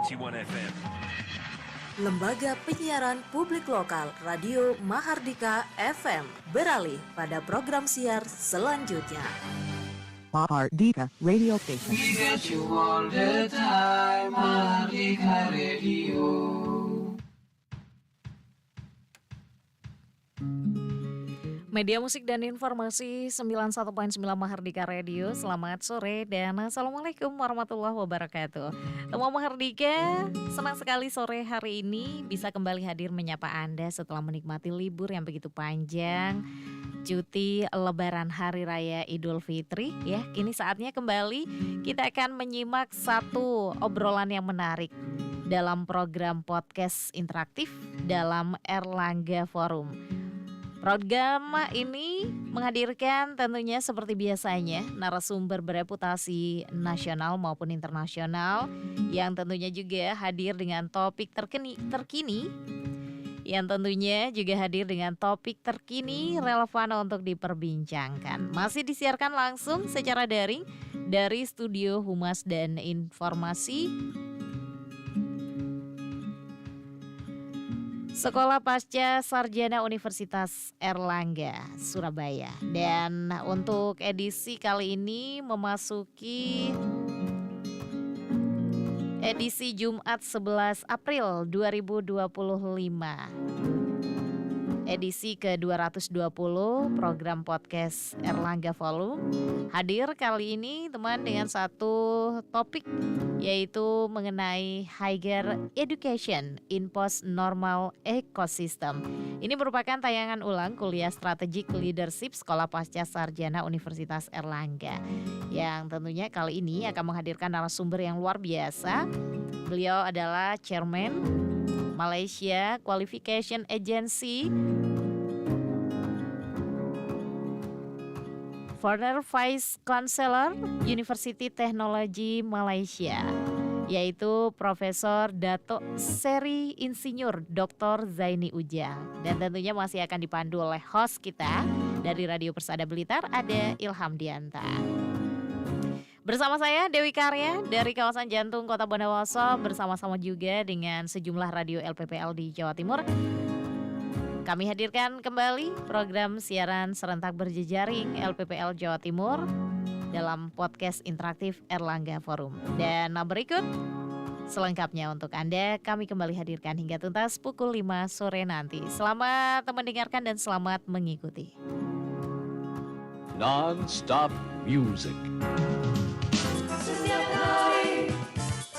FM. Lembaga Penyiaran Publik Lokal Radio Mahardhika FM beralih pada program siar selanjutnya. Mahardhika Radio Station. We get you all the time, Mahardhika Radio. Media musik dan informasi 91.9 Mahardhika Radio. Selamat sore dan Assalamualaikum warahmatullahi wabarakatuh. Teman Mahardhika, senang sekali sore hari ini bisa kembali hadir menyapa Anda setelah menikmati libur yang begitu panjang, cuti Lebaran Hari Raya Idul Fitri. Ya, kini saatnya kembali kita akan menyimak satu obrolan yang menarik dalam program podcast interaktif dalam Airlangga Forum. Program ini menghadirkan tentunya seperti biasanya narasumber bereputasi nasional maupun internasional yang tentunya juga hadir dengan topik terkini yang tentunya juga hadir dengan topik terkini relevan untuk diperbincangkan. Masih disiarkan langsung secara daring dari studio Humas dan Informasi Sekolah Pasca Sarjana Universitas Airlangga, Surabaya. Dan untuk edisi kali ini memasuki edisi Jumat 11 April 2025. Edisi ke-220 program podcast Airlangga Forum. Hadir kali ini teman dengan satu topik yaitu mengenai higher education in post-normal ecosystem. Ini merupakan tayangan ulang kuliah Strategic Leadership Sekolah Pasca Sarjana Universitas Airlangga yang tentunya kali ini akan menghadirkan narasumber yang luar biasa. Beliau adalah Chairman Malaysia Qualification Agency, former Vice Chancellor University Technology Malaysia, yaitu Profesor Dato Seri Insinyur Dr. Zaini Ujang. Dan tentunya masih akan dipandu oleh host kita dari Radio Persada Blitar, ada Ilham Dianta. Bersama saya Dewi Karya dari kawasan jantung Kota Bondowoso, bersama-sama juga dengan sejumlah radio LPPL di Jawa Timur. Kami hadirkan kembali program siaran serentak berjejaring LPPL Jawa Timur dalam podcast interaktif Airlangga Forum. Dan berikut selengkapnya untuk Anda kami kembali hadirkan hingga tuntas pukul 5 sore nanti. Selamat mendengarkan dan selamat mengikuti. Non-stop music. Setiap hari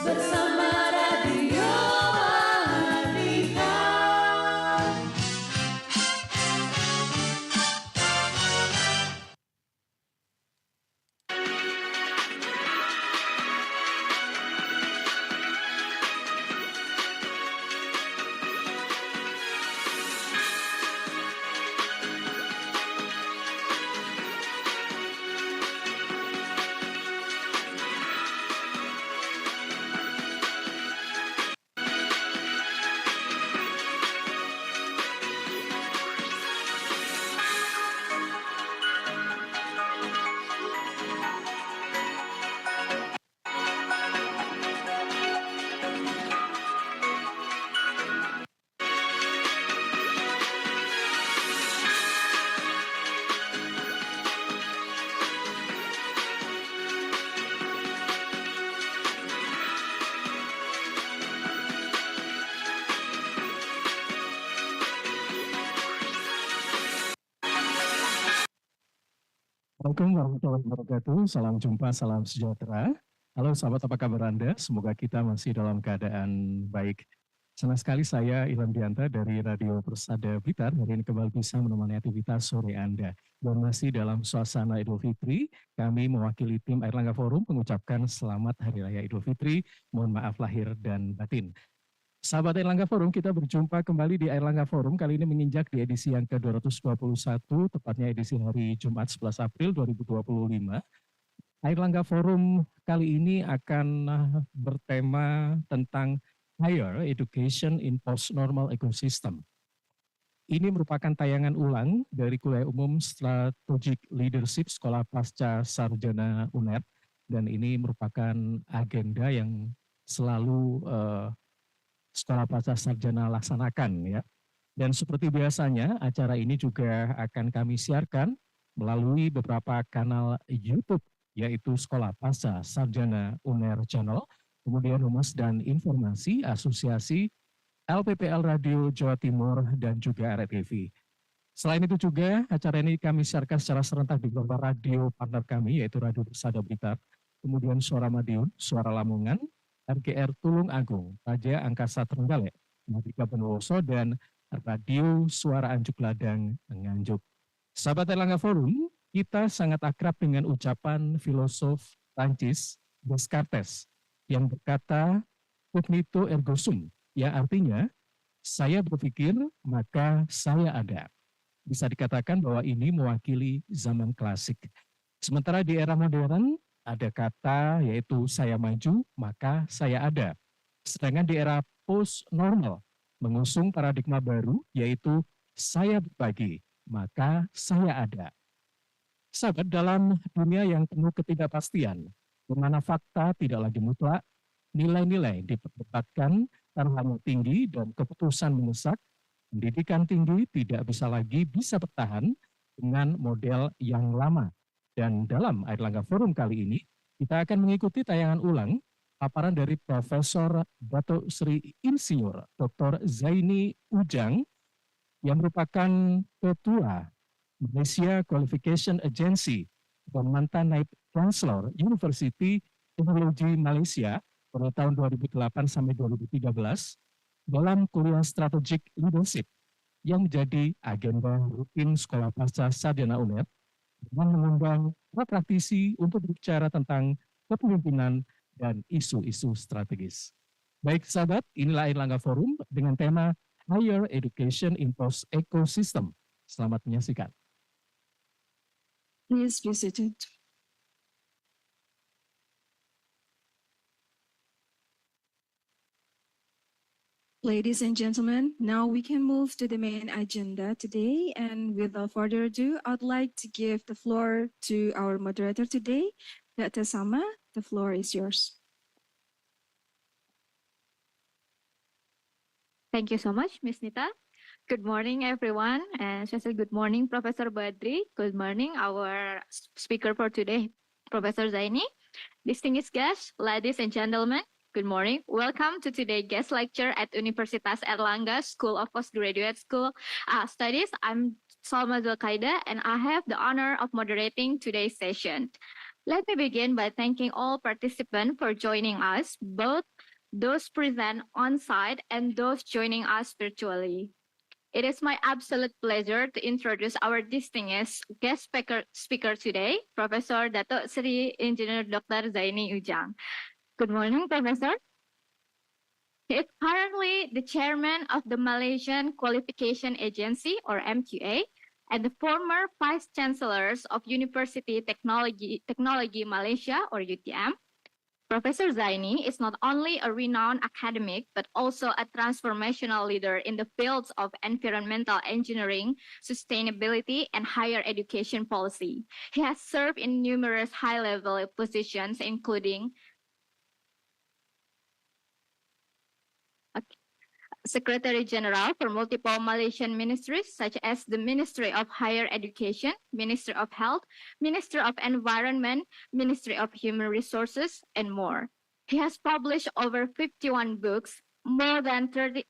bersama Radio Mahardhika. Assalamualaikum warahmatullahi wabarakatuh. Salam jumpa, salam sejahtera. Halo sahabat, apa kabar Anda? Semoga kita masih dalam keadaan baik. Senang sekali saya Ilham Dianta dari Radio Persada Blitar hari ini kembali bisa menemani aktivitas sore Anda. Dan masih dalam suasana Idul Fitri, kami mewakili tim Airlangga Forum mengucapkan selamat Hari Raya Idul Fitri. Mohon maaf lahir dan batin. Sahabat Airlangga Forum, kita berjumpa kembali di Airlangga Forum, kali ini menginjak di edisi yang ke-221, tepatnya edisi hari Jumat 11 April 2025. Airlangga Forum kali ini akan bertema tentang Higher Education in Post-Normal Ecosystem. Ini merupakan tayangan ulang dari kuliah umum Strategic Leadership Sekolah Pasca Sarjana UNED, dan ini merupakan agenda yang selalu Sekolah Pasca Sarjana laksanakan ya. Dan seperti biasanya, acara ini juga akan kami siarkan melalui beberapa kanal YouTube, yaitu Sekolah Pasca Sarjana UNER Channel, kemudian Humas dan Informasi, Asosiasi LPPL Radio Jawa Timur, dan juga RTV. Selain itu juga, acara ini kami siarkan secara serentak di beberapa radio partner kami, yaitu Radio Persada Blitar, kemudian Suara Madiun, Suara Lamongan, RGR Tulung Agung, Raja Angkasa Trenggalek, Mahardhika Bondowoso, dan Radio Suara Anjuk Ladang Nganjuk. Sahabat Airlangga Forum, kita sangat akrab dengan ucapan filosof Prancis Descartes yang berkata cognito ergo sum, yang artinya saya berpikir maka saya ada. Bisa dikatakan bahwa ini mewakili zaman klasik. Sementara di era modern ada kata yaitu saya maju maka saya ada. Sedangkan di era post normal mengusung paradigma baru yaitu saya berbagi maka saya ada. Sahabat, dalam dunia yang penuh ketidakpastian, di mana fakta tidak lagi mutlak, nilai-nilai diperdebatkan, taruhannya tinggi dan keputusan mendesak, pendidikan tinggi tidak bisa bertahan dengan model yang lama. Dan dalam Airlangga Forum kali ini, kita akan mengikuti tayangan ulang paparan dari Profesor Datuk Sri Insinyur Dr. Zaini Ujang yang merupakan Ketua Malaysia Qualification Agency dan mantan Naib Chancellor University Teknologi Malaysia pada tahun 2008 sampai 2013 dalam kuliah Strategic Leadership yang menjadi agenda rutin Sekolah Pasca Sarjana UNER dengan mengundang para praktisi untuk berbicara tentang kepemimpinan dan isu-isu strategis. Baik sahabat, inilah Airlangga Forum dengan tema Higher Education in Post Ecosystem. Selamat menyaksikan. Please be seated. Ladies and gentlemen, now we can move to the main agenda today. And without further ado, I'd like to give the floor to our moderator today, Dr. Sama. The floor is yours. Thank you so much, Ms. Nita. Good morning, everyone, and especially good morning, Professor Badri. Good morning, our speaker for today, Professor Zaini. Distinguished guests, ladies and gentlemen, good morning. Welcome to today's guest lecture at Universitas Airlangga School of Postgraduate Studies. I'm Salma Zulkaida, and I have the honor of moderating today's session. Let me begin by thanking all participants for joining us, both those present on-site and those joining us virtually. It is my absolute pleasure to introduce our distinguished guest speaker today, Professor Datuk Sri Engineer Dr. Zaini Ujang. Good morning, Professor. He is currently the chairman of the Malaysian Qualification Agency, or MQA, and the former Vice Chancellors of University Technology Malaysia, or UTM. Professor Zaini is not only a renowned academic, but also a transformational leader in the fields of environmental engineering, sustainability, and higher education policy. He has served in numerous high-level positions, including Secretary General for multiple Malaysian ministries, such as the Ministry of Higher Education, Ministry of Health, Ministry of Environment, Ministry of Human Resources, and more. He has published over 51 books, more than 300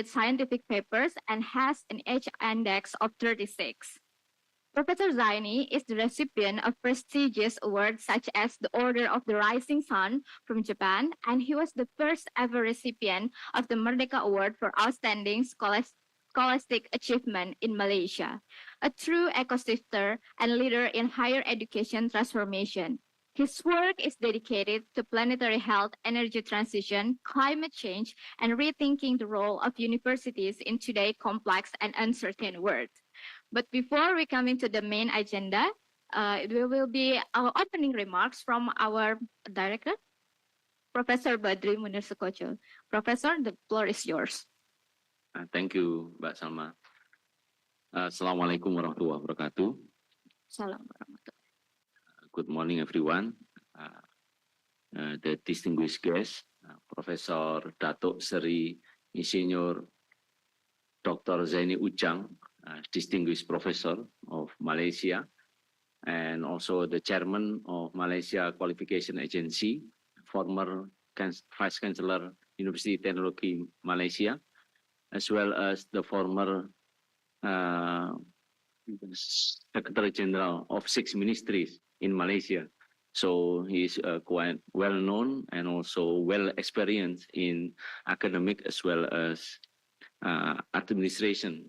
scientific papers, and has an H index of 36. Professor Zaini is the recipient of prestigious awards such as the Order of the Rising Sun from Japan, and he was the first ever recipient of the Mahardhika Award for Outstanding Scholastic Achievement in Malaysia, a true ecosystem and leader in higher education transformation. His work is dedicated to planetary health, energy transition, climate change, and rethinking the role of universities in today's complex and uncertain world. But before we come into the main agenda, there will be our opening remarks from our director, Professor Badri Munir Sukocho. Professor, the floor is yours. Thank you, Mbak Salma. Assalamualaikum warahmatullahi wabarakatuh. Salam warahmatullahi. Good morning, everyone. The distinguished guests, Profesor Datuk Seri Insinyur Dr. Zaini Ujang, Distinguished Professor of Malaysia, and also the Chairman of Malaysia Qualification Agency, former Vice Chancellor University Technology Malaysia, as well as the former Secretary General of 6 ministries in Malaysia. So he's quite well known and also well experienced in academic as well as administration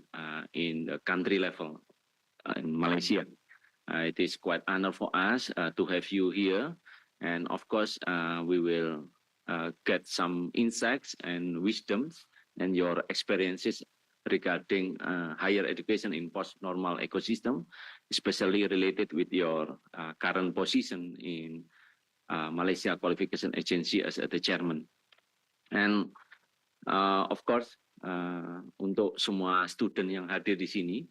in the country level in Malaysia. It is quite honor for us to have you here, and of course we will get some insights and wisdoms and your experiences regarding higher education in post-normal ecosystem, especially related with your current position in Malaysia Qualification Agency as the chairman. And of course, untuk semua student yang hadir di sini,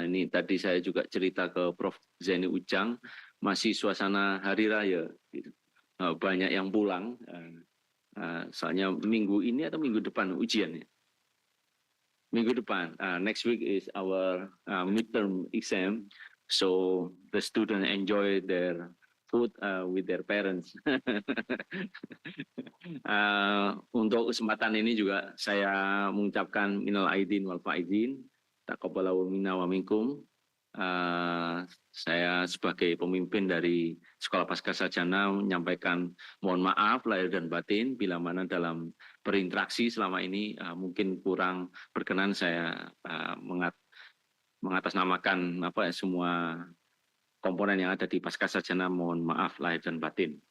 ini tadi saya juga cerita ke Prof. Zaini Ujang, masih suasana hari raya, banyak yang pulang, soalnya minggu ini atau minggu depan ujiannya. Minggu depan, next week is our midterm exam, so the students enjoy their food with their parents. Untuk kesempatan ini juga saya mengucapkan minal aidin wal faizin, taqabbalallahu minna wa minkum. Saya sebagai pemimpin dari Sekolah Pascasarjana menyampaikan mohon maaf lahir dan batin bila mana dalam berinteraksi selama ini mungkin kurang berkenan. Saya mengatasnamakan semua komponen yang ada di Pascasarjana, mohon maaf lahir dan batin.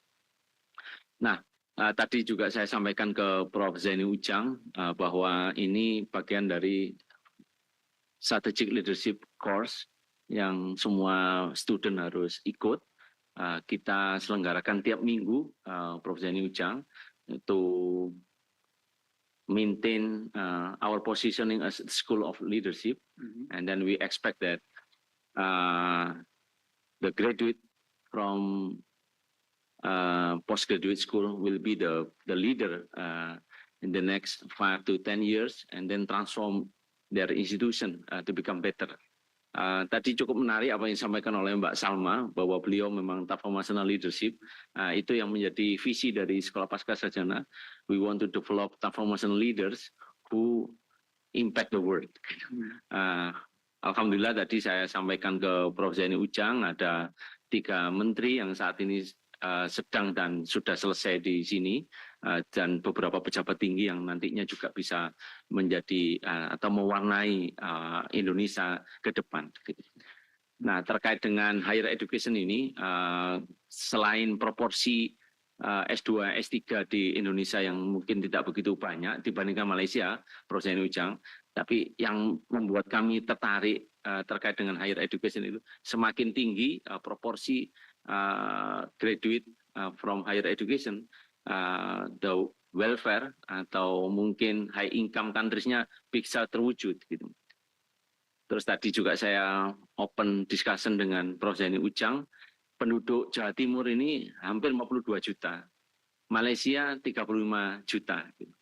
Nah, tadi juga saya sampaikan ke Prof. Zaini Ujang bahwa ini bagian dari strategic leadership course yang semua student harus ikut. Kita selenggarakan tiap minggu, Prof. Zaini Ujang, to maintain our positioning as the School of Leadership, and then we expect that the graduate from postgraduate school will be the leader in the next 5 to 10 years, and then transform their institution to become better. Tadi cukup menarik apa yang disampaikan oleh Mbak Salma, bahwa beliau memang transformational leadership, itu yang menjadi visi dari Sekolah Pascasarjana. We want to develop transformational leaders who impact the world. Alhamdulillah tadi saya sampaikan ke Prof. Zaini Ujang, ada 3 menteri yang saat ini sedang dan sudah selesai di sini, dan beberapa pejabat tinggi yang nantinya juga bisa menjadi atau mewarnai Indonesia ke depan. Nah, terkait dengan higher education ini, selain proporsi S2, S3 di Indonesia yang mungkin tidak begitu banyak dibandingkan Malaysia, Prof. Zaini Ujang, tapi yang membuat kami tertarik terkait dengan higher education itu semakin tinggi proporsi graduate from higher education, the welfare atau mungkin high income countries-nya bisa terwujud gitu. Terus tadi juga saya open discussion dengan Prof. Zaini Ujang, penduduk Jawa Timur ini hampir 52 juta, Malaysia 35 juta gitu.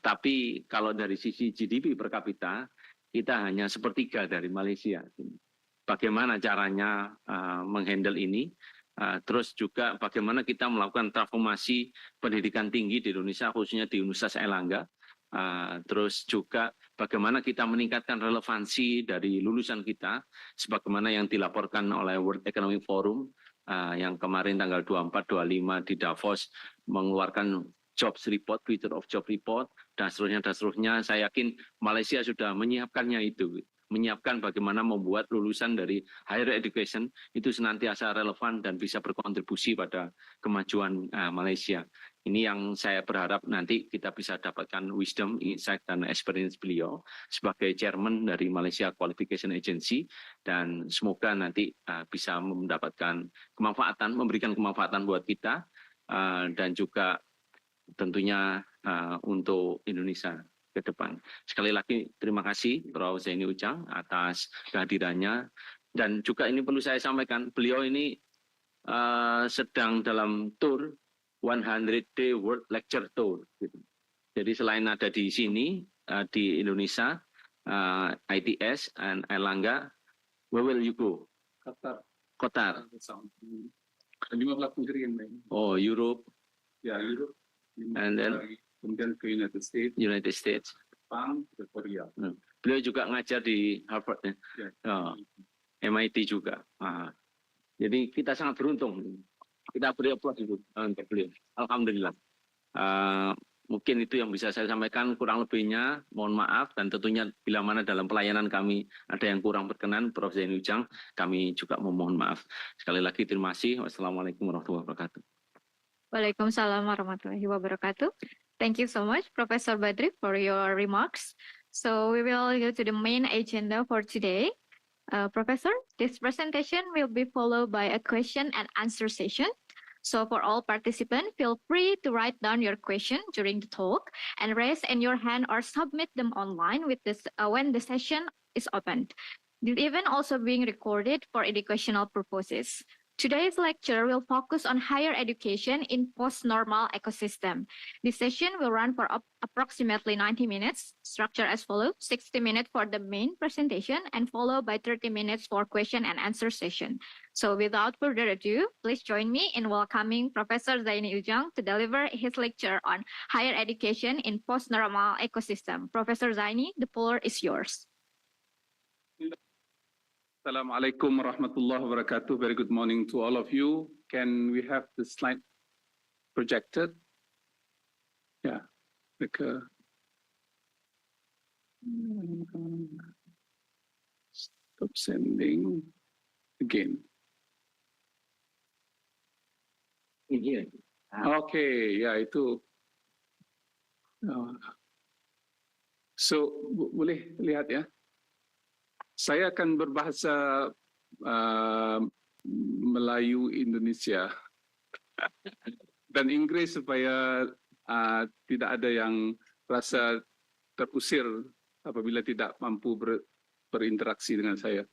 Tapi kalau dari sisi GDP per kapita kita hanya sepertiga dari Malaysia. Bagaimana caranya menghandle ini? Terus juga bagaimana kita melakukan transformasi pendidikan tinggi di Indonesia, khususnya di Universitas Airlangga. Terus juga bagaimana kita meningkatkan relevansi dari lulusan kita, sebagaimana yang dilaporkan oleh World Economic Forum yang kemarin tanggal 24-25 di Davos mengeluarkan jobs report, future of job report, dan seterusnya. Saya yakin Malaysia sudah menyiapkannya itu. Menyiapkan bagaimana membuat lulusan dari higher education itu senantiasa relevan dan bisa berkontribusi pada kemajuan Malaysia. Ini yang saya berharap nanti kita bisa dapatkan wisdom, insight, dan experience beliau sebagai chairman dari Malaysia Qualification Agency, dan semoga nanti bisa mendapatkan kemanfaatan, memberikan kemanfaatan buat kita, dan juga tentunya untuk Indonesia ke depan. Sekali lagi terima kasih Prof. Zaini Ujang atas kehadirannya, dan juga ini perlu saya sampaikan, beliau ini sedang dalam tour 100-day World Lecture Tour. Gitu. Jadi selain ada di sini, di Indonesia, ITS, and Airlangga, where will you go? Qatar. 15 negeri yang lain. Oh, Europe. Ya, Europe. And then kemudian ke United States. United States. Jepang, ke Korea. Beliau juga ngajar di Harvard ya. MIT juga. Jadi kita sangat beruntung. Kita beri aplaus dulu untuk beliau. Alhamdulillah. Mungkin itu yang bisa saya sampaikan, kurang lebihnya mohon maaf, dan tentunya bila mana dalam pelayanan kami ada yang kurang berkenan, Prof. Zaini Ujang, kami juga memohon maaf. Sekali lagi terima kasih. Wassalamualaikum warahmatullahi wabarakatuh. Waalaikumsalam warahmatullahi wabarakatuh. Thank you so much, Professor Badri, for your remarks. So we will go to the main agenda for today. Professor, this presentation will be followed by a question and answer session. So for all participants, feel free to write down your question during the talk and raise in your hand or submit them online with this when the session is opened. This event also being recorded for educational purposes. Today's lecture will focus on higher education in post-normal ecosystem. This session will run for approximately 90 minutes, structured as follows: 60 minutes for the main presentation and followed by 30 minutes for question and answer session. So without further ado, please join me in welcoming Professor Zaini Ujang to deliver his lecture on higher education in post-normal ecosystem. Professor Zaini, the floor is yours. Assalamualaikum warahmatullahi wabarakatuh. Very good morning to all of you. Can we have the slide projected? Yeah, stop sending again. Okay, ya itu. So boleh lihat ya. Saya akan berbahasa Melayu Indonesia dan Inggris supaya tidak ada yang rasa terusir apabila tidak mampu berinteraksi dengan saya.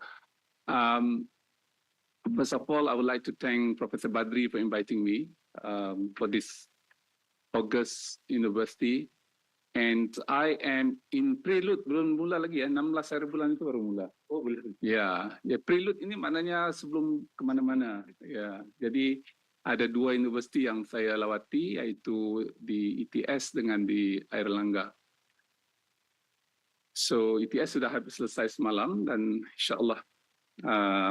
First of all, I would like to thank Professor Badri for inviting me for this August University. And I am in prelude, belum mula lagi ya, 16 hari bulan itu baru mula. Oh, belum. Ya, prelude ini maknanya sebelum kemana-mana. Ya, jadi ada 2 universiti yang saya lawati, yaitu di ITS dengan di Airlangga. So ITS sudah habis selesai semalam dan insyaAllah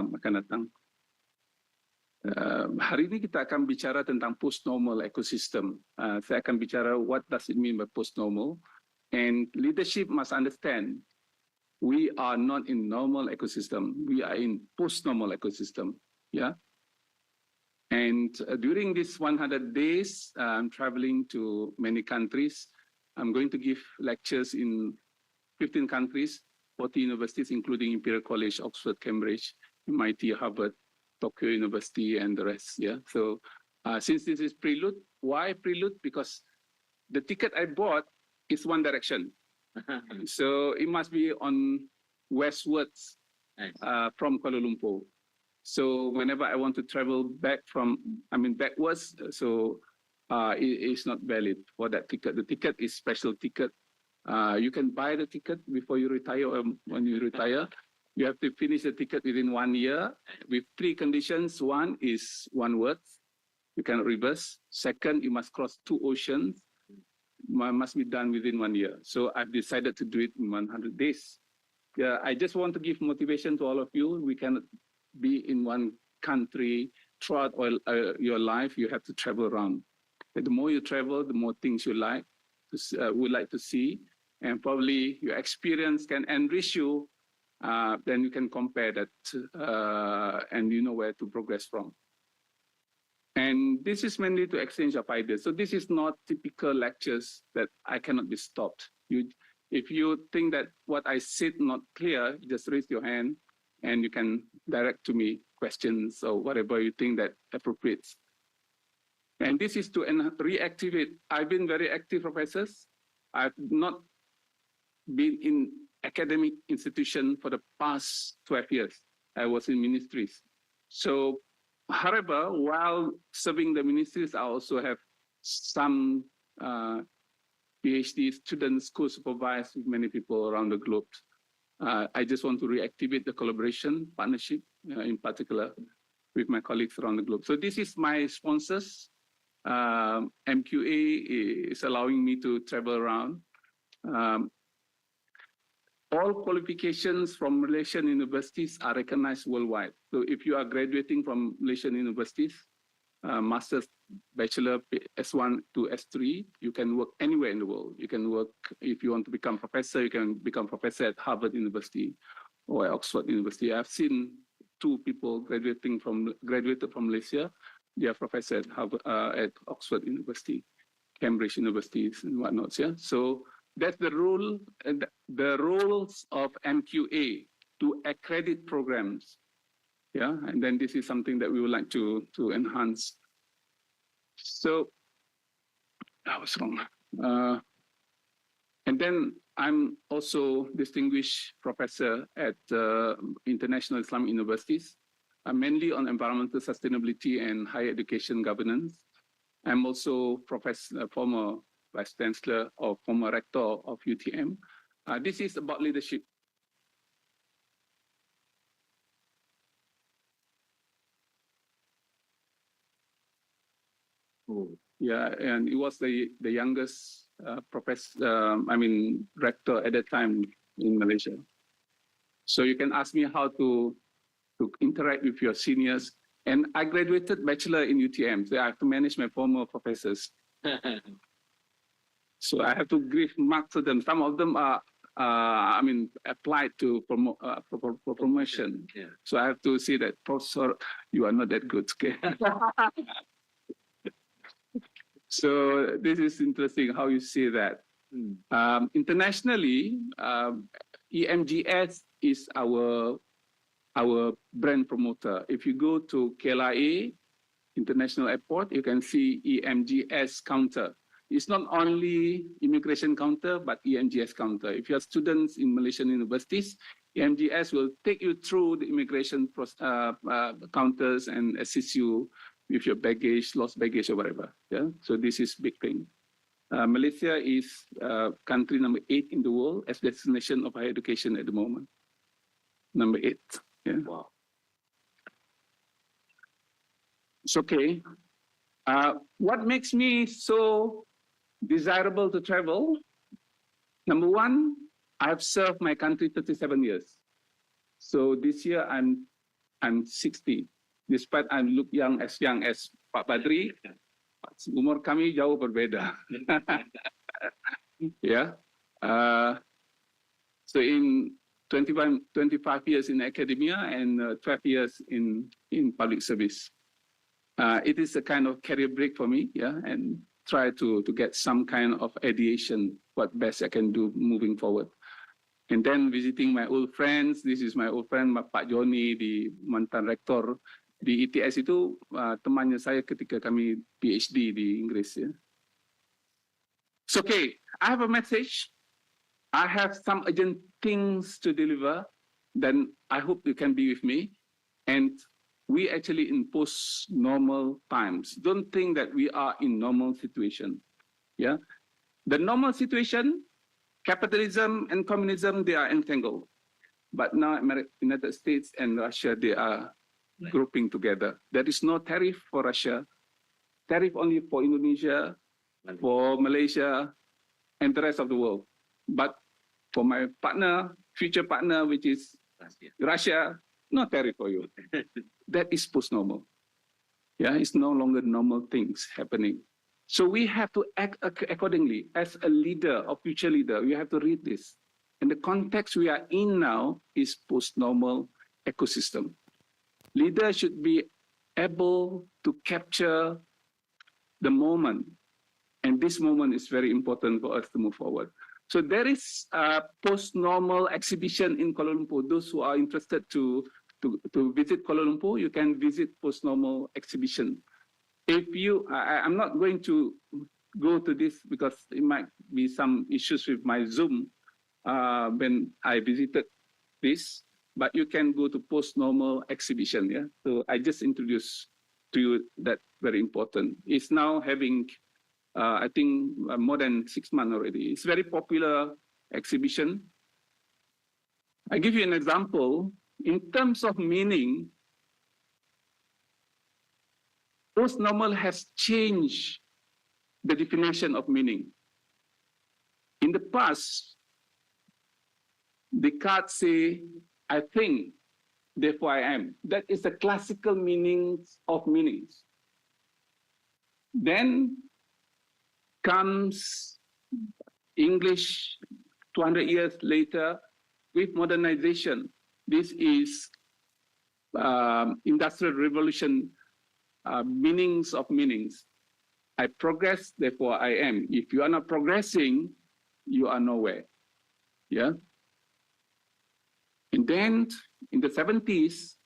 akan datang. Hari ini kita akan bicara tentang post-normal ecosystem. Saya akan bicara what does it mean by post-normal. And leadership must understand we are not in normal ecosystem. We are in post-normal ecosystem. Yeah. And during this 100 days, I'm traveling to many countries. I'm going to give lectures in 15 countries, 40 universities, including Imperial College, Oxford, Cambridge, MIT, Harvard, Tokyo University, and the rest. Yeah. So since this is prelude, why prelude? Because the ticket I bought is one direction. So it must be on westwards from Kuala Lumpur. So whenever I want to travel backwards, so it is not valid for that ticket. The ticket is special ticket. You can buy the ticket before you retire or when you retire. You have to finish the ticket within 1 year with 3 conditions. One is one word. You cannot reverse. Second, you must cross 2 oceans. Must be done within 1 year. So I've decided to do it in 100 days. Yeah, I just want to give motivation to all of you. We cannot be in one country throughout your life. You have to travel around. The more you travel, the more things you would like to see. And probably your experience can enrich you. Then you can compare that and you know where to progress from. And this is mainly to exchange of ideas. So this is not typical lectures that I cannot be stopped. If you think that what I said not clear, just raise your hand and you can direct to me questions or whatever you think that appropriate. And this is to reactivate. I've been very active, professors. I've not been in academic institution for the past 12 years. I was in ministries. So, however, while serving the ministries, I also have some PhD students co-supervise with many people around the globe. I just want to reactivate the collaboration, partnership, in particular, with my colleagues around the globe. So this is my sponsors. MQA is allowing me to travel around. All qualifications from Malaysian universities are recognized worldwide. So if you are graduating from Malaysian universities, master's, bachelor, S1 to S3, you can work anywhere in the world. You can work, if you want to become professor, you can become professor at Harvard University or at Oxford University. I've seen 2 people graduated from Malaysia. They are professor at Oxford University, Cambridge Universities and whatnot. Yeah. So that's the role, the roles of MQA to accredit programs. Yeah, and then this is something that we would like to enhance. So I was wrong. And then I'm also distinguished professor at international Islamic universities, mainly on environmental sustainability and higher education governance. I'm also former vice chancellor or former rector of UTM. This is about leadership. Yeah, and he was the youngest rector at that time in Malaysia. So you can ask me how to interact with your seniors. And I graduated bachelor in UTM, so I have to manage my former professors. So I have to give marks to them. Some of them are, applied to for promotion. Yeah. So I have to say that, professor, you are not that good. Okay. So this is interesting how you say that. Internationally, EMGS is our brand promoter. If you go to KLIA International Airport, you can see EMGS counter. It's not only immigration counter, but EMGS counter. If you are students in Malaysian universities, EMGS will take you through the immigration counters and assist you with your baggage, lost baggage or whatever. Yeah, so this is big thing. Malaysia is country number 8 in the world as destination of higher education at the moment. Number 8. Yeah. Wow. It's okay. What makes me so desirable to travel? Number 1, I've served my country 37 years. So this year I'm 60. Despite I look young as Pak Badri, umur kami jauh berbeda. Yeah. So in 25 years in academia and 12 years in public service. It is a kind of career break for me, yeah, and try to get some kind of ideation, what best I can do moving forward. And then visiting my old friends. This is my old friend, Pak Joni, di mantan rektor di ITS itu, temannya saya ketika kami PhD di Inggris. Ya. It's okay. I have a message. I have some urgent things to deliver. Then I hope you can be with me. And we actually in post-normal times. Don't think that we are in normal situation. Yeah, the normal situation, capitalism and communism, they are entangled. But now United States and Russia, they are grouping together. There is no tariff for Russia, tariff only for Indonesia, for Malaysia, and the rest of the world. But for my partner, future partner, which is Russia, no tariff for you. That is post-normal. Yeah, it's no longer normal things happening. So we have to act accordingly. As a leader or future leader, we have to read this. And the context we are in now is post-normal ecosystem. Leaders should be able to capture the moment. And this moment is very important for us to move forward. So there is a post-normal exhibition in Kuala Lumpur. Those who are interested to visit Kuala Lumpur, you can visit post-normal exhibition. If you, I'm not going to go to this because it might be some issues with my Zoom when I visited this, but you can go to post-normal exhibition. Yeah, so I just introduced to you that very important. It's now having I think more than 6 months already. It's a very popular exhibition. I give you an example. In terms of meaning, post-normal has changed the definition of meaning. In the past, Descartes say, I think, therefore I am. That is the classical meaning of meanings. Then comes English 200 years later with modernization. This is Industrial Revolution meanings of meanings. I progress, therefore I am. If you are not progressing, you are nowhere. Yeah. And then in the 70s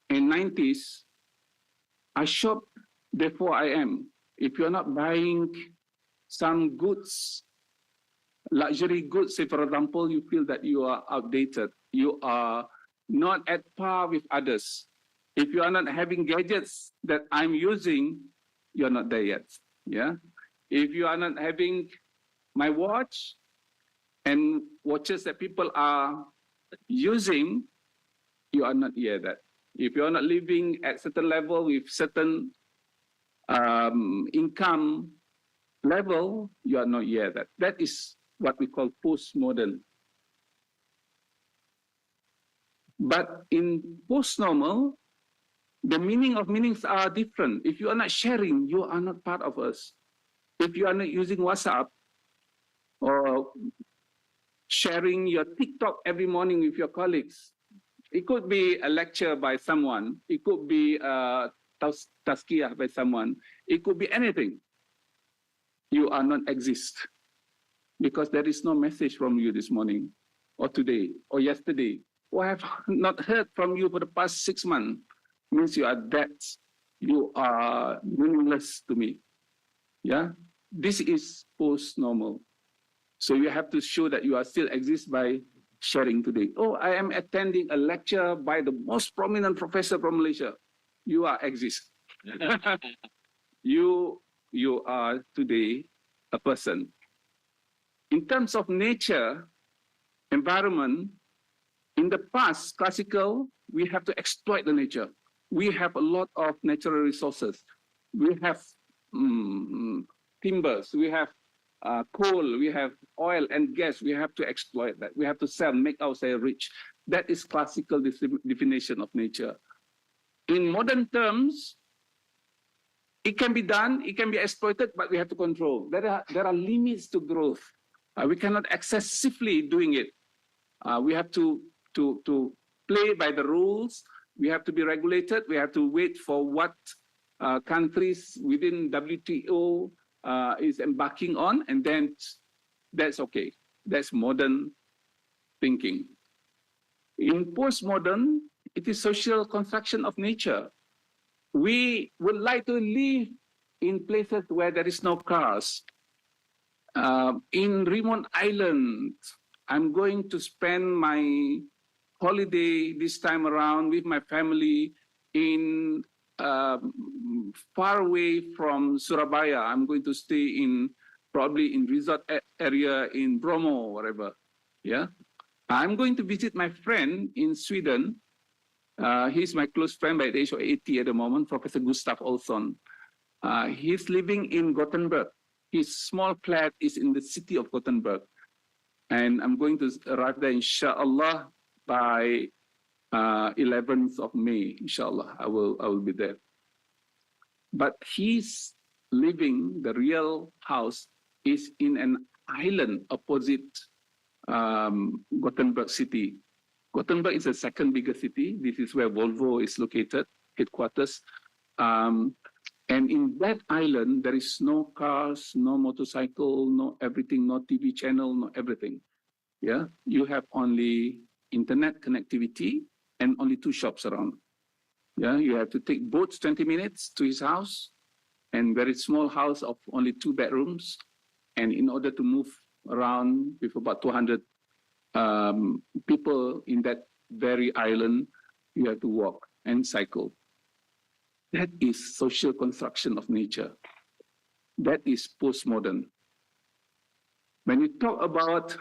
and 90s, I shop, therefore I am. If you're not buying some goods, luxury goods, say for example, you feel that you are outdated, you are not at par with others. If you are not having gadgets that I'm using, you're not there yet. Yeah. If you are not having my watch and watches that people are using, you are not yet that. If you are not living at certain level with certain income level, you are not yet that. That is what we call postmodern. But in post-normal, the meaning of meanings are different. If you are not sharing, you are not part of us. If you are not using WhatsApp or sharing your TikTok every morning with your colleagues, it could be a lecture by someone. It could be a tazkiyah by someone. It could be anything. You are not exist because there is no message from you this morning or today or yesterday. Or I have not heard from you for the past 6 months. Means you are dead. You are meaningless to me. Yeah, this is post-normal. So you have to show that you are still exist by sharing today. Oh, I am attending a lecture by the most prominent professor from Malaysia. You are exist. you are today a person. In terms of nature, environment, in the past, classical, we have to exploit the nature. We have a lot of natural resources. We have timbers, we have coal, we have oil and gas. We have to exploit that. We have to sell, make ourselves rich. That is classical definition of nature. In modern terms, it can be done, it can be exploited, but we have to control. There are limits to growth. We cannot excessively doing it. We have to play by the rules. We have to be regulated. We have to wait for what countries within WTO is embarking on, and then that's okay. That's modern thinking. In postmodern, it is social construction of nature. We would like to live in places where there is no cars. In remote islands, I'm going to spend my holiday this time around with my family in far away from Surabaya. I'm going to stay in probably in resort area in Bromo, whatever. Yeah, I'm going to visit my friend in Sweden. He's my close friend by the age of 80 at the moment, Professor Gustav Olsson. He's living in Gothenburg. His small flat is in the city of Gothenburg. And I'm going to arrive there, inshallah, by 11th of May, inshallah. I will be there. But he's living, the real house is in an island opposite Gothenburg city. Gothenburg is the second biggest city. This is where Volvo is located, headquarters. And in that island, there is no cars, no motorcycle, no everything, no TV channel, no everything. Yeah, you have only internet connectivity and only 2 shops around. Yeah, you have to take boats 20 minutes to his house, and very small house of only 2 bedrooms. And in order to move around with about 200 people in that very island, you have to walk and cycle. That is social construction of nature. That is postmodern. When you talk about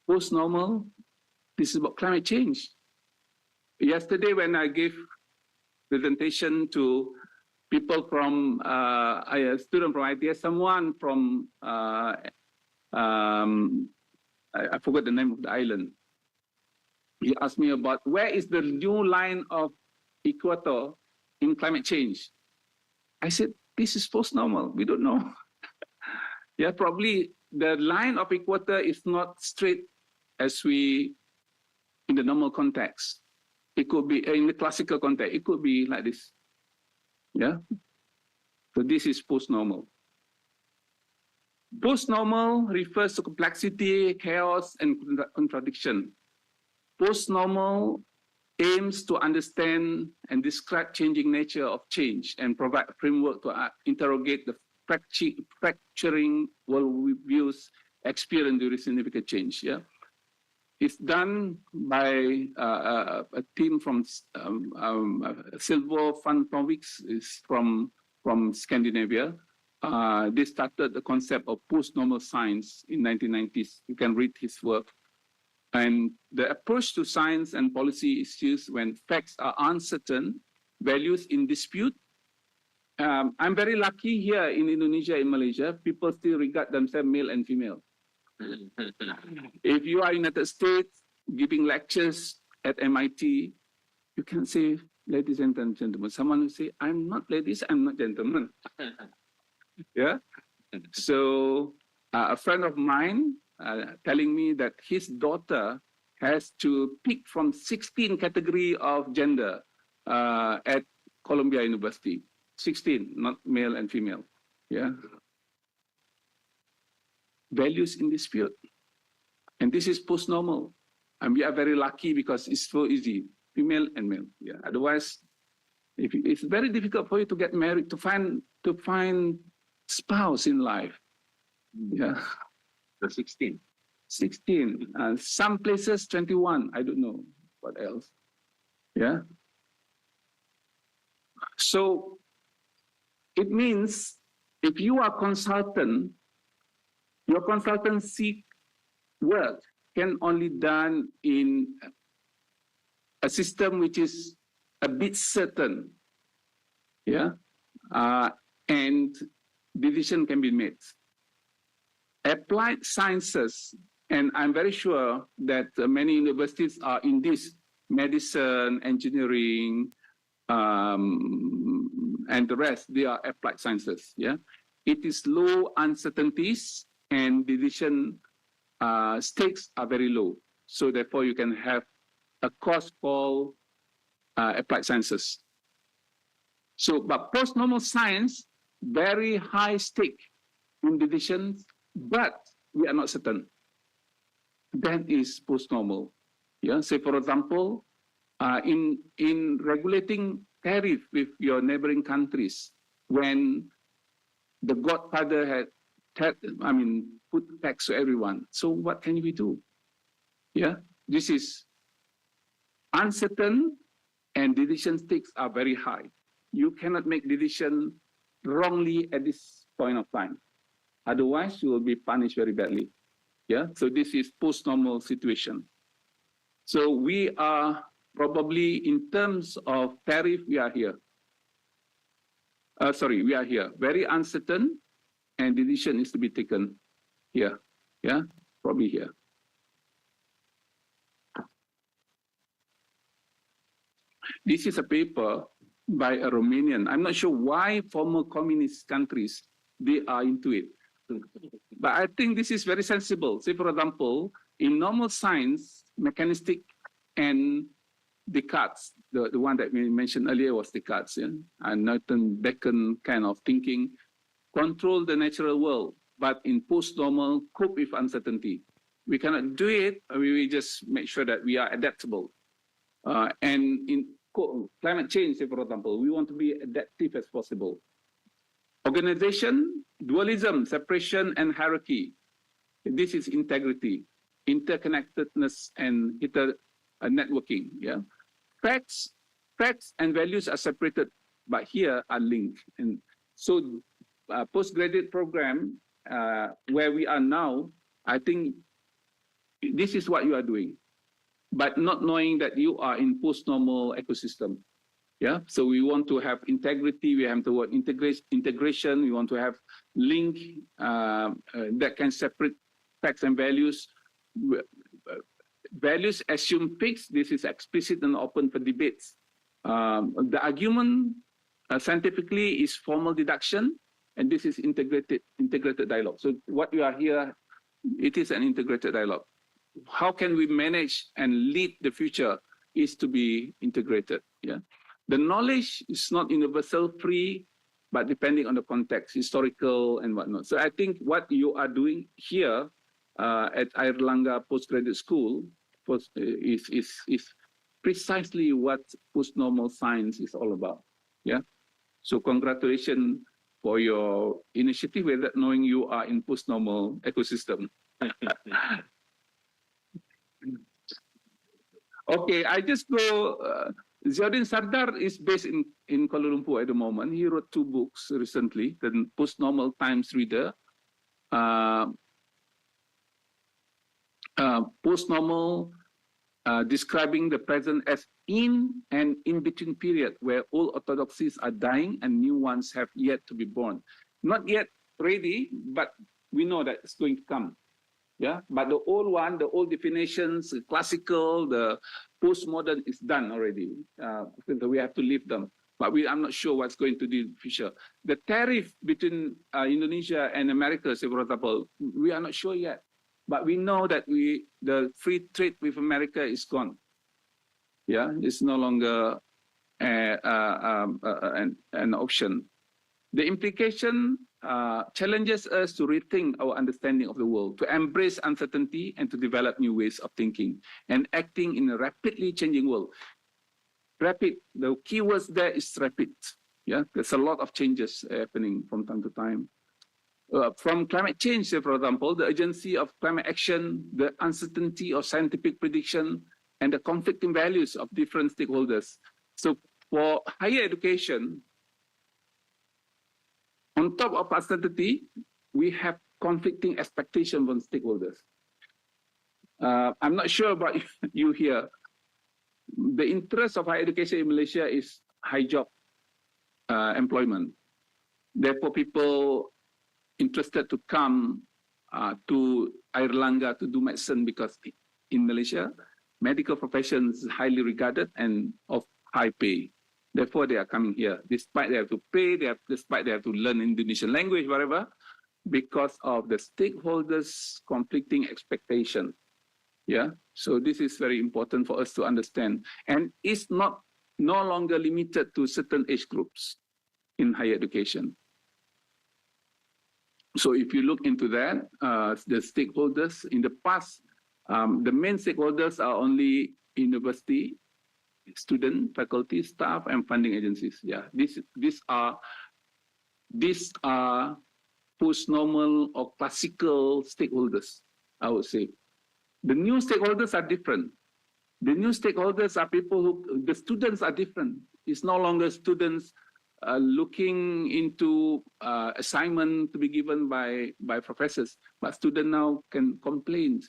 post-normal, this is about climate change. Yesterday, when I gave presentation to people from a student from ITS, someone from I forgot the name of the island. He asked me about where is the new line of equator in climate change. I said, this is post-normal. We don't know. Yeah, probably the line of equator is not straight as we in the normal context. It could be in the classical context. It could be like this. Yeah. So this is post-normal. Post-normal refers to complexity, chaos, and contradiction. Post-normal aims to understand and describe changing nature of change and provide a framework to interrogate the fracturing worldviews experienced during significant change. Yeah, it's done by a team from Silvo Fantovics is from Scandinavia. They started the concept of post-normal science in 1990s. You can read his work. And the approach to science and policy is used when facts are uncertain, values in dispute. I'm very lucky here in Indonesia, in Malaysia, people still regard themselves male and female. If you are in the United States giving lectures at MIT, you can say, ladies and gentlemen. Someone will say, I'm not ladies, I'm not gentlemen. Yeah. So a friend of mine telling me that his daughter has to pick from 16 category of gender at Columbia University. 16, not male and female. Yeah. Values in dispute. And this is post-normal. And we are very lucky because it's so easy, female and male. Yeah. Otherwise, it's very difficult for you to get married, to find spouse in life. Yeah. The 16. 16. Some places 21. I don't know what else. Yeah. So it means if you are consultant, your consultancy work can only done in a system which is a bit certain. Yeah. And decision can be made. Applied sciences, and I'm very sure that many universities are in this medicine, engineering, and the rest, they are applied sciences. Yeah, it is low uncertainties and decision stakes are very low. So therefore, you can have a course called applied sciences. So, but post-normal science, very high stake in decisions, but we are not certain. That is post-normal. Yeah. Say for example, in regulating tariff with your neighboring countries, when the godfather had put tax to everyone. So what can we do? Yeah, this is uncertain and decision stakes are very high. You cannot make decision wrongly at this point of time. Otherwise, you will be punished very badly. Yeah, so this is post-normal situation. So we are probably in terms of tariff, we are here. We are here. Very uncertain and decision is to be taken here. Yeah, probably here. This is a paper by a Romanian. I'm not sure why former communist countries, they are into it. But I think this is very sensible. Say, for example, in normal science, mechanistic and Descartes, the one that we mentioned earlier was Descartes, yeah? And Newton, Bacon kind of thinking, control the natural world, but in post-normal, cope with uncertainty. We cannot do it, we just make sure that we are adaptable. And in climate change, say, for example, we want to be adaptive as possible. Organization, dualism, separation, and hierarchy. This is integrity, interconnectedness, and networking. Yeah, facts and values are separated, but here are linked. And so, postgraduate program where we are now, I think this is what you are doing, but not knowing that you are in post-normal ecosystem. Yeah, so we want to have integrity, we have to work integration, we want to have link that can separate facts and values. Values assume fixed, this is explicit and open for debates. The argument scientifically is formal deduction, and this is integrated dialogue. So what you are here, it is an integrated dialogue. How can we manage and lead the future is to be integrated. Yeah, the knowledge is not universal, free, but depending on the context, historical and whatnot. So I think what you are doing here at Airlangga Postgraduate School is precisely what post-normal science is all about. Yeah, so congratulations for your initiative without knowing you are in post-normal ecosystem. Okay, I just go. Ziauddin Sardar is based in Kuala Lumpur at the moment. He wrote 2 books recently, the Post-Normal Times Reader, Post-Normal, describing the present as in and in-between period where old orthodoxies are dying and new ones have yet to be born. Not yet ready, but we know that it's going to come. Yeah, but the old one, the old definitions, the classical, the postmodern is done already. We have to leave them. But I'm not sure what's going to be in the future. The tariff between Indonesia and America, say for example, we are not sure yet. But we know that the free trade with America is gone. Yeah, it's no longer an option. The implication challenges us to rethink our understanding of the world, to embrace uncertainty and to develop new ways of thinking and acting in a rapidly changing world. Rapid, the key words there is rapid. Yeah, there's a lot of changes happening from time to time. From climate change, for example, the urgency of climate action, the uncertainty of scientific prediction, and the conflicting values of different stakeholders. So for higher education, on top of uncertainty, we have conflicting expectations from stakeholders. I'm not sure about you here. The interest of higher education in Malaysia is high job employment. Therefore, people interested to come to Airlangga to do medicine because in Malaysia, medical professions is highly regarded and of high pay. Therefore, they are coming here, despite they have to pay, despite they have to learn Indonesian language, whatever, because of the stakeholders' conflicting expectation. Yeah, so this is very important for us to understand, and it's no longer limited to certain age groups in higher education. So if you look into that, the stakeholders in the past, the main stakeholders are only university, student, faculty, staff, and funding agencies. Yeah, these are post-normal or classical stakeholders, I would say. The new stakeholders are different. The new stakeholders are people who, the students are different. It's no longer students looking into assignment to be given by professors, but students now can complain,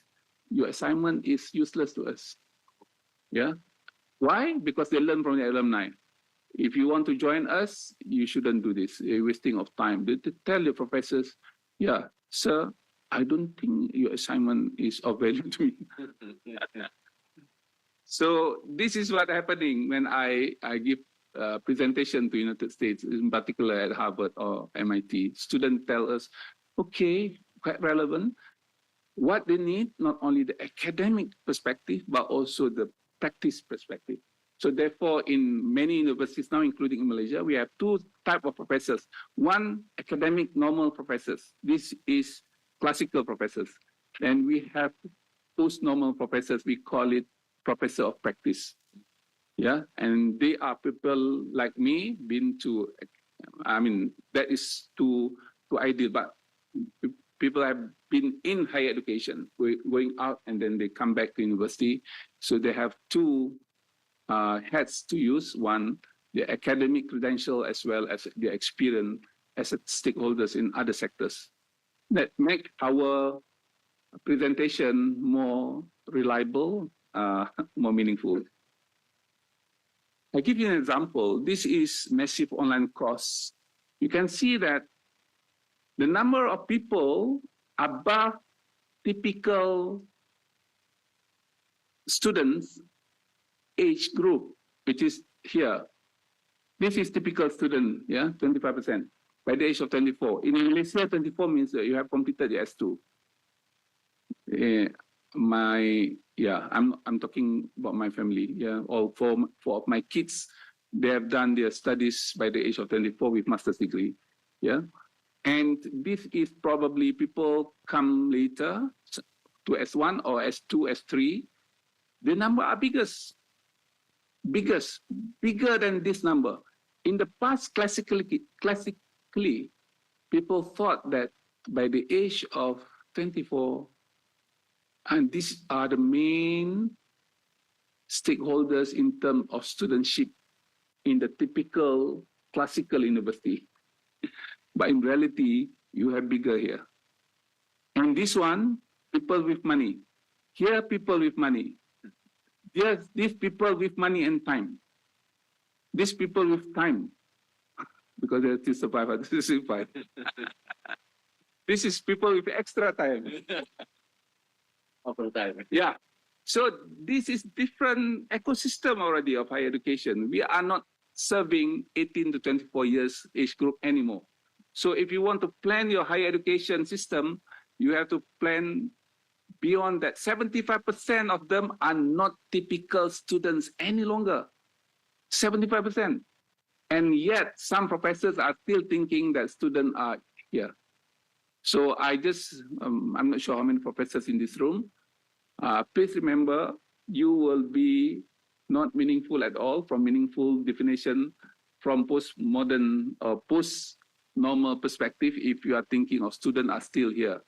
your assignment is useless to us. Yeah. Why? Because they learn from the alumni. If you want to join us, you shouldn't do this. You're wasting of time. They tell your professors, yeah, sir, I don't think your assignment is of value to me. So this is what's happening when I give presentation to United States, in particular at Harvard or MIT. Students tell us, okay, quite relevant. What they need, not only the academic perspective, but also the practice perspective. So therefore, in many universities now, including in Malaysia, we have 2 types of professors. One, academic normal professors. This is classical professors. And we have post-normal professors. We call it professor of practice. Yeah, and they are people like me, been to, I mean, that is too ideal, but people have been in higher education, going out and then they come back to university. So they have 2 hats to use. One, the academic credential as well as the experience as stakeholders in other sectors that make our presentation more reliable, more meaningful. I give you an example. This is massive online course. You can see that the number of people above typical students age group, which is here. This is typical student, 25%, by the age of 24. In Malaysia, 24 means that you have completed your S2. I'm talking about my family, or for my kids, they have done their studies by the age of 24 with master's degree, And this is probably people come later to S1 or S2, S3. The number are bigger than this number. In the past, classically, people thought that by the age of 24, and these are the main stakeholders in terms of studentship in the typical classical university. But in reality, you have bigger here. And this one, people with money. Here, people with money. Yes, these people with money and time. These people with time, because they're still survive. This is people with extra time. Overtime. Yeah. So this is different ecosystem already of higher education. We are not serving 18 to 24 years age group anymore. So if you want to plan your higher education system, you have to plan beyond that. 75% of them are not typical students any longer. 75%. And yet some professors are still thinking that students are here. So I'm not sure how many professors in this room. Please remember, you will be not meaningful at all from meaningful definition from postmodern or post-normal perspective if you are thinking of students are still here.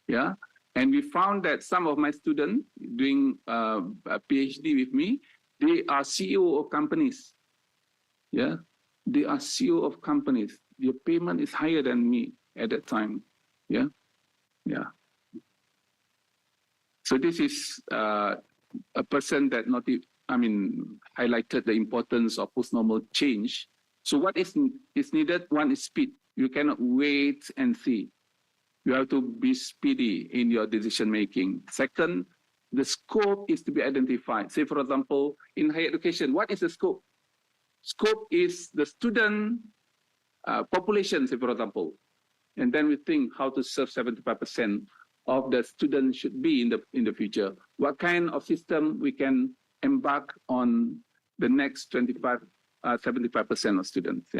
Yeah. And we found that some of my students doing a PhD with me, they are CEO of companies. Yeah. They are CEO of companies. Their payment is higher than me at that time. Yeah. Yeah. So this is a person that highlighted the importance of post-normal change. So what is needed? One is speed. You cannot wait and see. You have to be speedy in your decision making. Second, the scope is to be identified. Say, for example, in higher education, what is the scope? Scope is the student population, say, for example. And then we think how to serve 75% of the students should be in the future. What kind of system we can embark on the next 75% of students,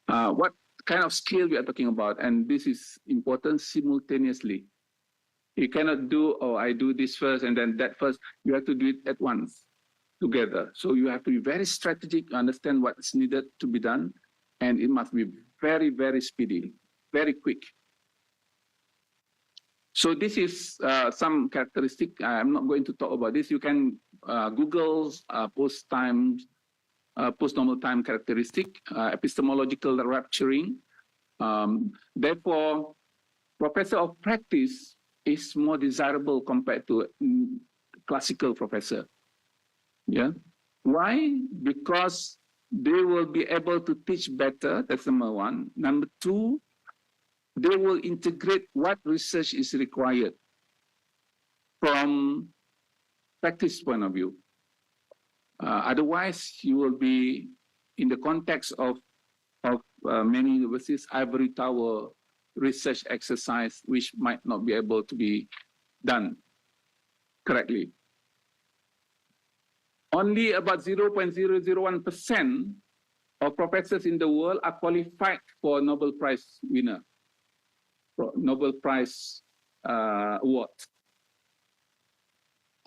what kind of skill we are talking about, and this is important simultaneously. You cannot do, I do this first and then that first. You have to do it at once, together. So you have to be very strategic, understand what's needed to be done, and it must be very, very speedy, very quick. So this is some characteristic. I'm not going to talk about this. You can Google post-normal time characteristic, epistemological rapturing. Therefore, professor of practice is more desirable compared to classical professor. Yeah. Why? Because they will be able to teach better. That's number one. Number two, they will integrate what research is required from practice point of view. Otherwise, you will be in the context of many universities, ivory tower research exercise, which might not be able to be done correctly. Only about 0.001% of professors in the world are qualified for Nobel Prize winner, Nobel Prize award.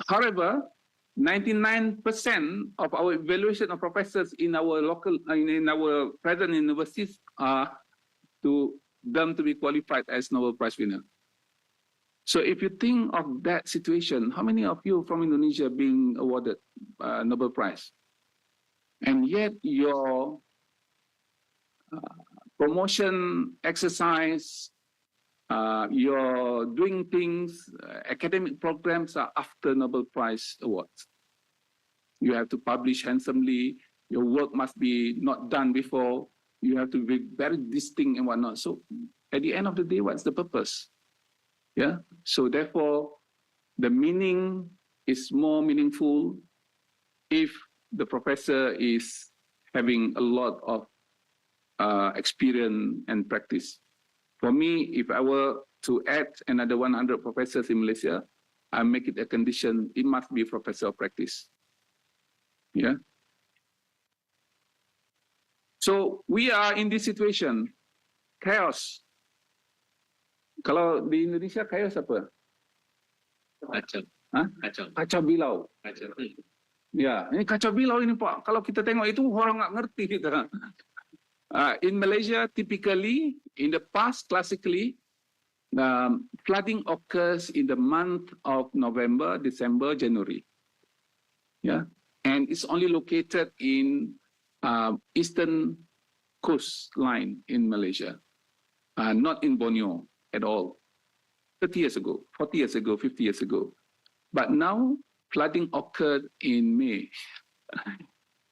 However, 99% of our evaluation of professors in our in our present universities are to them to be qualified as Nobel Prize winner. So if you think of that situation, how many of you from Indonesia being awarded Nobel Prize? And yet your promotion exercise, you're doing things, academic programs are after Nobel Prize awards. You have to publish handsomely, your work must be not done before, you have to be very distinct and whatnot. So at the end of the day, what's the purpose? Yeah. So therefore, the meaning is more meaningful if the professor is having a lot of experience and practice. For me, if I were to add another 100 professors in Malaysia, I make it a condition, it must be a professor of practice. Yeah. So we are in this situation, chaos. Kalau di Indonesia chaos apa? Kacau. Hah? Kacau. Kacau bilau. Kacau. Ya, ini kacau bilau ini Pak. Kalau kita tengok itu orang nggak ngerti kita. In Malaysia, typically in the past, classically, flooding occurs in the month of November, December, January. Yeah, and it's only located in eastern coastline in Malaysia, not in Borneo at all. 30 years ago, 40 years ago, 50 years ago. But now, flooding occurred in May,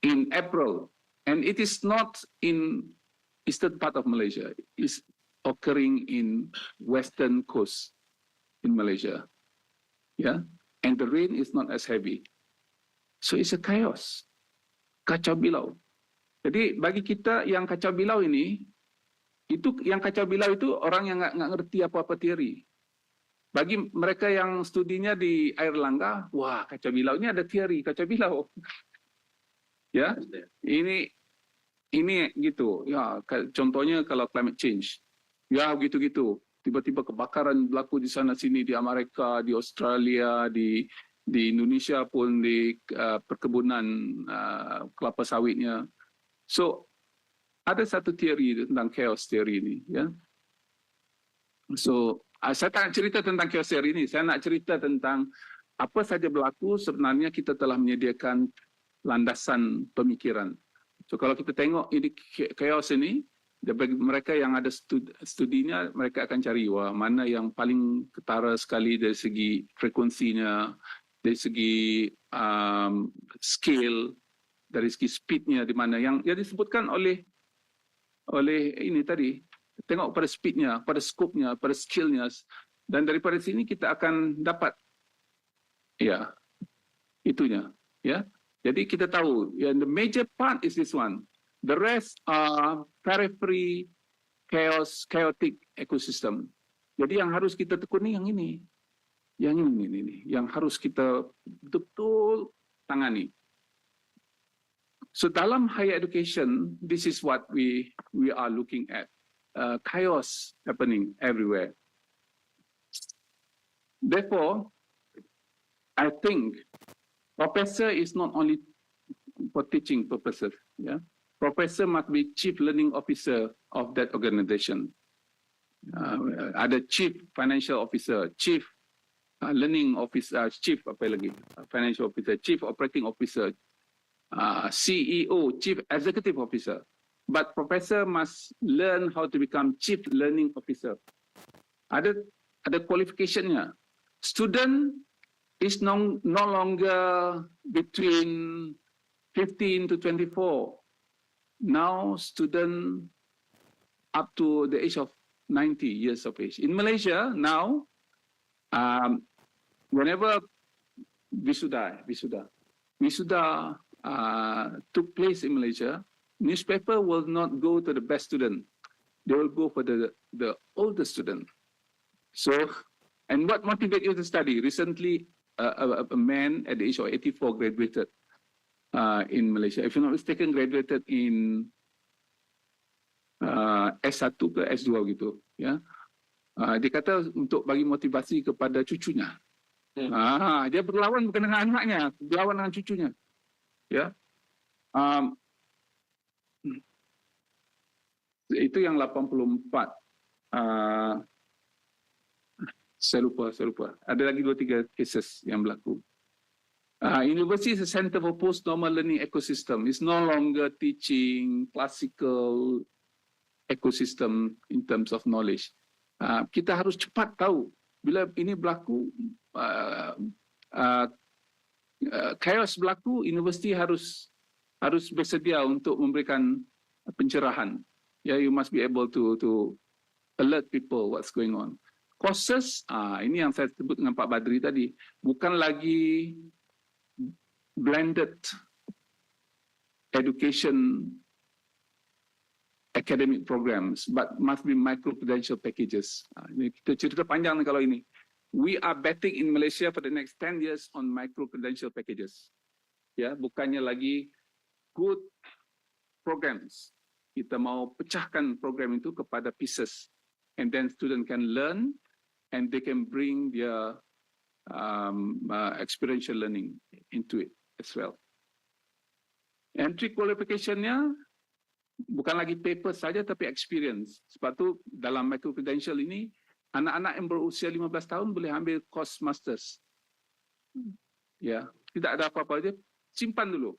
in April, and it is not in eastern part of Malaysia. It's occurring in western coast in Malaysia. Yeah, and the rain is not as heavy. So it's a chaos, kacau bilau. Jadi bagi kita yang kacau bilau ini, itu yang kacau bilau itu orang yang nggak ngerti apa-apa teori. Bagi mereka yang studinya di Airlangga, wah kacau bilau ini ada teori kacau bilau. Ya, ini gitu. Ya, contohnya kalau climate change, ya gitu-gitu. Tiba-tiba kebakaran berlaku di sana sini, di Amerika, di Australia, di Indonesia pun di perkebunan kelapa sawitnya. So ada satu teori tentang chaos teori ini, ya. So saya tak nak cerita tentang chaos teori ini. Saya nak cerita tentang apa saja berlaku sebenarnya kita telah menyediakan landasan pemikiran. So kalau kita tengok ini chaos ini, bagi mereka yang ada studinya, mereka akan cari wah mana yang paling ketara sekali dari segi frekuensinya, dari segi scale, dari segi speednya di mana yang disebutkan oleh ini tadi. Tengok pada speednya, pada skopnya, pada skillnya, dan daripada sini kita akan dapat ya itunya, ya. Jadi kita tahu yang the major part is this one. The rest are periphery, chaotic ecosystem. Jadi yang harus kita tekuni yang ini. Yang ini yang harus kita betul-betul tangani. So dalam higher education, this is what we are looking at. Chaos happening everywhere. Therefore, I think professor is not only for teaching purposes. Yeah, professor must be chief learning officer of that organization. Ada chief financial officer, chief learning officer, chief apa lagi? Financial officer, chief operating officer, CEO, chief executive officer. But professor must learn how to become chief learning officer. Ada qualification-nya. Student is no longer between 15 to 24. Now student up to the age of 90 years of age. In Malaysia now, whenever wisuda took place in Malaysia, newspaper will not go to the best student. They will go for the older student. So, and what motivates you to study? Recently, a man at the age of 84 graduated in Malaysia. If you're not mistaken, graduated in S1 ke S2 gitu. Ya, dia kata untuk bagi motivasi kepada cucunya. Dia berlawan bukan dengan anaknya, berlawan dengan cucunya. Ya. Itu yang 84. Saya lupa. Ada lagi 2-3 cases yang berlaku. University is a center for post-normal learning ecosystem. It's no longer teaching classical ecosystem in terms of knowledge. Kita harus cepat tahu bila ini berlaku, chaos berlaku, universiti harus bersedia untuk memberikan pencerahan. You must be able to alert people what's going on. Courses, ini yang saya sebut dengan Pak Badri tadi, bukan lagi blended education academic programs, but must be micro-credential packages. Kita cerita panjang kalau ini. We are betting in Malaysia for the next 10 years on micro-credential packages. Bukannya lagi good programs. Kita mau pecahkan program itu kepada pieces. And then student can learn and they can bring their experiential learning into it as well. Entry qualification-nya bukan lagi paper saja tapi experience. Sebab tu dalam micro-credential ini, anak-anak yang berusia 15 tahun boleh ambil course masters. Tidak ada apa-apa aja, simpan dulu.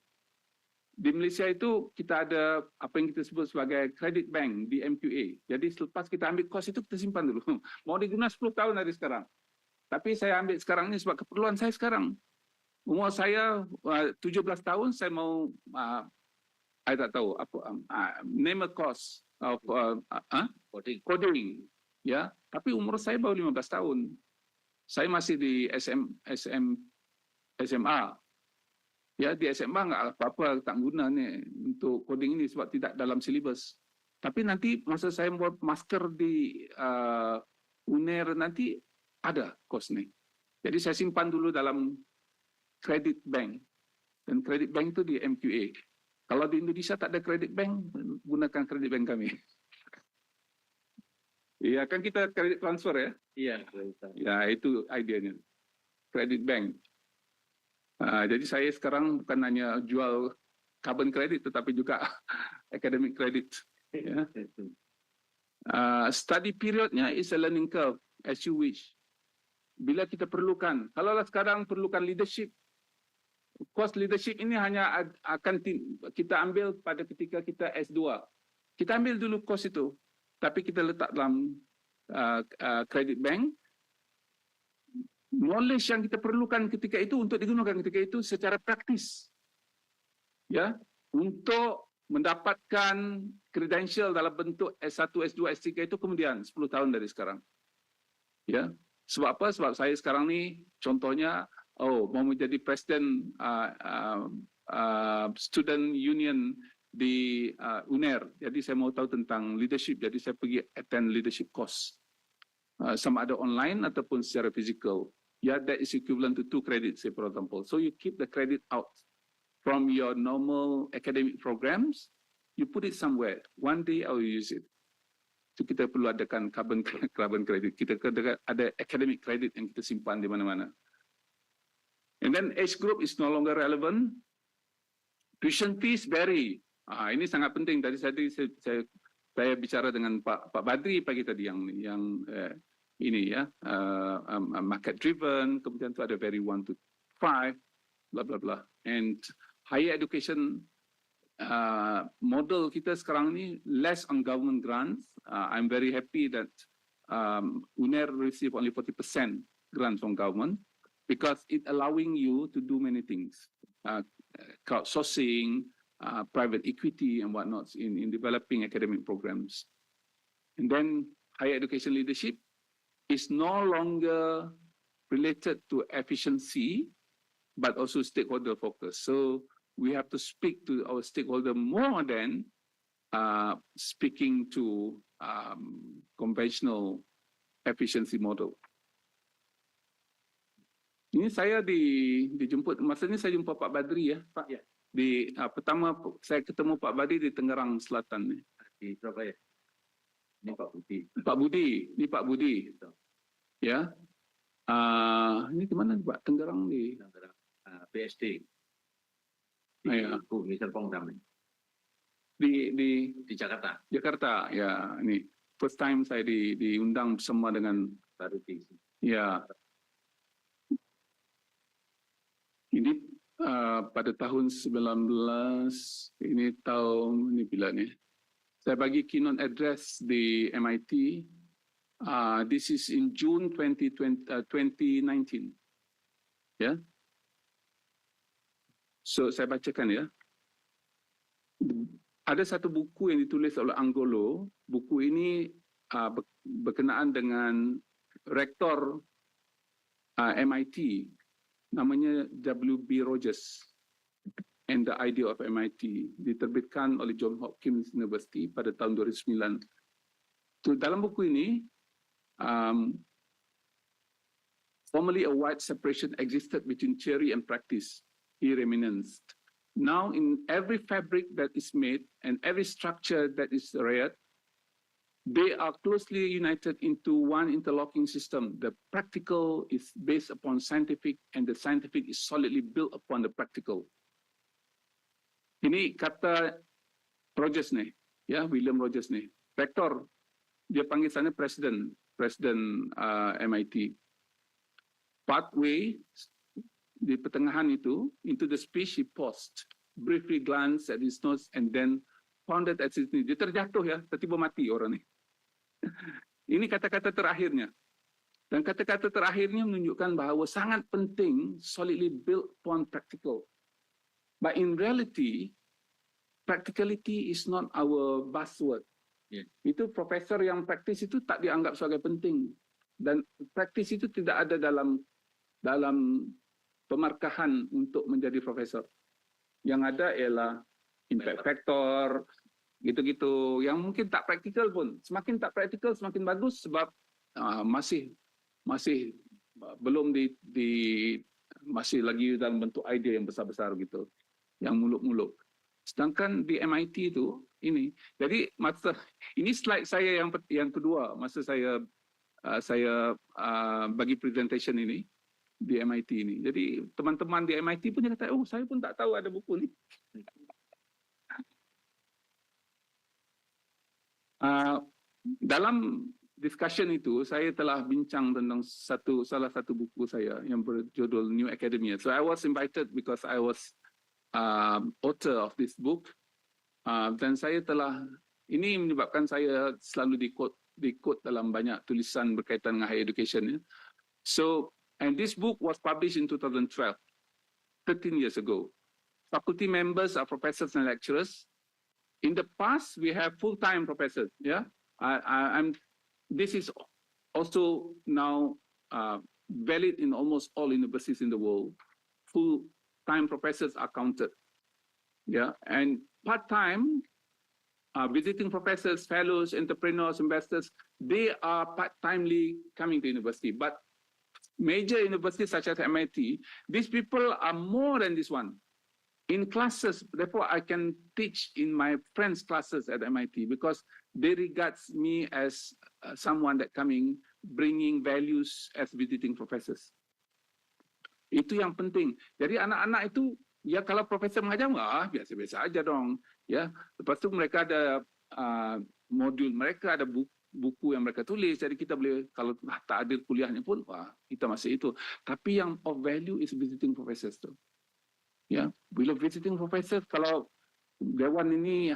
Di Malaysia itu kita ada apa yang kita sebut sebagai credit bank di MQA. Jadi selepas kita ambil course itu kita simpan dulu. Mau diguna 10 tahun dari sekarang. Tapi saya ambil sekarang ini sebab keperluan saya sekarang. Umur saya 17 tahun, saya mau saya tak tahu apa name a course of coding. Tapi umur saya baru 15 tahun. Saya masih di SMA. Di SMA nggak apa-apa, tak guna ni untuk coding ini sebab tidak dalam silibus. Tapi nanti masa saya buat master di UNER nanti ada course ni. Jadi saya simpan dulu dalam credit bank. Dan credit bank itu di MQA. Kalau di Indonesia tak ada credit bank, gunakan credit bank kami. Kan kita credit transfer ya? Iya. Itu idenya. Credit bank. Jadi saya sekarang bukan hanya jual carbon credit tetapi juga academic credit. Study periodnya is a learning curve as you wish. Bila kita perlukan, kalau sekarang perlukan leadership, course leadership ini hanya akan kita ambil pada ketika kita S2. Kita ambil dulu course itu, tapi kita letak dalam credit bank. Knowledge yang kita perlukan ketika itu untuk digunakan ketika itu secara praktis. Untuk mendapatkan credential dalam bentuk S1, S2, S3 itu kemudian 10 tahun dari sekarang. Sebab apa? Sebab saya sekarang ni contohnya mau menjadi presiden student union di UNER. Jadi saya mau tahu tentang leadership. Jadi saya pergi attend leadership course. Sama ada online ataupun secara physical. That is equivalent to 2 credits, say, for example. So you keep the credit out from your normal academic programs, you put it somewhere. One day I will use it. So kita perlu adakan carbon credit. Kita ada academic credit yang kita simpan di mana-mana. And then age group is no longer relevant. Tuition fees vary. Ini sangat penting. Tadi saya bicara dengan Pak Badri pagi tadi yang ini market driven, kemudian itu ada very 1 to 5, blah blah blah. And higher education model kita sekarang ni less on government grants. I'm very happy that UNER receive only 40% grants from government because it allowing you to do many things, crowdsourcing, private equity and whatnot in developing academic programs. And then higher education leadership is no longer related to efficiency, but also stakeholder focus. So we have to speak to our stakeholder more than speaking to conventional efficiency model. Ini saya dijemput, maksudnya saya jumpa Pak Badri ya, Pak. Pertama saya ketemu Pak Badri di Tangerang Selatan nih. Di Surabaya. Ini Pak Budi. Ini Pak Budi. Ya. Ini di mana Pak? Tangerang di PSD. Ya. Di Serpong namanya. Di Jakarta. Jakarta, ya. Ini first time saya diundang bersama dengan baru di. Ya. Ini pada tahun 19 ini bila nih? Saya bagi keynote address di MIT. This is in June 2019. Ya. So saya bacakan ya. Ada satu buku yang ditulis oleh Anggolo. Buku ini berkenaan dengan rektor MIT, namanya W.B. Rogers and the Idea of MIT, diterbitkan oleh Johns Hopkins University pada tahun 2009. Dalam buku ini, formerly a wide separation existed between theory and practice, he reminisced. Now, in every fabric that is made and every structure that is reared, they are closely united into one interlocking system. The practical is based upon scientific, and the scientific is solidly built upon the practical. Ini kata Rogers nih, ya, William Rogers nih, rektor. Dia panggil sana presiden MIT. Pathway di pertengahan itu, into the speech he paused, briefly glanced at his notes, and then pounded at his knee. Dia terjatuh ya, tiba-tiba mati orang ni. Ini kata-kata terakhirnya. Dan kata-kata terakhirnya menunjukkan bahawa sangat penting solidly built upon practical. But in reality, practicality is not our buzzword. Yeah. Itu profesor yang praktis itu tak dianggap sebagai penting. Dan praktis itu tidak ada dalam pemarkahan untuk menjadi profesor. Yang ada ialah impact factor, gitu-gitu. Yang mungkin tak praktikal pun. Semakin tak praktikal, semakin bagus sebab masih belum masih lagi dalam bentuk idea yang besar-besar gitu. Yang muluk-muluk. Sedangkan di MIT itu, ini. Jadi, ini slide saya yang kedua, masa saya bagi presentation ini. Di MIT ini. Jadi teman-teman di MIT pun dia kata, oh saya pun tak tahu ada buku ni. Dalam discussion itu, saya telah bincang tentang salah satu buku saya yang berjudul New Academia. So I was invited because I was author of this book. Dan saya ini menyebabkan saya selalu di-quote dalam banyak tulisan berkaitan dengan higher education. Ya. So, and this book was published in 2012, 13 years ago. Faculty members are professors and lecturers. In the past, we have full-time professors. Yeah, this is also now valid in almost all universities in the world. Full-time professors are counted. Yeah, and part-time visiting professors, fellows, entrepreneurs, investors, they are part-timely coming to university. But major universities such as MIT, these people are more than this one. In classes, therefore I can teach in my friends' classes at MIT because they regard me as someone that bringing values as visiting professors. Itu yang penting. Jadi anak-anak itu, ya kalau profesor mengajar, biasa-biasa aja dong. Ya, lepas itu mereka ada modul, mereka ada buku yang mereka tulis, jadi kita boleh, kalau tak ada kuliahnya pun, kita masih itu. Tapi yang of value is visiting professors tu. Ya, bila visiting professors, kalau Dewan ini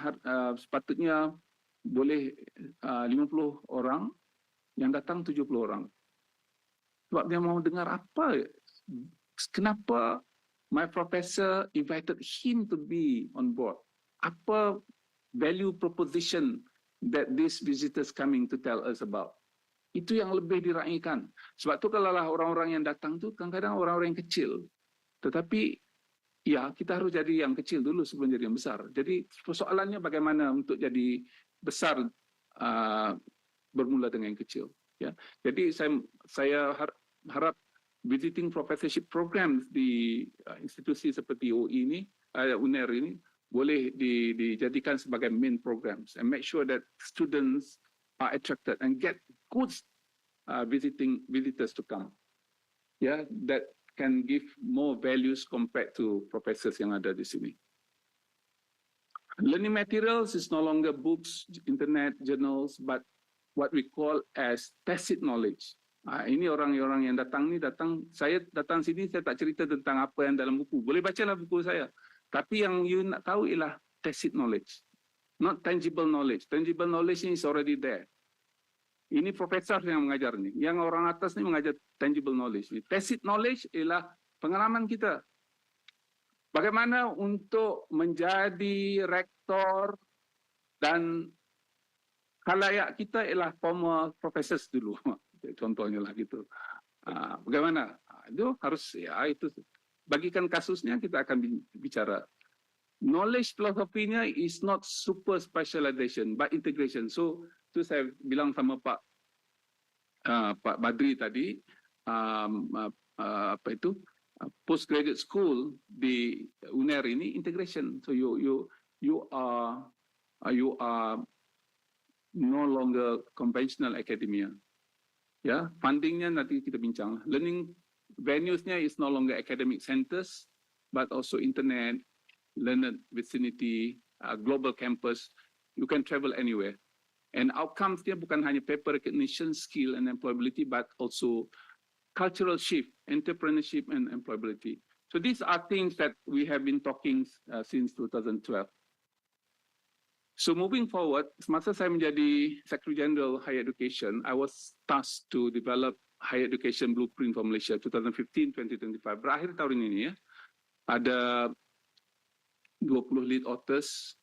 sepatutnya boleh 50 orang, yang datang 70 orang. Sebab dia mau dengar apa, kenapa my professor invited him to be on board. Apa value proposition that these visitors coming to tell us about. Itu yang lebih diraihkan. Sebab tu kalau orang-orang yang datang tu kadang-kadang orang-orang yang kecil. Tetapi ya kita harus jadi yang kecil dulu sebelum jadi yang besar. Jadi persoalannya bagaimana untuk jadi besar bermula dengan yang kecil. Ya. Jadi saya harap visiting professorship programs di institusi seperti UI ini, UNER ini, boleh dijadikan sebagai main programs and make sure that students are attracted and get good visitors to come. Yeah, that can give more values compared to professors yang ada di sini. Learning materials is no longer books, internet, journals, but what we call as tacit knowledge. Ini orang-orang yang saya datang sini, saya tak cerita tentang apa yang dalam buku. Boleh bacalah buku saya. Tapi yang you nak tahu ialah tacit knowledge. not tangible knowledge. Tangible knowledge is already there. Ini profesor yang mengajar nih. Yang orang atas nih mengajar tangible knowledge. Tacit knowledge ialah pengalaman kita. Bagaimana untuk menjadi rektor dan khalayak kita ialah former professors dulu. Contohnya lah gitu. Bagaimana? Itu harus ya itu. Bagikan kasusnya kita akan bicara. Knowledge filosofinya is not super specialization but integration. So itu saya bilang sama Pak Badri tadi, apa itu postgraduate school di UNER ini integration. So you are no longer conventional academia. Ya, fundingnya nanti kita bincang. Learning venues-nya is no longer academic centers but also internet, learned vicinity, global campus. You can travel anywhere. And outcomes dia bukan hanya paper recognition, skill and employability, but also cultural shift, entrepreneurship and employability. So these are things that we have been talking since 2012. So moving forward, semasa saya menjadi Secretary General Higher Education, I was tasked to develop Higher Education Blueprint for Malaysia 2015-2025. Berakhir tahun ini ya, ada 20 lead authors,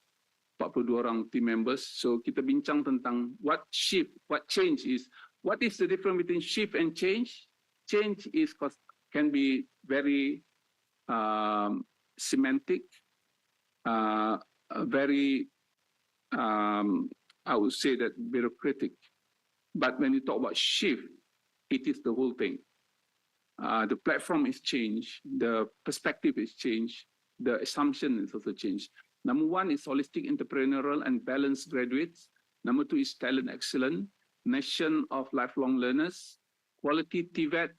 42 orang team members. So kita bincang tentang what shift, what change is. What is the difference between shift and change? Change is can be very semantic, very I would say that bureaucratic. But when you talk about shift, it is the whole thing. The platform is changed, the perspective is changed, the assumption is also changed. Number one is holistic, entrepreneurial, and balanced graduates. Number two is talent excellent, nation of lifelong learners, quality TVET,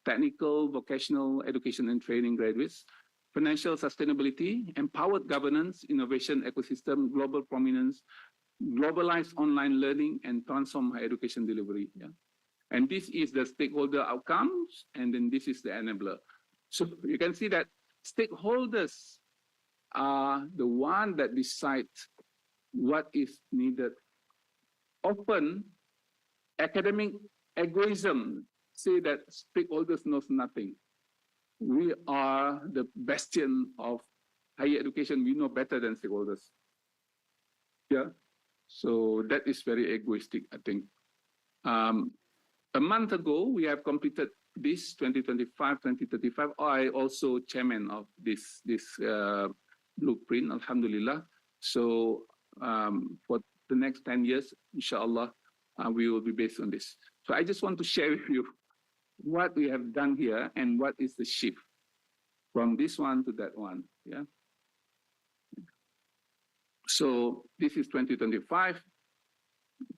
technical, vocational education and training graduates, financial sustainability, empowered governance, innovation ecosystem, global prominence, globalized online learning, and transform higher education delivery. Yeah. And this is the stakeholder outcomes, and then this is the enabler. So you can see that stakeholders are the one that decide what is needed. Often, academic egoism say that stakeholders knows nothing. We are the bastion of higher education. We know better than stakeholders. Yeah, so that is very egoistic, I think. A month ago, we have completed this 2025-2035. I also chairman of this blueprint, alhamdulillah. So for the next 10 years, inshallah, we will be based on this. So I just want to share with you what we have done here and what is the shift from this one to that one. Yeah. So this is 2025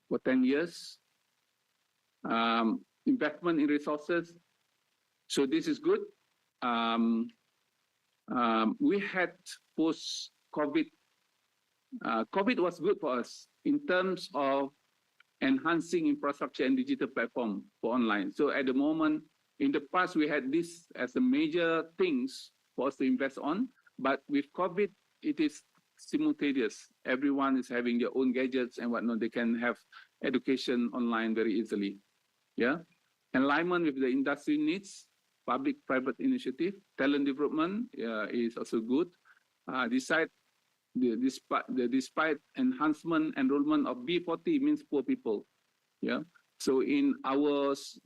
for 10 years. Investment in resources. So this is good. We had post-COVID. COVID was good for us in terms of enhancing infrastructure and digital platform for online. So at the moment, in the past, we had this as the major things for us to invest on. But with COVID, it is simultaneous. Everyone is having their own gadgets and whatnot. They can have education online very easily. Yeah. Alignment with the industry needs, public-private initiative, talent development is also good. Despite enhancement enrollment of B40 means poor people. Yeah. So in ours,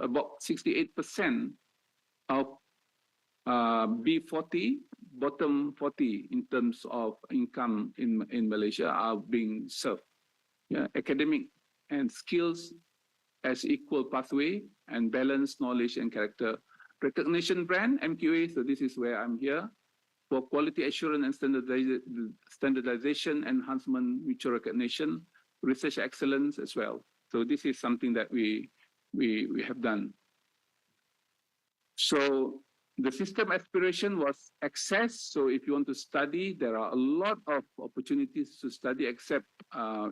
about 68% of B40, bottom 40 in terms of income in Malaysia are being served. Yeah. Academic and skills as equal pathway and balanced knowledge and character. Recognition brand, MQA, so this is where I'm here. For quality assurance and standardization, enhancement, mutual recognition, research excellence as well. So this is something that we have done. So the system aspiration was access. So if you want to study, there are a lot of opportunities to study, except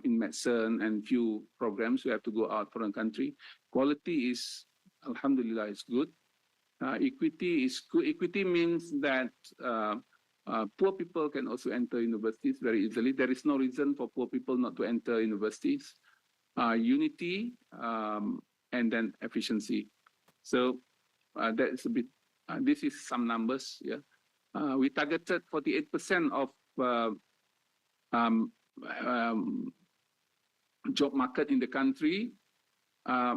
in medicine and few programs. We have to go out from the country. Quality is, alhamdulillah, is good. Equity is good. Equity means that Poor people can also enter universities very easily. There is no reason for poor people not to enter universities. Unity and then efficiency. So that's a bit. This is some numbers. Yeah, we targeted 48% of job market in the country.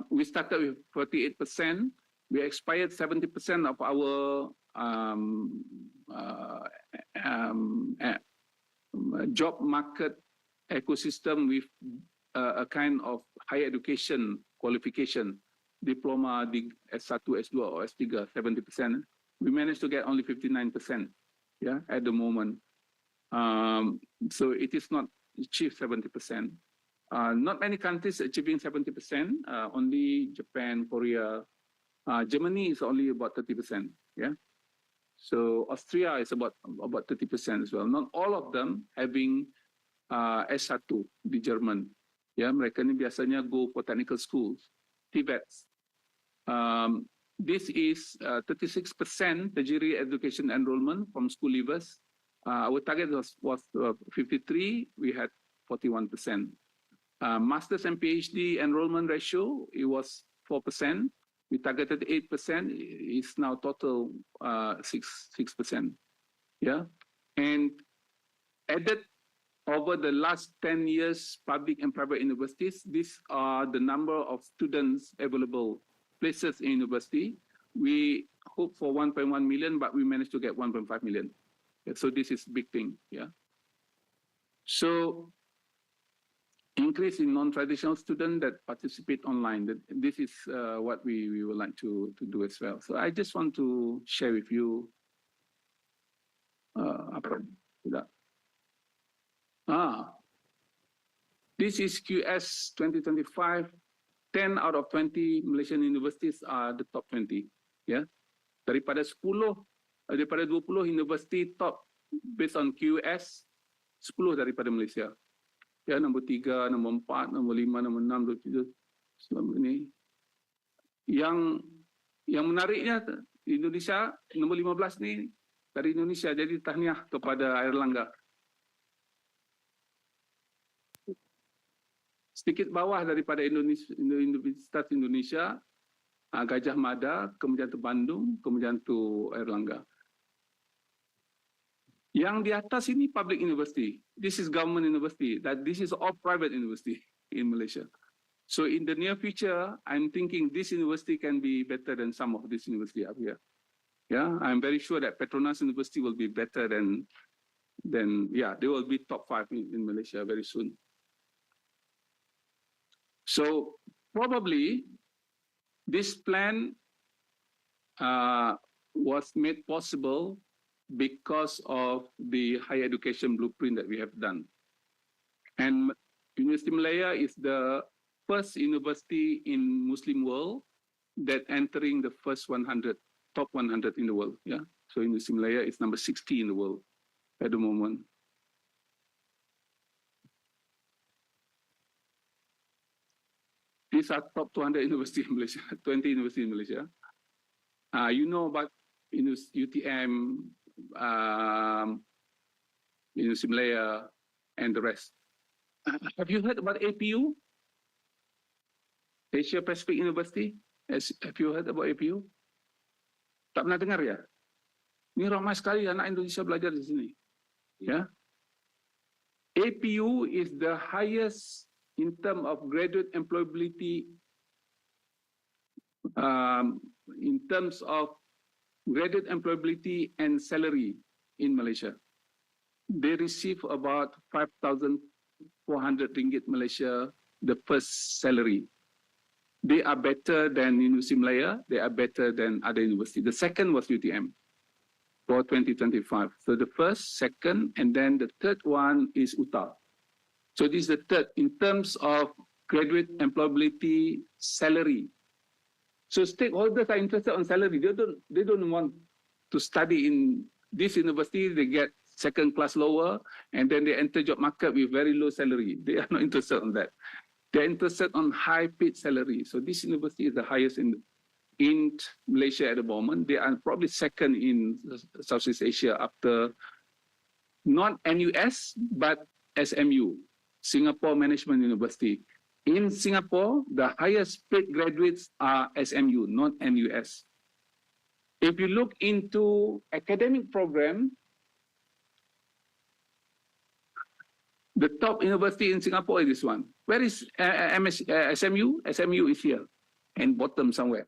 We started with 48%. We expired 70% of our job market ecosystem with a kind of higher education qualification, diploma, S1, S2 or S3, 70%. We managed to get only 59%, yeah, at the moment. So it is not achieved 70%. Not many countries achieving 70%, only Japan, Korea. Germany is only about 30%, yeah. So Austria is about 30% as well. Not all of them having S1 di Jerman. Ya, mereka ini biasanya go for technical schools, TVETs. This is 36% tertiary education enrollment from school leavers. Our target was 53. We had 41%. Masters and PhD enrollment ratio, it was 4%. We targeted 8%. It's now total 6%. Yeah, and added over the last 10 years, public and private universities, these are the number of students available places in university. We hope for 1.1 million, but we managed to get 1.5 million. Yeah, so this is a big thing. Yeah. So increase in non-traditional students that participate online. This is what we would like to do as well. So I just want to share with you. This is QS 2025. 10 out of 20 Malaysian universities are the top 20. Yeah, daripada 20 university top based on QS, 10 daripada Malaysia. Ya, nombor 3, nombor 4, nombor 5, nombor 6, nombor 7 selama ini. Yang menariknya Indonesia nombor 15 ni dari Indonesia, jadi tahniah kepada Airlangga. Sedikit bawah daripada Universitas Indonesia, Gajah Mada, kemudian tu Bandung, kemudian tu Airlangga. Yang di atas ini public university. This is government university. That this is all private university in Malaysia. So in the near future, I'm thinking this university can be better than some of this university up here. Yeah, I'm very sure that Petronas University will be better than yeah, they will be top 5 in Malaysia very soon. So probably this plan was made possible because of the higher education blueprint that we have done. And University Malaya is the first university in Muslim world that entering the first 100, top 100 in the world. Yeah, so University Malaya is number 60 in the world at the moment. These are top 200 universities in Malaysia, 20 universities in Malaysia. You know about UTM, University Malaya, and the rest. Have you heard about APU? Asia Pacific University? Have you heard about APU? Tak pernah dengar ya? Ini ramai sekali anak Indonesia belajar di sini. Ya. APU is the highest in terms of graduate employability, in terms of graduate employability and salary in Malaysia. They receive about 5,400 ringgit Malaysia, the first salary. They are better than University Malaya. They are better than other universities. The second was UTM for 2025. So the first, second, and then the third one is UTA. So this is the third in terms of graduate employability salary. So stakeholders are interested on salary. They don't want to study in this university. They get second class lower, and then they enter job market with very low salary. They are not interested on that. They're interested on high paid salary. So this university is the highest in Malaysia at the moment. They are probably second in Southeast Asia after not NUS, but SMU, Singapore Management University. In Singapore, the highest paid graduates are SMU, not NUS. If you look into academic program, the top university in Singapore is this one. Where is SMU? SMU is here, and bottom somewhere.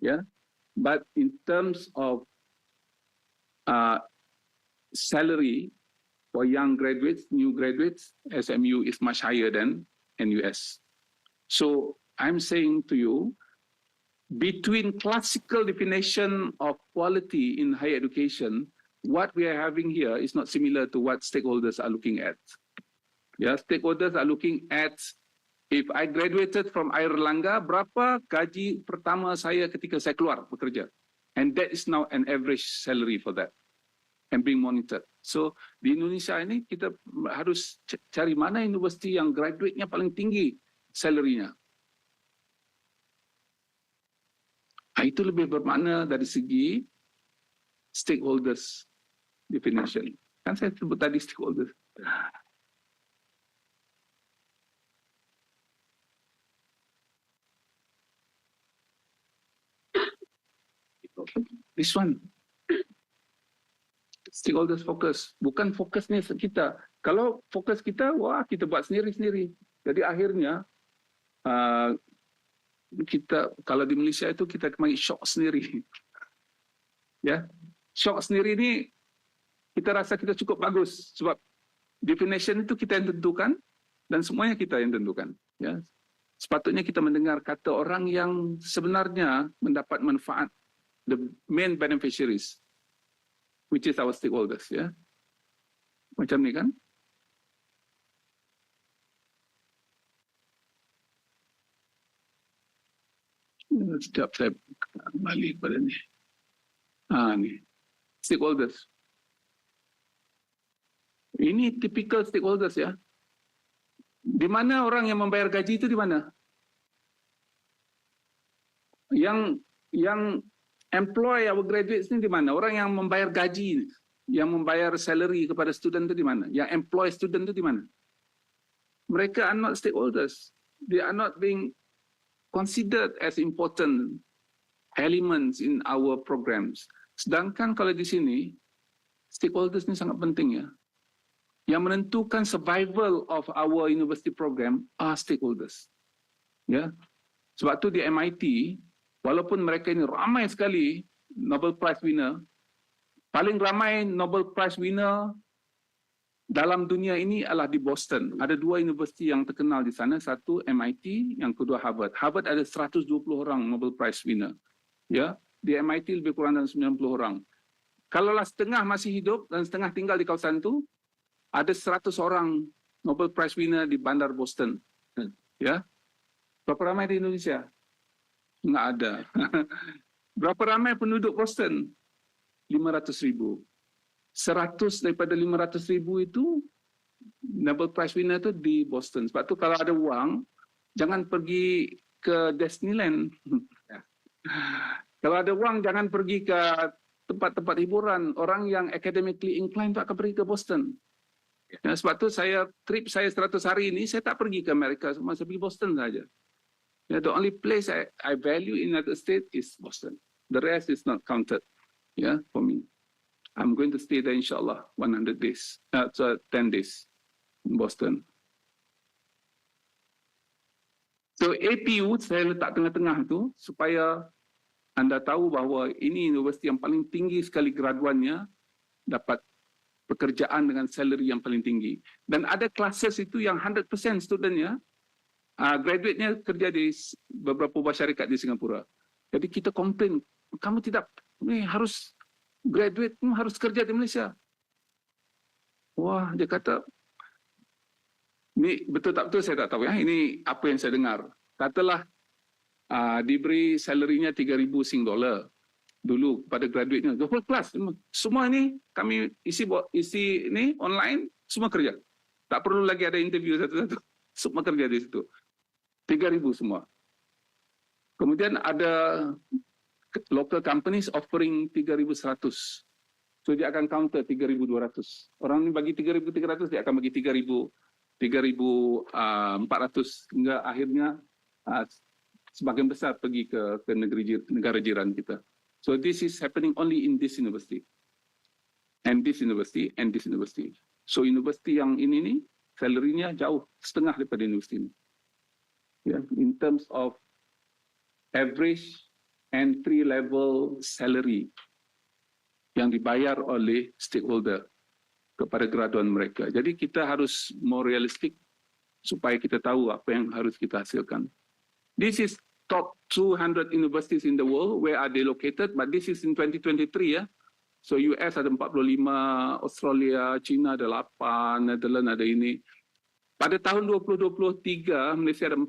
Yeah, but in terms of salary for young graduates, new graduates, SMU is much higher than NUS. So I'm saying to you, between classical definition of quality in higher education, what we are having here is not similar to what stakeholders are looking at. Yeah, stakeholders are looking at, if I graduated from Airlangga, berapa gaji pertama saya ketika saya keluar bekerja? And that is now an average salary for that and being monitored. So di Indonesia ini kita harus cari mana universiti yang graduate-nya paling tinggi salary-nya. Itu lebih bermakna dari segi stakeholders definition. Kan saya sebut tadi stakeholders. This one. Stakeholders focus. Bukan fokusnya kita. Kalau fokus kita, wah kita buat sendiri-sendiri. Jadi akhirnya, kita kalau di Malaysia itu kita kemarin shock sendiri. Ya, shock sendiri ini kita rasa kita cukup bagus sebab definition itu kita yang tentukan dan semuanya kita yang tentukan. Ya, sepatutnya kita mendengar kata orang yang sebenarnya mendapat manfaat, the main beneficiaries, which is our stakeholders. Ya, macam ni kan? Sekejap saya balik pada ni. Ni. Stakeholders. Ini typical stakeholders ya. Di mana orang yang membayar gaji itu di mana? Yang employ our graduates ni di mana? Orang yang membayar gaji, yang membayar salary kepada student itu di mana? Yang employ student itu di mana? Mereka are not stakeholders. They are not being considered as important elements in our programs. Sedangkan kalau di sini, stakeholders ni sangat penting ya. Yang menentukan survival of our university program are stakeholders. Ya. Sebab tu di MIT, walaupun mereka ini ramai sekali Nobel Prize winner, paling ramai Nobel Prize winner dalam dunia ini adalah di Boston. Ada dua universiti yang terkenal di sana, satu MIT, yang kedua Harvard. Harvard ada 120 orang Nobel Prize winner. Ya, di MIT lebih kurang dari 90 orang. Kalaulah setengah masih hidup dan setengah tinggal di kawasan itu, ada 100 orang Nobel Prize winner di bandar Boston. Ya. Berapa ramai di Indonesia? Enggak ada. Berapa ramai penduduk Boston? 500,000. 100 daripada 500,000 itu Nobel Prize winner itu di Boston. Sebab tu kalau ada wang, jangan pergi ke Disneyland. Kalau ada wang, jangan pergi ke tempat-tempat hiburan. Orang yang academically inclined akan pergi ke Boston. Ya, sebab tu trip saya 100 hari ini, saya tak pergi ke Amerika, cuma saya pergi Boston saja. Ya, the only place I value in United States is Boston. The rest is not counted. Ya, for me. I'm going to stay there insyaAllah 100 days, 10 days in Boston. So APU saya letak tengah-tengah tu supaya anda tahu bahawa ini universiti yang paling tinggi sekali graduannya, dapat pekerjaan dengan salary yang paling tinggi. Dan ada classes itu yang 100% studentnya, graduate-nya kerja di beberapa syarikat di Singapura. Jadi kita komplain, kamu tidak, harus graduate harus kerja di Malaysia. Wah, dia kata, ini betul tak betul saya tak tahu ya. Ini apa yang saya dengar. Katalah diberi salary-nya 3,000 Sing dollar dulu pada graduate-nya. 20 plus. Semua ini kami isi ini online, semua kerja. Tak perlu lagi ada interview satu-satu. Semua kerja di situ. 3,000 semua. Kemudian ada local companies offering 3,100 So dia akan counter 3,200. Orang ni bagi 3,300, dia akan bagi 3,400 hingga akhirnya sebagian besar pergi ke negara jiran kita. So this is happening only in this university. And this university, and this university. So universiti yang ini ni, salary-nya jauh setengah daripada universiti ini. Yeah, in terms of average entry level salary yang dibayar oleh stakeholder kepada graduan mereka. Jadi kita harus more realistic supaya kita tahu apa yang harus kita hasilkan. This is top 200 universities in the world. Where are they located? But this is in 2023 ya. So US ada 45, Australia, China ada 8, Netherlands ada ini. Pada tahun 2023 Malaysia ada 4.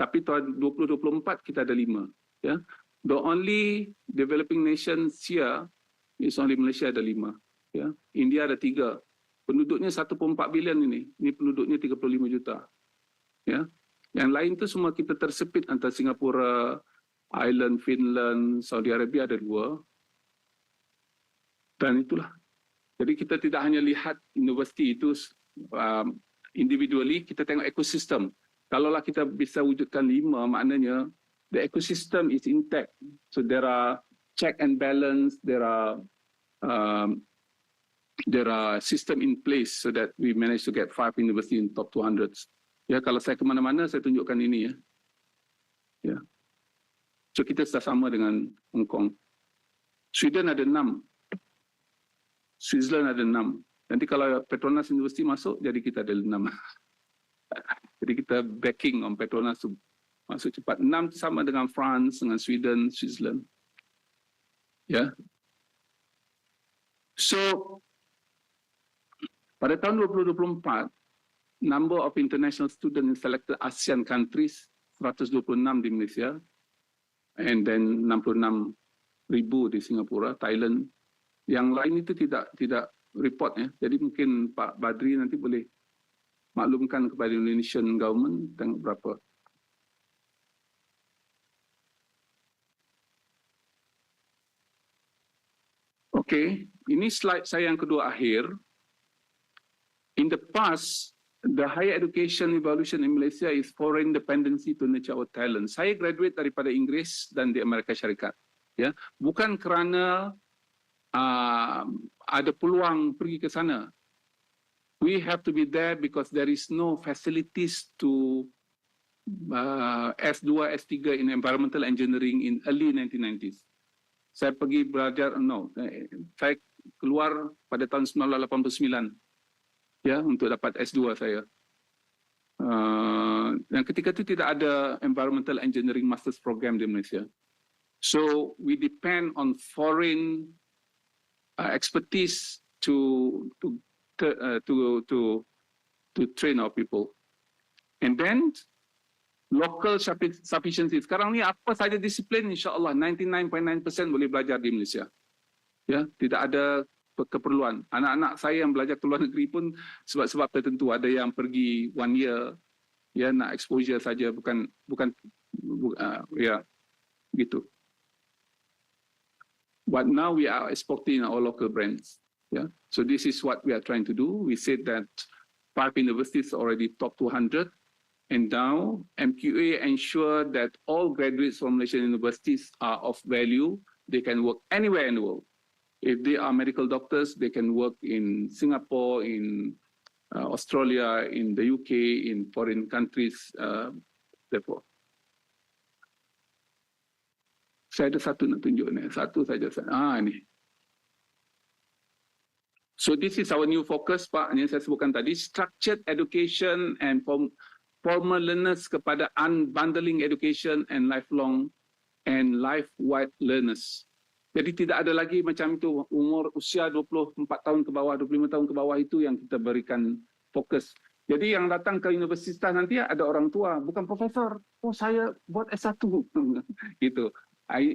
Tapi tahun 2024 kita ada 5. Ya. The only developing nations here is only Malaysia ada 5. Ya. India ada 3. Penduduknya 1.4 bilion ini. Ini penduduknya 35 juta. Ya. Yang lain tu semua kita tersepit antara Singapura, Ireland, Finland, Saudi Arabia ada 2. Dan itulah. Jadi kita tidak hanya lihat universiti itu individually, kita tengok ekosistem. Kalaulah kita bisa wujudkan 5, maknanya the ecosystem is intact. So there are check and balance, there are system in place so that we manage to get 5 university in top 200. Ya, kalau saya kemana-mana, saya tunjukkan ini ya. Ya. So kita sudah sama dengan Hong Kong. Sweden ada 6. Switzerland ada 6. Nanti kalau Petronas University masuk, jadi kita ada 6. Jadi kita backing on Petronas masuk cepat. 6 sama dengan France, dengan Sweden, Switzerland. Ya. So, pada tahun 2024, number of international students in selected ASEAN countries, 126 di Malaysia, and then 66,000 di Singapura, Thailand. Yang lain itu tidak report ya. Jadi mungkin Pak Badri nanti boleh maklumkan kepada Indonesian government tengok berapa. Okey, ini slide saya yang kedua akhir. In the past, the higher education evaluation in Malaysia is foreign dependency to nurture our talent. Saya graduate daripada Inggeris dan di Amerika Syarikat. Ya, bukan kerana ada peluang pergi ke sana. We have to be there because there is no facilities to S2, S3 in environmental engineering in early 1990s. Saya pergi belajar, saya keluar pada tahun 1989 ya, untuk dapat S2 saya. Dan ketika itu tidak ada environmental engineering master's program di Malaysia. So we depend on foreign expertise to train our people, and then local sufficiency. Sekarang ni apa saja disiplin, insyaAllah 99.9% boleh belajar di Malaysia. Ya, tidak ada keperluan. Anak-anak saya yang belajar ke luar negeri pun sebab-sebab tertentu. Ada yang pergi 1 year, ya, nak exposure saja, bukan ya, gitu. But now we are exporting our local brands. Yeah. So this is what we are trying to do. We said that 5 universities already top 200. And now MQA ensure that all graduates from Malaysian universities are of value. They can work anywhere in the world. If they are medical doctors, they can work in Singapore, in Australia, in the UK, in foreign countries. Therefore. Saya ada satu nak tunjuk ni. Satu saja. Ini. So this is our new focus, Pak. Yang saya sebutkan tadi. Structured education and formal learners kepada unbundling education and lifelong and life-wide learners. Jadi tidak ada lagi macam itu umur usia 24 tahun ke bawah, 25 tahun ke bawah itu yang kita berikan fokus. Jadi yang datang ke universitas nanti ada orang tua, bukan profesor. Oh, saya buat S1. Gitu.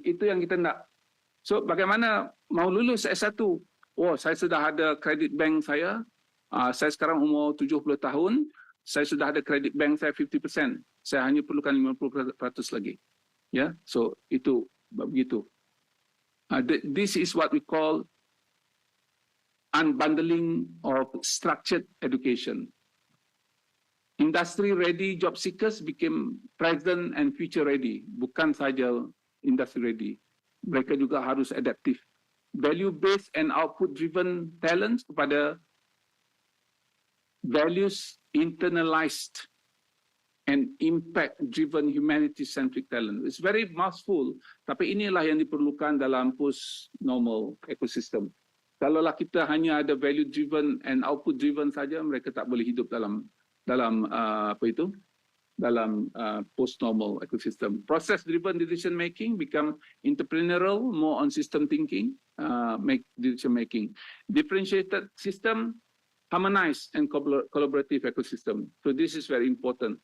Itu yang kita nak. So bagaimana mau lulus S1? Oh, saya sudah ada kredit bank saya. Saya sekarang umur 70 tahun. Saya sudah ada kredit bank saya 50%. Saya hanya perlukan 50% lagi. Ya, so itu begitu. This is what we call unbundling of structured education. Industry ready job seekers became present and future ready, bukan saja industry ready. Mereka juga harus adaptif. Value based and output driven talents kepada values internalized and impact driven humanity centric talent. It's very mouthful, tapi inilah yang diperlukan dalam post normal ecosystem. Kalaulah kita hanya ada value driven and output driven saja, mereka tak boleh hidup dalam post normal ecosystem. Process driven decision making become entrepreneurial, more on system thinking, make decision making. Differentiated system, harmonized and collaborative ecosystem. So this is very important.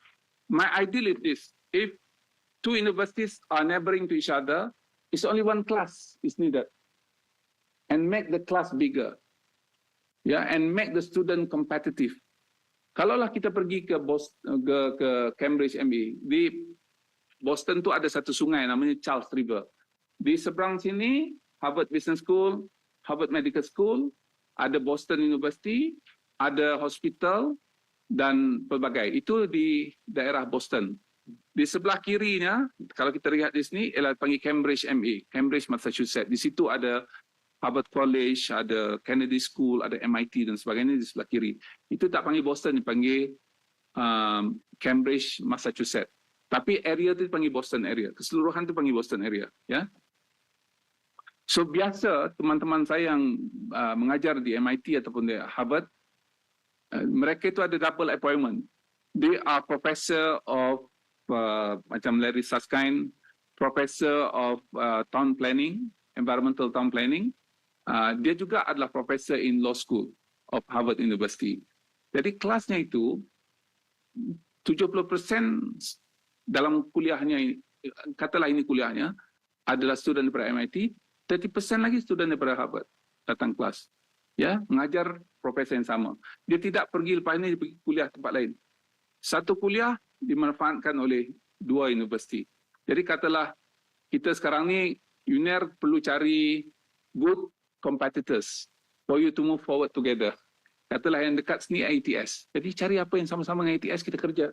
My ideal is this: if two universities are neighboring to each other, it's only one class is needed, and make the class bigger, and make the student competitive. Kalaulah kita pergi ke Cambridge MA, di Boston tu ada satu sungai namanya Charles River. Di seberang sini Harvard Business School, Harvard Medical School, ada Boston University, ada hospital dan pelbagai. Itu di daerah Boston. Di sebelah kirinya, kalau kita lihat di sini, ialah panggil Cambridge MA, Cambridge, Massachusetts. Di situ ada Harvard College, ada Kennedy School, ada MIT dan sebagainya di sebelah kiri. Itu tak panggil Boston, dipanggil Cambridge, Massachusetts. Tapi area itu dipanggil Boston area. Keseluruhan itu panggil Boston area. Ya. So biasa teman-teman saya yang mengajar di MIT ataupun di Harvard, mereka itu ada double appointment. They are professor of macam Larry Susskind, professor of town planning, environmental town planning. Dia juga adalah professor in law school of Harvard University. Jadi kelasnya itu 70% dalam kuliahnya, katalah ini kuliahnya, adalah student daripada MIT, 30% lagi student daripada Harvard datang kelas. Ya, mengajar profesor yang sama. Dia tidak pergi lepas ini pergi kuliah tempat lain. Satu kuliah dimanfaatkan oleh dua universiti. Jadi katalah kita sekarang ni UNER perlu cari good competitors for you to move forward together. Katalah yang dekat sini ITS. Jadi cari apa yang sama-sama dengan ITS kita kerja.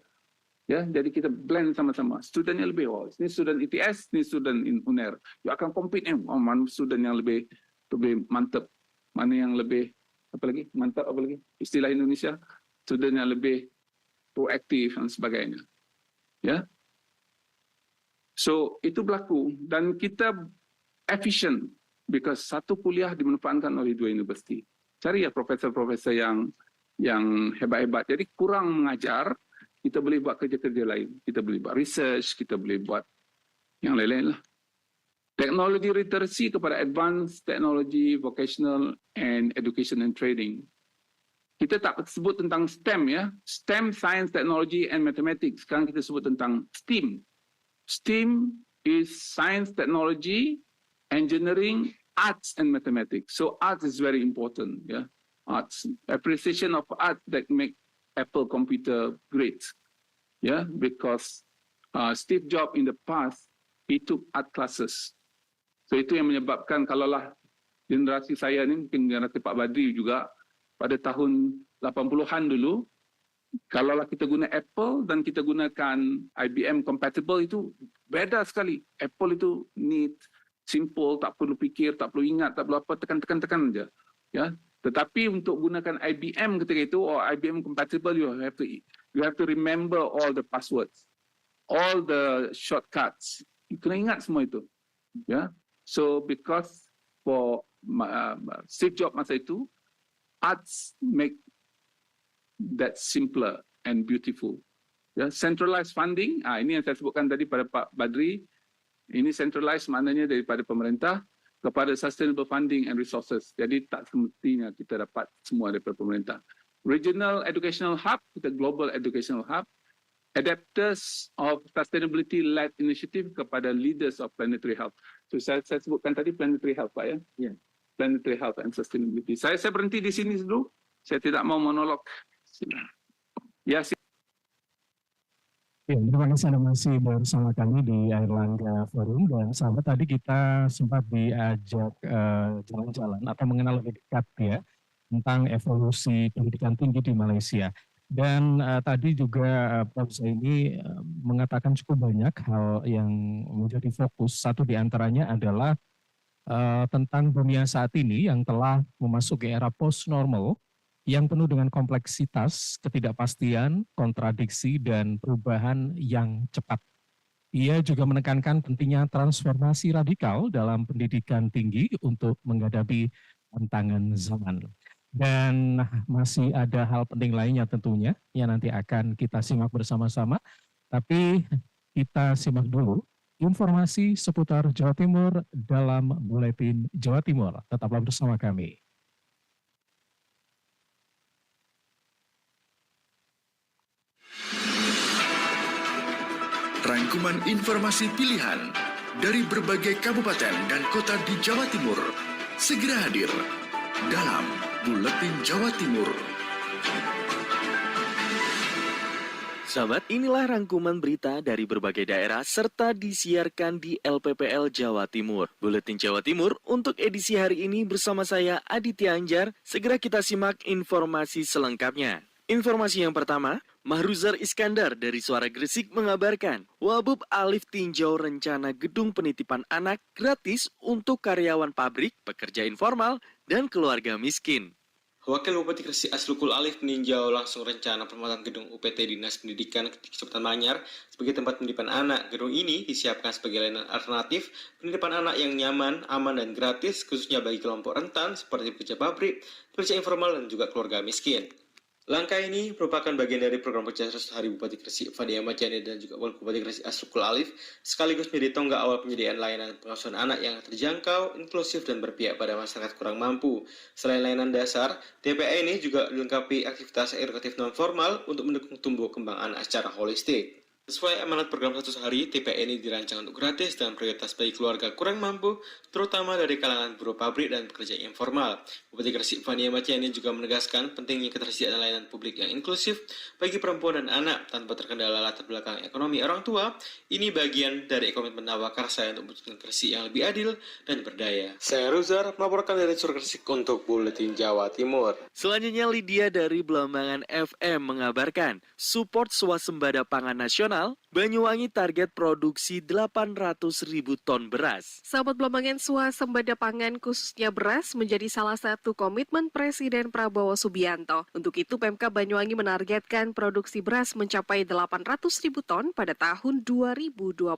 Ya, jadi kita blend sama-sama. Studentnya lebih, ini student ITS, ini student UNER. You akan compete mana student yang lebih mantap, mana yang lebih mantap, istilah Indonesia, student yang lebih proaktif dan sebagainya. Ya. So itu berlaku dan kita efficient because satu kuliah dimanfaatkan oleh dua universiti. Cari ya profesor-profesor yang hebat-hebat. Jadi kurang mengajar, kita boleh buat kerja-kerja lain. Kita boleh buat research, kita boleh buat yang lain-lain lah. Teknologi literacy kepada advanced technology, vocational and education and training. Kita tak sebut tentang STEM ya. STEM, Science, Technology and Mathematics. Sekarang kita sebut tentang STEAM. STEAM is Science, Technology, Engineering, Arts and Mathematics. So arts is very important. Yeah, arts, appreciation of art that make Apple computer great. Yeah, because Steve Jobs in the past he took art classes. So itu yang menyebabkan kalaulah generasi saya ni, mungkin generasi Pak Badri juga pada tahun 80-an dulu, kalaulah kita guna Apple dan kita gunakan IBM compatible itu beda sekali. Apple itu neat, simple, tak perlu fikir, tak perlu ingat, tak perlu apa, tekan saja. Ya. Tetapi untuk gunakan IBM ketika itu, or IBM compatible, you have to remember all the passwords, all the shortcuts. You kena ingat semua itu. Ya. So because for Steve Jobs masa itu, arts make that simpler and beautiful. Ya, centralized funding, ini yang saya sebutkan tadi pada Pak Badri. Ini centralized maknanya daripada pemerintah kepada sustainable funding and resources. Jadi tak semestinya kita dapat semua daripada pemerintah. Regional educational hub, kita global educational hub. Adapters of sustainability-led initiative kepada leaders of planetary health. So saya sebutkan tadi planetary health, Pak ya. Yeah. Planetary health and sustainability. Saya berhenti di sini dulu. Saya tidak mau monolog. Ya, ya, terima kasih Anda masih bersama kami di Airlangga Forum. Dan sahabat, tadi kita sempat diajak jalan-jalan atau mengenal lebih dekat ya tentang evolusi pendidikan tinggi di Malaysia. Dan tadi juga Prof. Zaini mengatakan cukup banyak hal yang menjadi fokus. Satu di antaranya adalah tentang dunia saat ini yang telah memasuki era post-normal yang penuh dengan kompleksitas, ketidakpastian, kontradiksi, dan perubahan yang cepat. Ia juga menekankan pentingnya transformasi radikal dalam pendidikan tinggi untuk menghadapi tantangan zaman. Dan masih ada hal penting lainnya tentunya yang nanti akan kita simak bersama-sama. Tapi kita simak dulu informasi seputar Jawa Timur dalam Buletin Jawa Timur. Tetaplah bersama kami. Rangkuman informasi pilihan dari berbagai kabupaten dan kota di Jawa Timur segera hadir dalam Buletin Jawa Timur. Sahabat, inilah rangkuman berita dari berbagai daerah serta disiarkan di LPPL Jawa Timur. Buletin Jawa Timur untuk edisi hari ini bersama saya Aditya Anjar. Segera kita simak informasi selengkapnya. Informasi yang pertama, Mahruzar Iskandar dari Suara Gresik mengabarkan, Wabub Alif tinjau rencana gedung penitipan anak gratis untuk karyawan pabrik, pekerja informal, dan keluarga miskin. Wakil Bupati Gresik Asrukul Alif meninjau langsung rencana pembuatan gedung UPT Dinas Pendidikan Kecamatan Manyar sebagai tempat penitipan anak. Gedung ini disiapkan sebagai layanan alternatif penitipan anak yang nyaman, aman, dan gratis, khususnya bagi kelompok rentan seperti pekerja pabrik, pekerja informal, dan juga keluarga miskin. Langkah ini merupakan bagian dari program kerja 100 hari Bupati Gresik Fadia Majani dan juga Wakil Bupati Gresik Asrukul Alif, sekaligus menjadi tonggak awal penyediaan layanan pengasuhan anak yang terjangkau, inklusif, dan berpihak pada masyarakat kurang mampu. Selain layanan dasar, TPA ini juga dilengkapi aktivitas edukatif non-formal untuk mendukung tumbuh kembang anak secara holistik. Sesuai amanat program 100 hari, TPA ini dirancang untuk gratis dan prioritas bagi keluarga kurang mampu, terutama dari kalangan buruh pabrik dan pekerja informal. Bupati Gresik Fania Maciani juga menegaskan pentingnya ketersediaan layanan publik yang inklusif bagi perempuan dan anak tanpa terkendala latar belakang ekonomi orang tua. Ini bagian dari komitmen Nawakarsa untuk mewujudkan Gresik yang lebih adil dan berdaya. Saya Ruzar melaporkan dari Surat Gresik untuk Buletin Jawa Timur. Selanjutnya Lydia dari Belambangan FM mengabarkan, support swasembada pangan nasional, Banyuwangi target produksi 800.000 ton beras. Sahabat Belambangan, swasembada pangan khususnya beras menjadi salah satu komitmen Presiden Prabowo Subianto. Untuk itu Pemkab Banyuwangi menargetkan produksi beras mencapai 800.000 ton pada tahun 2025.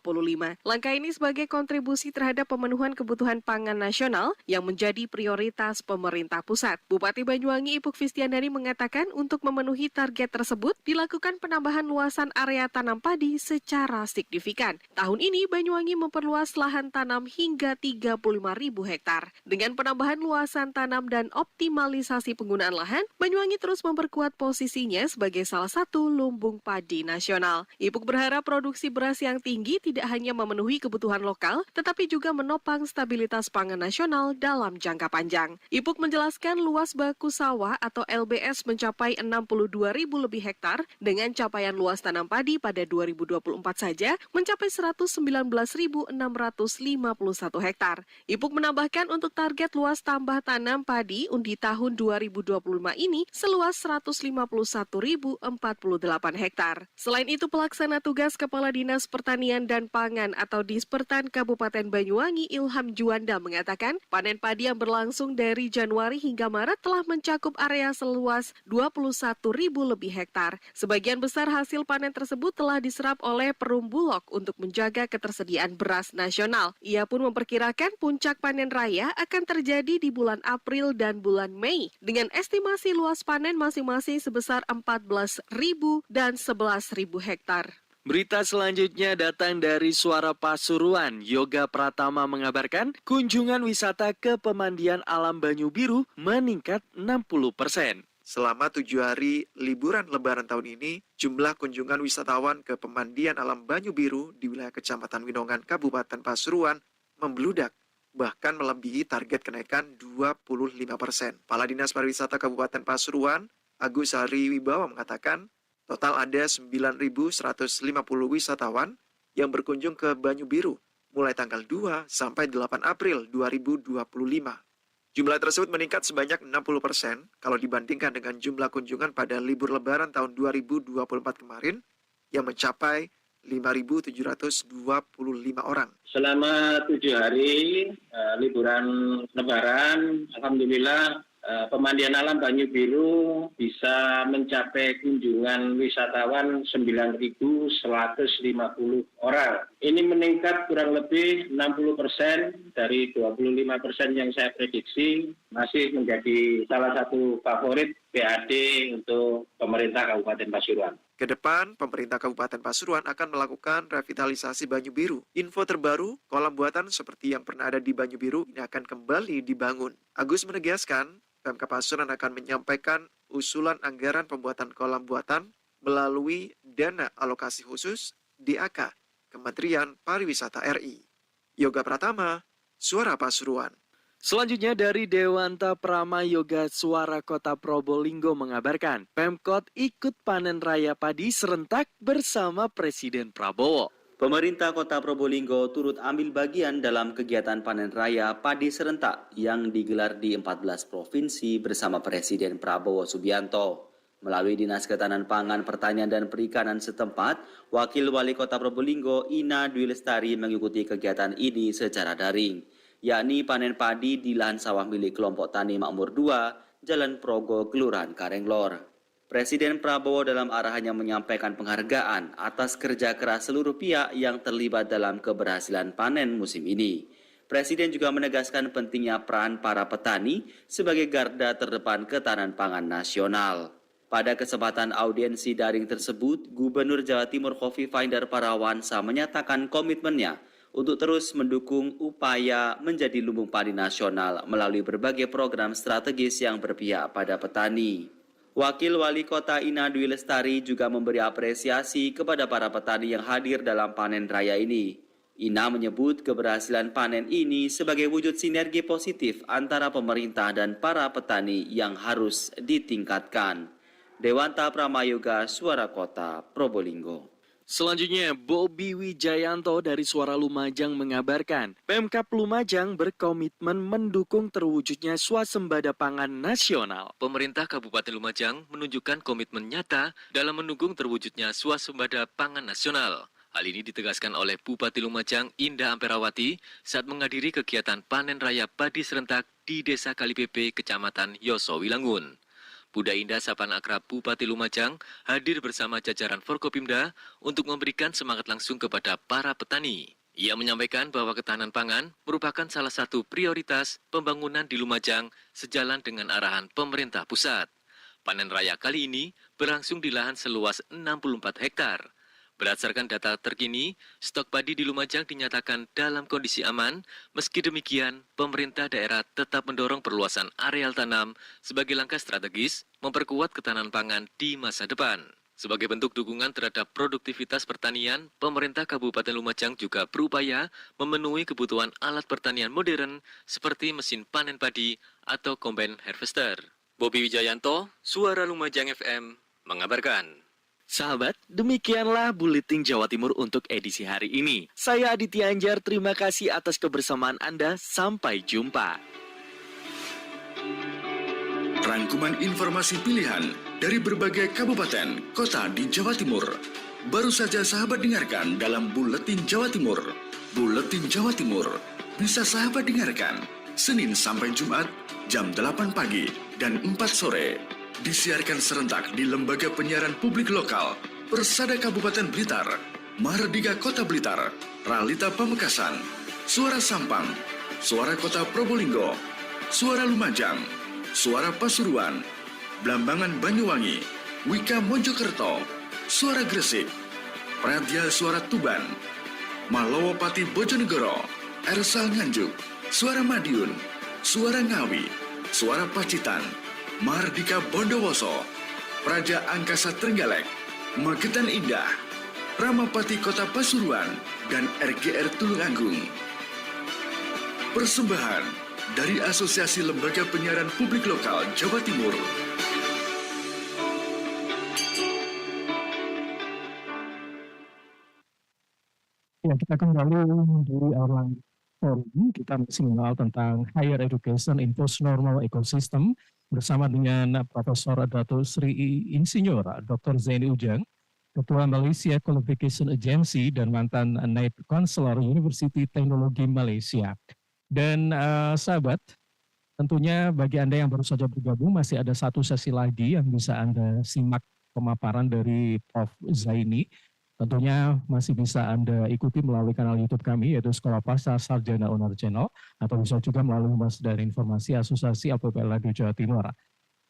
Langkah ini sebagai kontribusi terhadap pemenuhan kebutuhan pangan nasional yang menjadi prioritas pemerintah pusat. Bupati Banyuwangi Ipuk Fistiandani mengatakan untuk memenuhi target tersebut dilakukan penambahan luasan area tanam padi secara signifikan. Tahun ini Banyuwangi memperluas lahan tanam hingga 35.000 hektar. Dengan penambahan luasan tanam dan optimalisasi penggunaan lahan, Banyuwangi terus memperkuat posisinya sebagai salah satu lumbung padi nasional. Ipuk berharap produksi beras yang tinggi tidak hanya memenuhi kebutuhan lokal, tetapi juga menopang stabilitas pangan nasional dalam jangka panjang. Ipuk menjelaskan luas baku sawah atau LBS mencapai 62.000 lebih hektar dengan capaian luas tanam padi pada 2024 saja mencapai 119.651 hektar. Ipuk menambahkan untuk target luas tambah tanam padi di tahun 2025 ini seluas 151.048 hektar. Selain itu, pelaksana tugas Kepala Dinas Pertanian dan Pangan atau Dispertan Kabupaten Banyuwangi Ilham Juanda mengatakan, panen padi yang berlangsung dari Januari hingga Maret telah mencakup area seluas 21.000 lebih hektar. Sebagian besar hasil panen tersebut telah diserap oleh Perum Bulog untuk menjaga ketersediaan beras nasional. Ia pun memperkirakan puncak panen raya akan terjadi di bulan April dan bulan Mei dengan estimasi luas panen masing-masing sebesar 14.000 dan 11.000 hektar. Berita selanjutnya datang dari Suara Pasuruan. Yoga Pratama mengabarkan kunjungan wisata ke pemandian alam Banyu Biru meningkat 60%. Selama 7 hari liburan lebaran tahun ini, jumlah kunjungan wisatawan ke pemandian alam Banyu Biru di wilayah Kecamatan Winongan, Kabupaten Pasuruan membludak, bahkan melebihi target kenaikan 25%. Kepala Dinas Pariwisata Kabupaten Pasuruan, Agus Hari Wibawa mengatakan, total ada 9.150 wisatawan yang berkunjung ke Banyu Biru mulai tanggal 2 sampai 8 April 2025. Jumlah tersebut meningkat sebanyak 60% kalau dibandingkan dengan jumlah kunjungan pada libur lebaran tahun 2024 kemarin yang mencapai 5.725 orang. Selama 7 hari liburan lebaran, alhamdulillah pemandian alam Banyu Biru bisa mencapai kunjungan wisatawan 9.150 orang. Ini meningkat kurang lebih 60% dari 25% yang saya prediksi, masih menjadi salah satu favorit PAD untuk pemerintah Kabupaten Pasuruan. Kedepan, pemerintah Kabupaten Pasuruan akan melakukan revitalisasi Banyu Biru. Info terbaru, kolam buatan seperti yang pernah ada di Banyu Biru ini akan kembali dibangun. Agus menegaskan, Pemkab Pasuruan akan menyampaikan usulan anggaran pembuatan kolam buatan melalui dana alokasi khusus DAK, Kementerian Pariwisata RI. Yoga Pratama, Suara Pasuruan. Selanjutnya dari Dewanta Pramayoga Suara Kota Probolinggo mengabarkan, Pemkot ikut panen raya padi serentak bersama Presiden Prabowo. Pemerintah Kota Probolinggo turut ambil bagian dalam kegiatan panen raya padi serentak yang digelar di 14 provinsi bersama Presiden Prabowo Subianto. Melalui Dinas Ketahanan Pangan, Pertanian dan Perikanan setempat, Wakil Wali Kota Probolinggo Ina Dwi Lestari mengikuti kegiatan ini secara daring, yakni panen padi di lahan sawah milik kelompok Tani Makmur 2, Jalan Progo, Kelurahan Karenglor. Presiden Prabowo dalam arahannya menyampaikan penghargaan atas kerja keras seluruh pihak yang terlibat dalam keberhasilan panen musim ini. Presiden juga menegaskan pentingnya peran para petani sebagai garda terdepan ketahanan pangan nasional. Pada kesempatan audiensi daring tersebut, Gubernur Jawa Timur Khofifah Indar Parawansa menyatakan komitmennya untuk terus mendukung upaya menjadi lumbung padi nasional melalui berbagai program strategis yang berpihak pada petani. Wakil Wali Kota Ina Dwi Lestari juga memberi apresiasi kepada para petani yang hadir dalam panen raya ini. Ina menyebut keberhasilan panen ini sebagai wujud sinergi positif antara pemerintah dan para petani yang harus ditingkatkan. Dewanta Pramayoga, Suara Kota, Probolinggo. Selanjutnya, Bobi Wijayanto dari Suara Lumajang mengabarkan, Pemkab Lumajang berkomitmen mendukung terwujudnya swasembada pangan nasional. Pemerintah Kabupaten Lumajang menunjukkan komitmen nyata dalam mendukung terwujudnya swasembada pangan nasional. Hal ini ditegaskan oleh Bupati Lumajang Indah Amperawati saat menghadiri kegiatan panen raya padi serentak di Desa Kalipepe, Kecamatan Yosowilangun. Buda Indah Sapan Akrab Bupati Lumajang hadir bersama jajaran Forkopimda untuk memberikan semangat langsung kepada para petani. Ia menyampaikan bahwa ketahanan pangan merupakan salah satu prioritas pembangunan di Lumajang sejalan dengan arahan pemerintah pusat. Panen raya kali ini berlangsung di lahan seluas 64 hektar. Berdasarkan data terkini, stok padi di Lumajang dinyatakan dalam kondisi aman. Meski demikian, pemerintah daerah tetap mendorong perluasan areal tanam sebagai langkah strategis memperkuat ketahanan pangan di masa depan. Sebagai bentuk dukungan terhadap produktivitas pertanian, pemerintah Kabupaten Lumajang juga berupaya memenuhi kebutuhan alat pertanian modern seperti mesin panen padi atau combine harvester. Bobi Wijayanto, Suara Lumajang FM, mengabarkan. Sahabat, demikianlah Buletin Jawa Timur untuk edisi hari ini. Saya Aditya Anjar, terima kasih atas kebersamaan Anda. Sampai jumpa. Rangkuman informasi pilihan dari berbagai kabupaten, kota di Jawa Timur. Baru saja sahabat dengarkan dalam Buletin Jawa Timur. Buletin Jawa Timur bisa sahabat dengarkan Senin sampai Jumat jam 8 pagi dan 4 sore. Disiarkan serentak di Lembaga Penyiaran Publik Lokal, Persada Kabupaten Blitar, Mahardhika Kota Blitar, Ralita Pamekasan, Suara Sampang, Suara Kota Probolinggo, Suara Lumajang, Suara Pasuruan, Blambangan Banyuwangi, Wika Mojokerto, Suara Gresik, Pradya Suara Tuban, Malowopati Bojonegoro, Ersal Nganjuk, Suara Madiun, Suara Ngawi, Suara Pacitan, Mahardhika Bondowoso, Praja Angkasa Trenggalek, Magetan Indah, Ramapati Kota Pasuruan, dan RGR Tulungagung. Persembahan dari Asosiasi Lembaga Penyiaran Publik Lokal Jawa Timur. Ya, kita kembali di Airlangga Forum, kita masih mengenal tentang Higher Education in Post-Normal Ecosystem bersama dengan Profesor Dato Sri Insinyur Dr. Zaini Ujang, Ketua Malaysia Qualification Agency dan mantan Naib Counselor University Teknologi Malaysia. Dan sahabat, tentunya bagi Anda yang baru saja bergabung, masih ada satu sesi lagi yang bisa Anda simak pemaparan dari Prof. Zaini. Tentunya masih bisa Anda ikuti melalui kanal YouTube kami, yaitu Sekolah Pasar Sarjana Owner Channel, atau bisa juga melalui Humas dan Informasi Asosiasi LPPL Jawa Timur.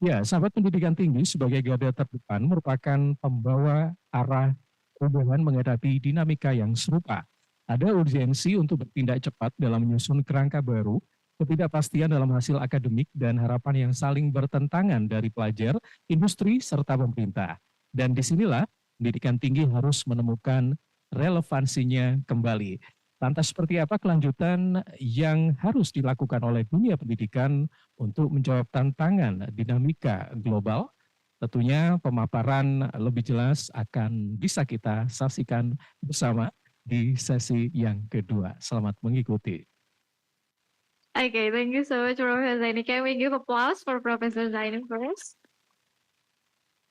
Ya, sahabat, pendidikan tinggi sebagai garda terdepan merupakan pembawa arah perubahan menghadapi dinamika yang serupa. Ada urgensi untuk bertindak cepat dalam menyusun kerangka baru, ketidakpastian dalam hasil akademik, dan harapan yang saling bertentangan dari pelajar, industri, serta pemerintah. Dan disinilah pendidikan tinggi harus menemukan relevansinya kembali. Lantas seperti apa kelanjutan yang harus dilakukan oleh dunia pendidikan untuk menjawab tantangan dinamika global? Tentunya pemaparan lebih jelas akan bisa kita saksikan bersama di sesi yang kedua. Selamat mengikuti. Okay, thank you so much, Professor Zaini. Can we give applause for Professor Zaini first?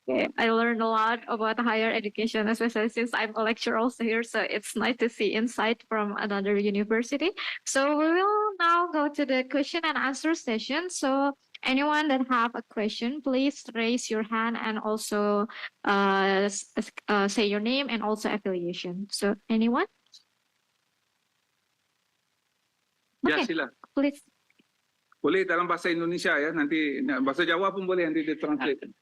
Okay, I learned a lot about higher education, especially since I'm a lecturer also here, so it's nice to see insight from another university. So we will now go to the question and answer session. So anyone that have a question, please raise your hand and also say your name and also affiliation. So anyone? Ya, Okay, sila. please. Boleh dalam bahasa Indonesia ya, nanti bahasa Jawa pun boleh nanti ditranslate.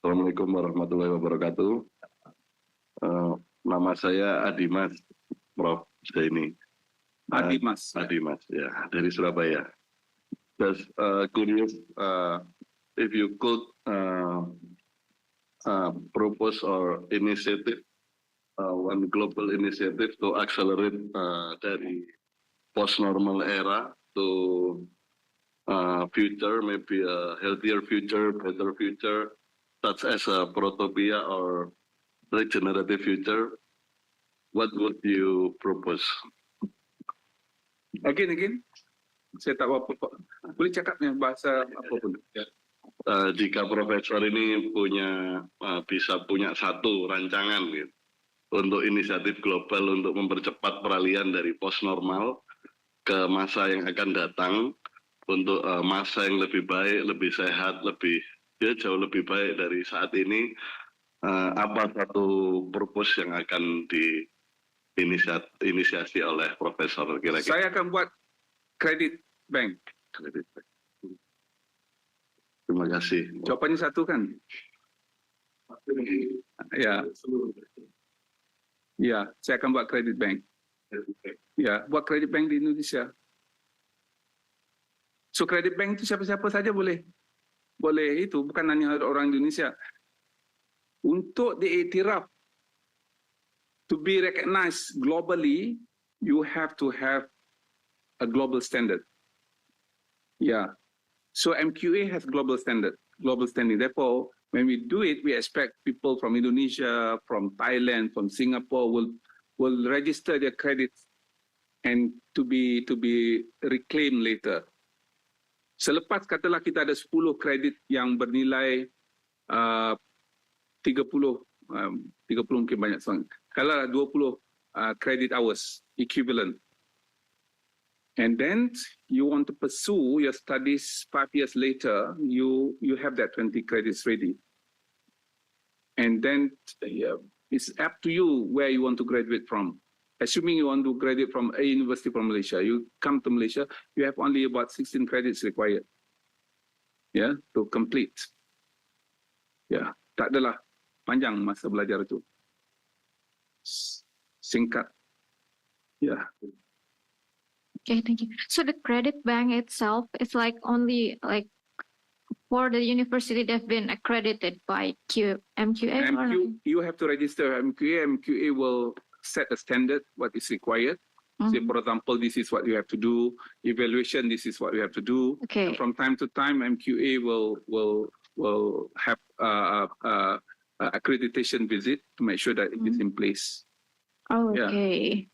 Assalamualaikum warahmatullahi wabarakatuh. Nama saya Adimas, Prof. Zaini. Adimas. Adimas, ya, dari Surabaya. Just curious if you could propose or initiative one global initiative to accelerate dari post-normal era to future, maybe a healthier future, better future, such as a protopia or regenerative future. What would you propose? Again. Saya tak apa. Boleh cakapnya bahasa apapun. Jika profesor ini bisa punya satu rancangan gitu, untuk inisiatif global untuk mempercepat peralihan dari post normal ke masa yang akan datang, untuk masa yang lebih baik, lebih sehat, jauh lebih baik dari saat ini, apa satu purpose yang akan diinisiasi oleh profesor kira-kira? Saya akan buat kredit bank. Terima kasih. Jawabannya satu kan? Ya, saya akan buat kredit bank. Ya, buat kredit bank di Indonesia. So kredit bank itu siapa-siapa saja boleh itu, bukan hanya orang Indonesia. Untuk diiktiraf, to be recognized globally, you have to have a global standard. Yeah. So MQA has global standing. Therefore, when we do it, we expect people from Indonesia, from Thailand, from Singapore will register their credits and to be reclaimed later. Selepas katalah kita ada 10 kredit yang bernilai 30 mungkin banyak sangat. Kalau 20 credit hours equivalent. And then you want to pursue your studies 5 years later, you have that 20 credits ready. And then it's up to you where you want to graduate from. Assuming you want to graduate from a university from Malaysia, you come to Malaysia, you have only about 16 credits required, to complete. Tak adalah panjang masa belajar itu. Singkat. Okay, thank you. So the credit bank itself is only for the university that have been accredited by MQA? You have to register MQA. MQA will set a standard, what is required. Say, for example, this is what you have to do. Evaluation, this is what you have to do. Okay. And from time to time, MQA will have accreditation visit to make sure that it is in place. Okay.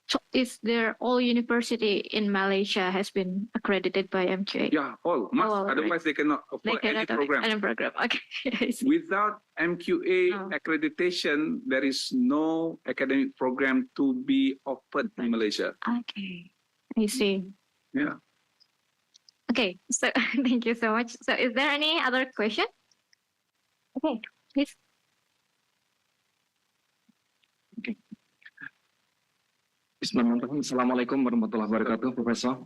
So is there all university in Malaysia has been accredited by MQA? Yeah, all must. All Otherwise, they cannot They afford any cannot program. any program. Okay. I see. Without MQA accreditation, there is no academic program to be offered in Malaysia. Okay. I see. Yeah. Okay. So thank you so much. So is there any other question? Okay, please. Bismillahirrahmanirrahim. Assalamualaikum warahmatullahi wabarakatuh, Professor.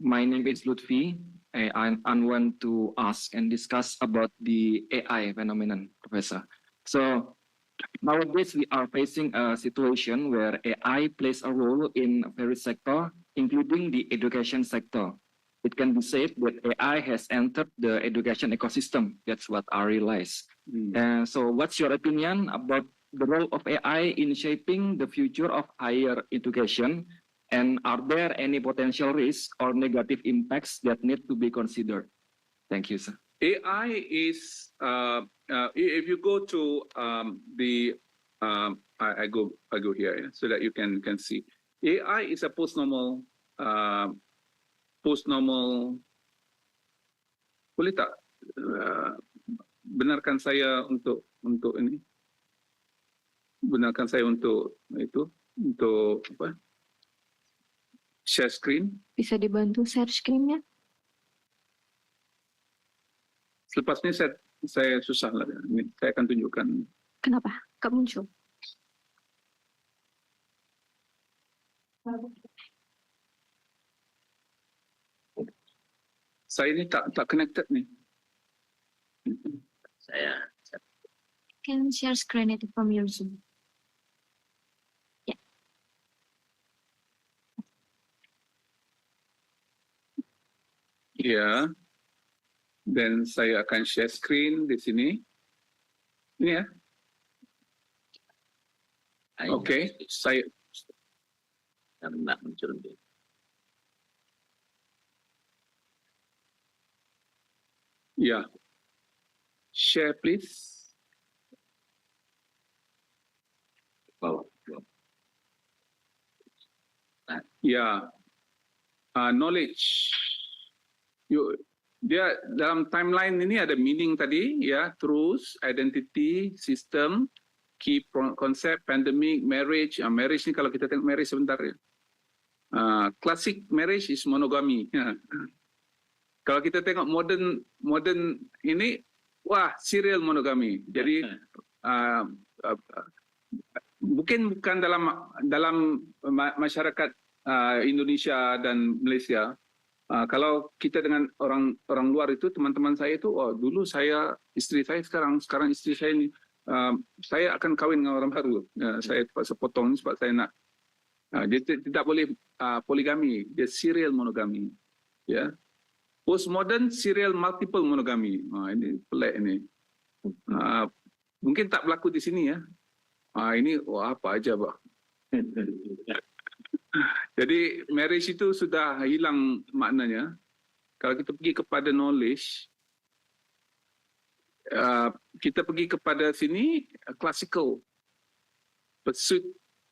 My name is Lutfi. I want to ask and discuss about the AI phenomenon, Professor. So nowadays we are facing a situation where AI plays a role in various sectors, including the education sector. It can be said that AI has entered the education ecosystem. That's what I realize. So what's your opinion about the role of AI in shaping the future of higher education? And are there any potential risks or negative impacts that need to be considered? Thank you, sir. AI is, if you go to I go here so that you can see. AI is a post-normal, boleh tak benarkan saya untuk ini? Benarkan saya untuk itu, untuk apa? Share screen. Bisa dibantu share screen-nya? Selepas ini saya susah lah. Ini saya akan tunjukkan. Kenapa? Gak muncul. Saya ini tak connected nih. Saya Can share screen itu from your Zoom. Ya. Dan saya akan share screen di sini. Ini ya. Oke, saya nak muncul. Ya. Share please. Ya. Knowledge. Dia dalam timeline ini ada meaning tadi ya, truth, identity, system, key concept, pandemic, marriage. Marriage ni kalau kita tengok marriage sebentar ya. Classic marriage is monogamy. Kalau kita tengok modern ini, wah, serial monogamy. Jadi bukan dalam masyarakat Indonesia dan Malaysia. Kalau kita dengan orang luar itu, teman-teman saya itu, oh dulu istri saya sekarang istri saya ini, saya akan kawin dengan orang baru. Saya terpaksa potong ini sebab saya nak. Dia tidak boleh poligami, dia serial monogami. Ya. Postmodern serial multiple monogami. Ini pelik ini. Mungkin tak berlaku di sini ya. Ini apa aja, Pak. Jadi marriage itu sudah hilang maknanya. Kalau kita pergi kepada knowledge, kita pergi kepada sini classical pursuit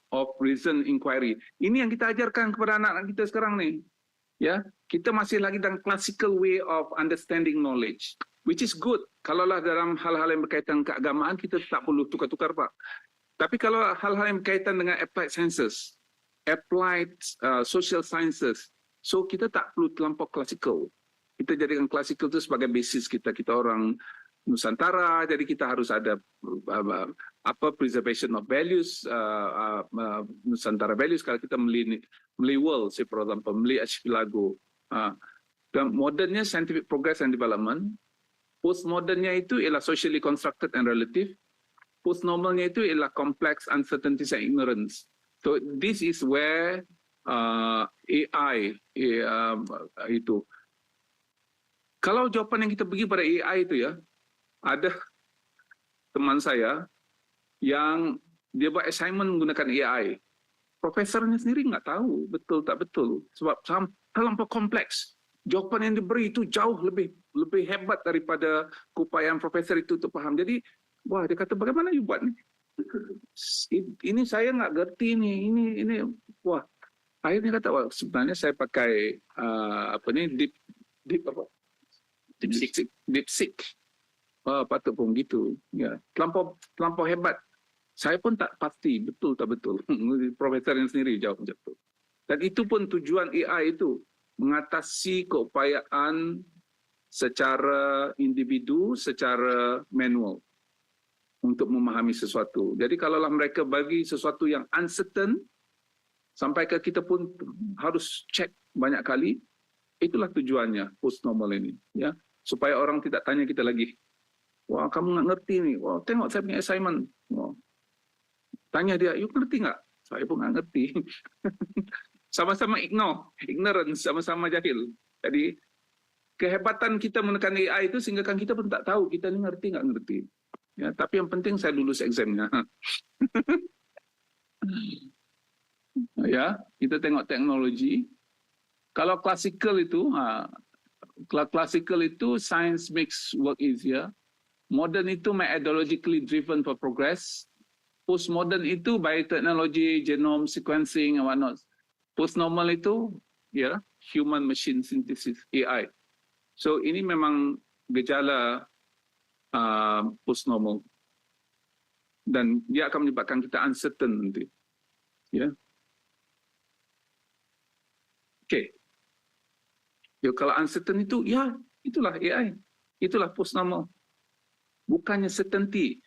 of reason inquiry. Ini yang kita ajarkan kepada anak-anak kita sekarang ni. Ya, kita masih lagi dalam classical way of understanding knowledge, which is good. Kalaulah dalam hal-hal yang berkaitan keagamaan kita tak perlu tukar-tukar, Pak. Tapi kalau hal-hal yang berkaitan dengan applied sciences, applied social sciences, so kita tak perlu terlampau classical. Kita jadikan classical itu sebagai basis kita orang Nusantara, jadi kita harus ada preservation of values, Nusantara values. Kalau kita meli world, say for example, meli archipelago. Dan modernnya scientific progress and development, postmodernnya itu ialah socially constructed and relative, postnormalnya itu ialah complex, uncertainties and ignorance. So this is where AI itu. Kalau jawapan yang kita bagi pada AI itu ya, ada teman saya yang dia buat assignment menggunakan AI. Profesornya sendiri nggak tahu betul tak betul sebab terlampau kompleks. Jawapan yang diberi itu jauh lebih hebat daripada keupayaan profesor itu untuk faham. Jadi, wah dia kata bagaimana you buat ni? Ini saya nggak ngerti nih, ini wah. Akhirnya kata, wah, sebenarnya saya pakai DeepSeek. Oh, patut pun gitu. Ya, terlampau hebat. Saya pun tak pasti betul tak betul. Profesor yang sendiri jawab betul. Dan itu pun tujuan AI itu mengatasi keupayaan secara individu, secara manual untuk memahami sesuatu. Jadi kalaulah mereka bagi sesuatu yang uncertain, sampai ke kita pun harus cek banyak kali, itulah tujuannya post normal ini, ya, supaya orang tidak tanya kita lagi. Wah, kamu nggak ngerti nih. Wah, tengok saya punya assignment. Wah. Tanya dia, you ngerti nggak? Saya pun nggak ngerti. Sama-sama ignorance, sama-sama jahil. Jadi kehebatan kita menekan AI itu sehingga kan kita pun tak tahu kita ini ngerti nggak ngerti. Ya, tapi yang penting saya lulus examnya. Ya, kita tengok teknologi. Kalau klasikal itu, science makes work easier. Modern itu methodologically driven for progress. Postmodern itu biotechnology, genome sequencing and whatnot. Postnormal itu, ya, human machine synthesis (AI). So ini memang gejala postnormal, dan dia akan menyebabkan kita uncertain nanti. Ya. Oke. Ya, kalau uncertain itu, ya, itulah AI. Itulah postnormal. Bukannya certainty.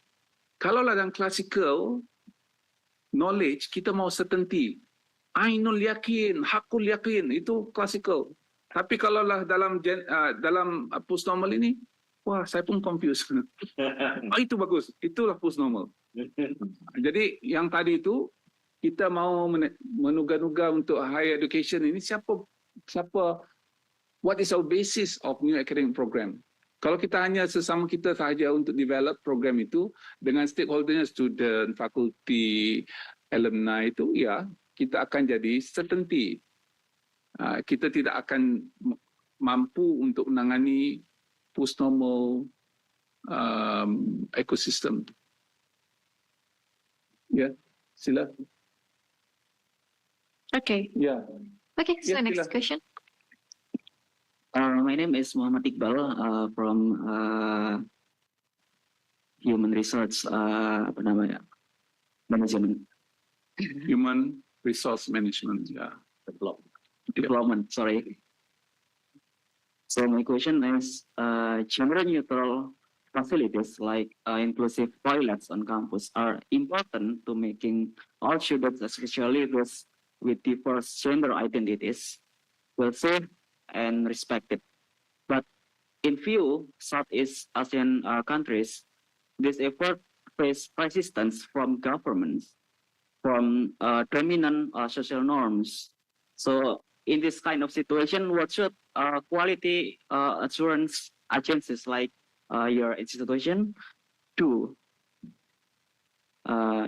Kalaulah dalam classical knowledge, kita mau certainty. Ainul yakin, hakul yakin, itu classical. Tapi kalaulah dalam postnormal ini, wah, saya pun confused. Oh, itu bagus. Itulah postnormal. Jadi yang tadi itu, kita mau menuga-nuga untuk higher education ini, what is our basis of new academic program? Kalau kita hanya sesama kita sahaja untuk develop program itu, dengan stakeholdernya, student, fakulti, alumni itu, ya, kita akan jadi certainty. Kita tidak akan mampu untuk menangani post-normal ekosistem. Ya, sila. Okay. Ya. Okay, so Ya, next sila. question. My name is Muhammad Iqbal from Human Resource Management. Human Resource Management, yeah. Development, sorry. So my question is, gender-neutral facilities like inclusive toilets on campus are important to making all students, especially those with diverse gender identities, well safe and respected. But in few Southeast Asian countries, this effort face resistance from governments, from dominant social norms. So in this kind of situation, what should quality assurance agencies like your institution do?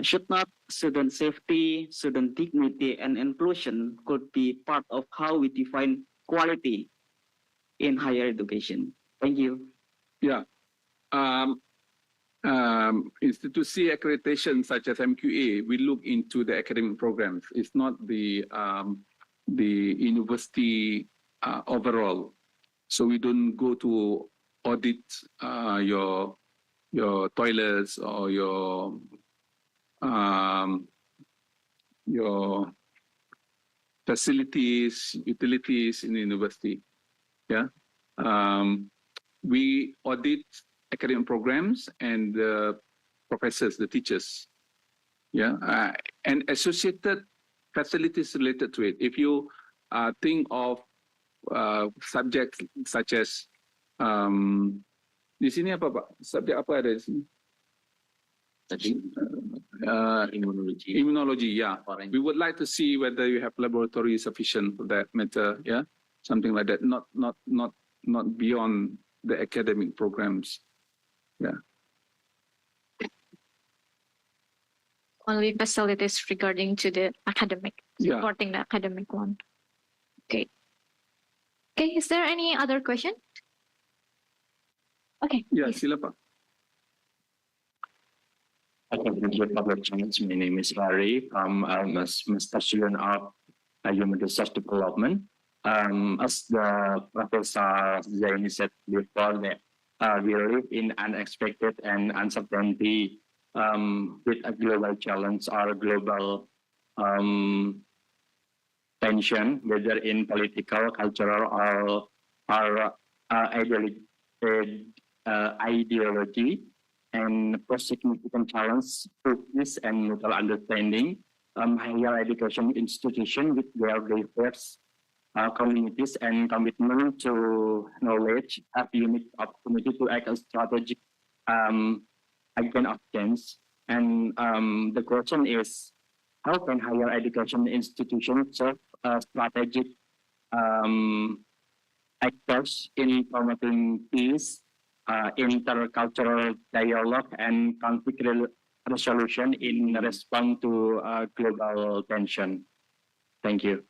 Should not student safety, student dignity, and inclusion could be part of how we define quality in higher education? Thank you. Yeah. Institusi accreditation such as MQA, we look into the academic programs. It's not the university overall. So we don't go to audit your toilets or your facilities, utilities in the university. Yeah, we audit academic programs and the professors, the teachers. Yeah, and associated facilities related to it. If you think of subjects such as di sini apa Pak? Subjek apa ada di sini? Immunology, yeah. We would like to see whether you have laboratory sufficient for that matter, yeah, something like that. Not beyond the academic programs, yeah. Only facilities regarding to the academic, Yeah. supporting the academic one. Okay. Okay, is there any other question? Okay. Ya, sila Pak. My name is Larry from Master Student of Human Resource Development. As the Professor Zaini said before, that we live in unexpected and uncertainty with a global challenge or global tension, whether in political, cultural, or ideology, and pose significant challenge to peace and mutual understanding. Higher education institution with their diverse communities and commitment to knowledge have unique opportunity to act as strategic agent of change. And the question is, how can higher education institutions serve strategic actors in promoting peace, intercultural dialogue, and conflict resolution in response to global tension? Thank you.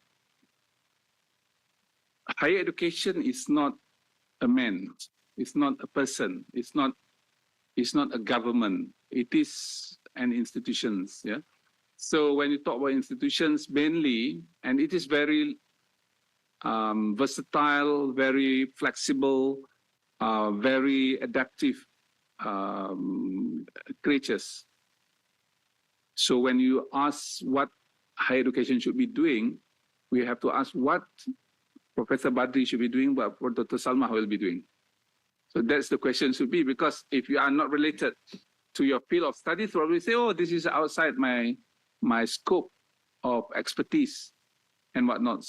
Higher education is not a man, it's not a person, it's not a government, it is an institutions. Yeah. So when you talk about institutions mainly, and it is very versatile, very flexible, very adaptive creatures. So when you ask what higher education should be doing, we have to ask what Professor Badri should be doing, what Dr. Salma will be doing. So that's the question should be, because if you are not related to your field of study, probably say, oh, this is outside my scope of expertise and whatnot.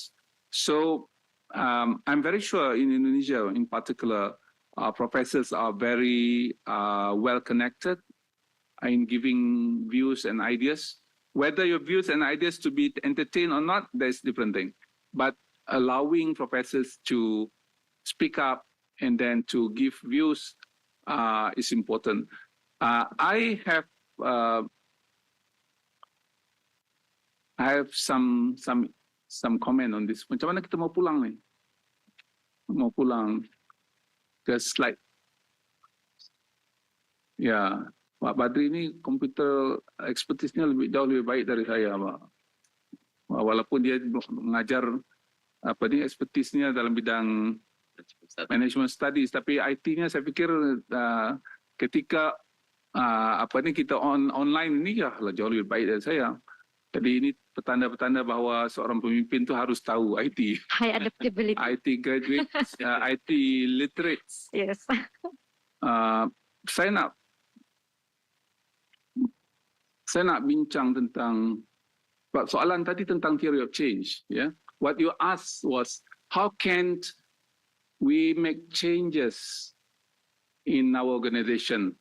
So I'm very sure in Indonesia, in particular, professors are very well connected in giving views and ideas. Whether your views and ideas to be entertained or not, that's a different thing. But allowing professors to speak up and then to give views is important. I have some comment on this. Macam mana kita mau pulang nih? Mau pulang ke slide. Ya, Pak Badri ini komputer expertise-nya jauh lebih baik dari saya, Pak. Walaupun dia mengajar expertise-nya dalam bidang management studies, tapi IT-nya saya pikir ketika kita online ini ya jauh lebih baik dari saya. Jadi ini petanda-petanda bahwa seorang pemimpin itu harus tahu IT. High adaptability. IT graduates, IT literates. Yes. Saya nak bincang tentang soalan tadi tentang theory of change. Ya, what you asked was how can we make changes in our organization,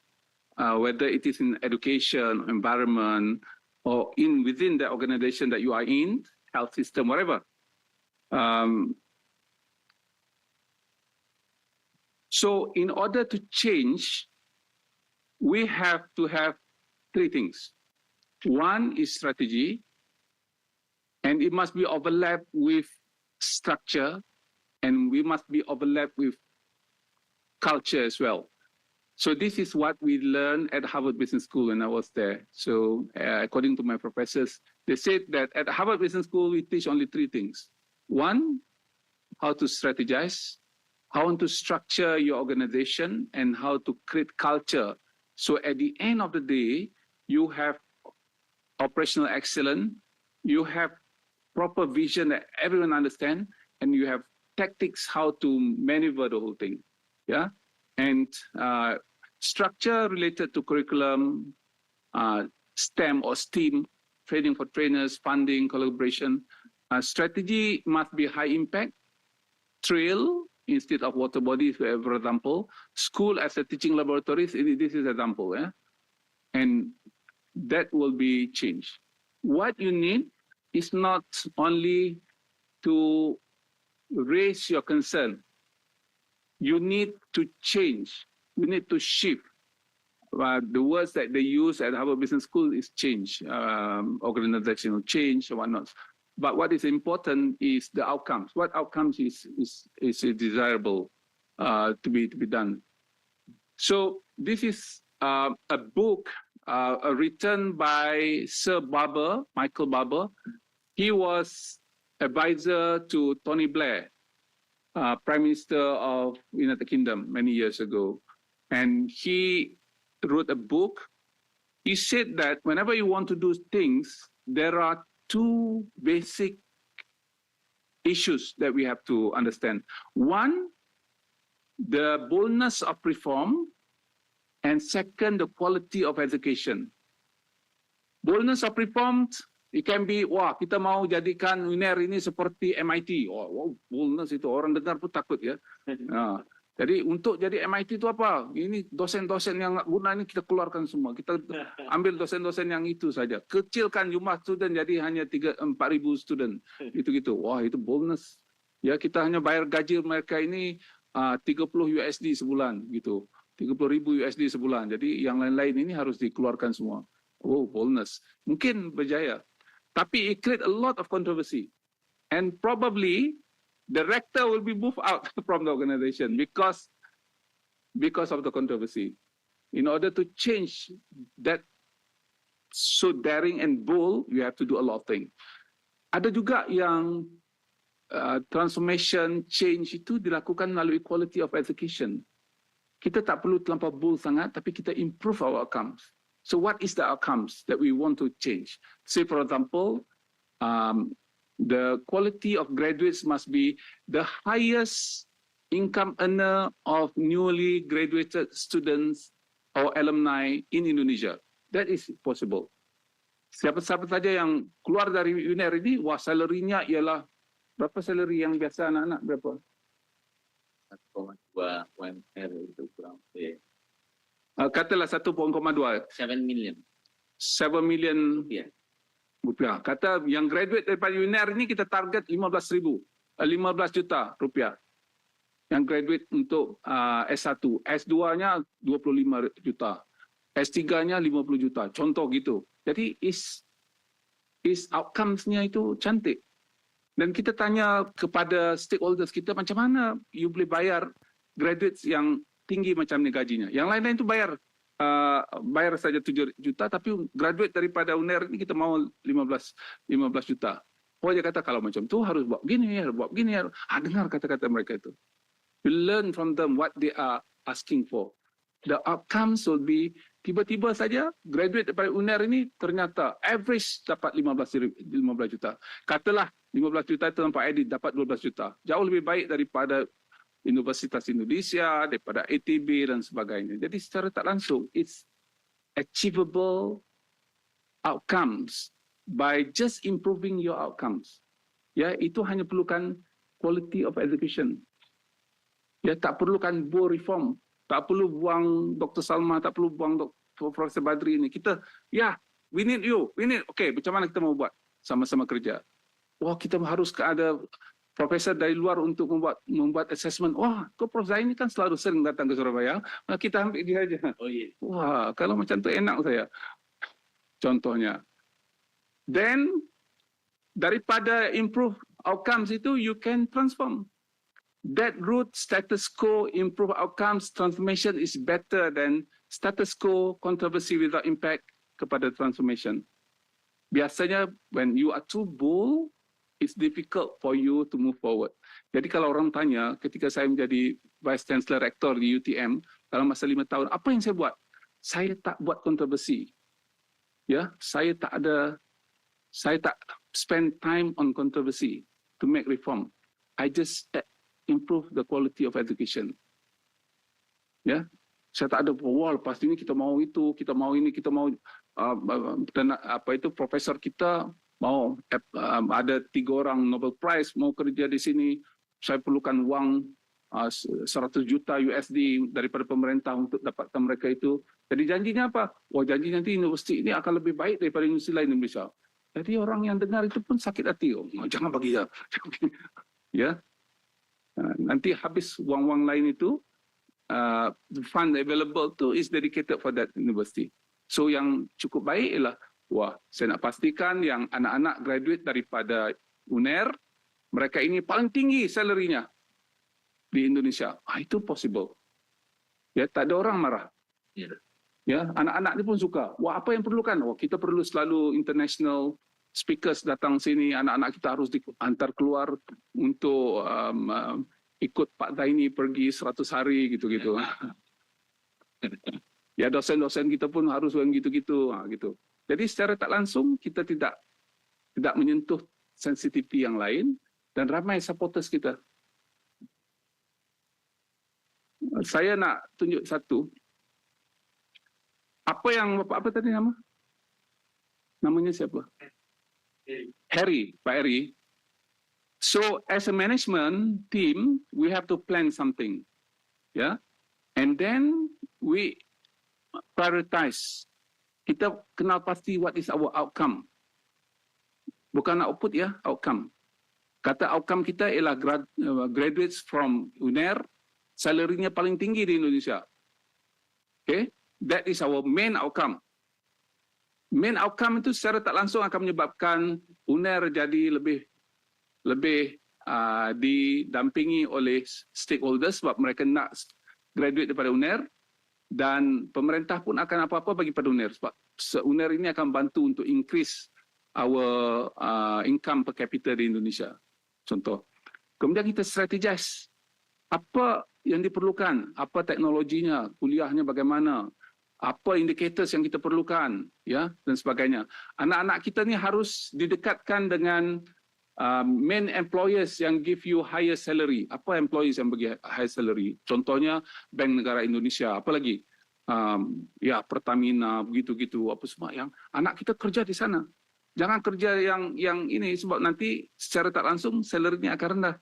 whether it is in education, environment, or within the organization that you are in, health system, whatever. So in order to change, we have to have three things. One is strategy, and it must be overlapped with structure, and we must be overlapped with culture as well. So this is what we learned at Harvard Business School when I was there. So according to my professors, they said that at Harvard Business School, we teach only three things. One, how to strategize, how to structure your organization, and how to create culture. So at the end of the day, you have operational excellence, you have proper vision that everyone understands, and you have tactics how to maneuver the whole thing. Yeah, and structure related to curriculum, STEM or STEAM, training for trainers, funding, collaboration. Strategy must be high impact, trail instead of water bodies, for example. School as a teaching laboratories, this is an example. Yeah? And that will be changed. What you need is not only to raise your concern. You need to change. You need to shift. The words that they use at Harvard Business School is change, organizational change, or whatnot. But what is important is the outcomes. What outcomes is desirable to be done. So this is a book written by Sir Barber, Michael Barber. He was advisor to Tony Blair, Prime Minister of United Kingdom many years ago. And he wrote a book. He said that whenever you want to do things, there are two basic issues that we have to understand. One, the boldness of reform, and second, the quality of education. Boldness of reform, it can be, wah, kita mau jadikan UNER ini seperti MIT. Oh, boldness itu, orang dengar pun takut ya. Jadi untuk jadi MIT itu apa? Ini dosen-dosen yang nggak guna ini kita keluarkan semua. Kita ambil dosen-dosen yang itu saja. Kecilkan jumlah student jadi hanya 4.000 student. Gitu-gitu. Wah, itu boldness. Ya, kita hanya bayar gaji mereka ini 30 USD sebulan gitu. 30.000 USD sebulan. Jadi yang lain-lain ini harus dikeluarkan semua. Oh, boldness. Mungkin berjaya. Tapi it create a lot of controversy. And probably the rector will be moved out from the organization because of the controversy. In order to change that so daring and bold, you have to do a lot of things. Ada juga yang transformation change itu dilakukan melalui quality of education. Kita tak perlu terlampau bold sangat, tapi kita improve our outcomes. So what is the outcomes that we want to change? Say for example, the quality of graduates must be the highest income earner of newly graduated students or alumni in Indonesia. That is possible. Siapa-siapa saja yang keluar dari UNER ini, wah salary-nya ialah, berapa salary yang biasa anak-anak, berapa? 1,2 UMR itu kurang lebih. Katalah 1,2. 7 million. 7 million rupiah. Kata yang graduate daripada UNER ini kita target 15 juta rupiah. Yang graduate untuk S1. S2-nya 25 juta. S3-nya 50 juta. Contoh gitu. Jadi is outcomes-nya itu cantik. Dan kita tanya kepada stakeholders kita macam mana you boleh bayar graduates yang tinggi macam ni gajinya. Yang lain-lain itu bayar saja 7 juta, tapi graduate daripada UNER ini kita mau 15 juta. Oh, dia kata kalau macam tu harus buat begini, harus buat begini. Dengar kata-kata mereka itu. You learn from them what they are asking for. The outcomes will be tiba-tiba saja graduate daripada UNER ini ternyata average dapat 15 juta. Katalah 15 juta itu nampak edit dapat 12 juta. Jauh lebih baik daripada Universitas Indonesia, daripada ATB dan sebagainya. Jadi secara tak langsung, it's achievable outcomes by just improving your outcomes. Ya, itu hanya perlukan quality of education. Ya, tak perlukan board reform. Tak perlu buang Dr. Salma, tak perlu buang Dr. Profesor Badri ini. Kita, we need you. Okay, macam mana kita mau buat? Sama-sama kerja. Wah, kita harus ada profesor dari luar untuk membuat assessment. Wah, Prof Zaini kan selalu sering datang ke Surabaya. Nah, kita ambil dia aja. Oh iya. Wah, kalau macam tu enak saya. Contohnya. Then, daripada improve outcomes itu, you can transform. That route status quo improve outcomes transformation is better than status quo controversy without impact kepada transformation. Biasanya when you are too bold, it's difficult for you to move forward. Jadi kalau orang tanya ketika saya menjadi Vice Chancellor Rector di UTM dalam masa 5 tahun, apa yang saya buat? Saya tak buat kontroversi. Ya, saya tak spend time on controversy to make reform. I just improve the quality of education. Ya, saya tak ada lepas ini kita mau itu, kita mau ini, kita mau profesor kita mau ada 3 orang Nobel Prize mau kerja di sini, saya perlukan uang 100 juta USD daripada pemerintah untuk dapatkan mereka itu. Jadi janjinya apa? Janji nanti universiti ini akan lebih baik daripada universiti lain di Indonesia. Jadi orang yang dengar itu pun sakit hati. Jangan bagi dia. Ya. Nanti habis uang-uang lain itu, the fund available tu is dedicated for that university. So yang cukup baik ialah, saya nak pastikan yang anak-anak graduate daripada UNER, mereka ini paling tinggi salary-nya di Indonesia. Itu possible. Ya, tak ada orang marah. Ya, anak-anak ni pun suka. Wah, apa yang perlukan? Wah, kita perlu selalu international speakers datang sini. Anak-anak kita harus diantar keluar untuk ikut Pak Zaini pergi 100 hari gitu-gitu. Ya, dosen-dosen kita pun harus yang gitu-gitu. Gitu. Jadi secara tak langsung kita tidak menyentuh sensitiviti yang lain dan ramai supporters kita. Saya nak tunjuk satu. Apa tadi nama? Namanya siapa? Harry, Pak Harry. So as a management team, we have to plan something, yeah, and then we prioritize. Kita kenal pasti what is our outcome. Bukan output ya, outcome. Kata outcome kita ialah graduates from UNER, salarinya paling tinggi di Indonesia. Okay? That is our main outcome. Main outcome itu secara tak langsung akan menyebabkan UNER jadi lebih didampingi oleh stakeholders sebab mereka nak graduate daripada UNER, dan pemerintah pun akan apa-apa bagi pada UNER sebab UNER ini akan bantu untuk increase our income per capita di Indonesia. Contoh. Kemudian kita strategize apa yang diperlukan, apa teknologinya, kuliahnya bagaimana, apa indicators yang kita perlukan, ya, dan sebagainya. Anak-anak kita ni harus didekatkan dengan main employers yang give you higher salary. Apa employees yang bagi high salary? Contohnya Bank Negara Indonesia, apa lagi? Ya, Pertamina, begitu-gitu, apa semua yang anak kita kerja di sana. Jangan kerja yang ini sebab nanti secara tak langsung salary-nya akan rendah.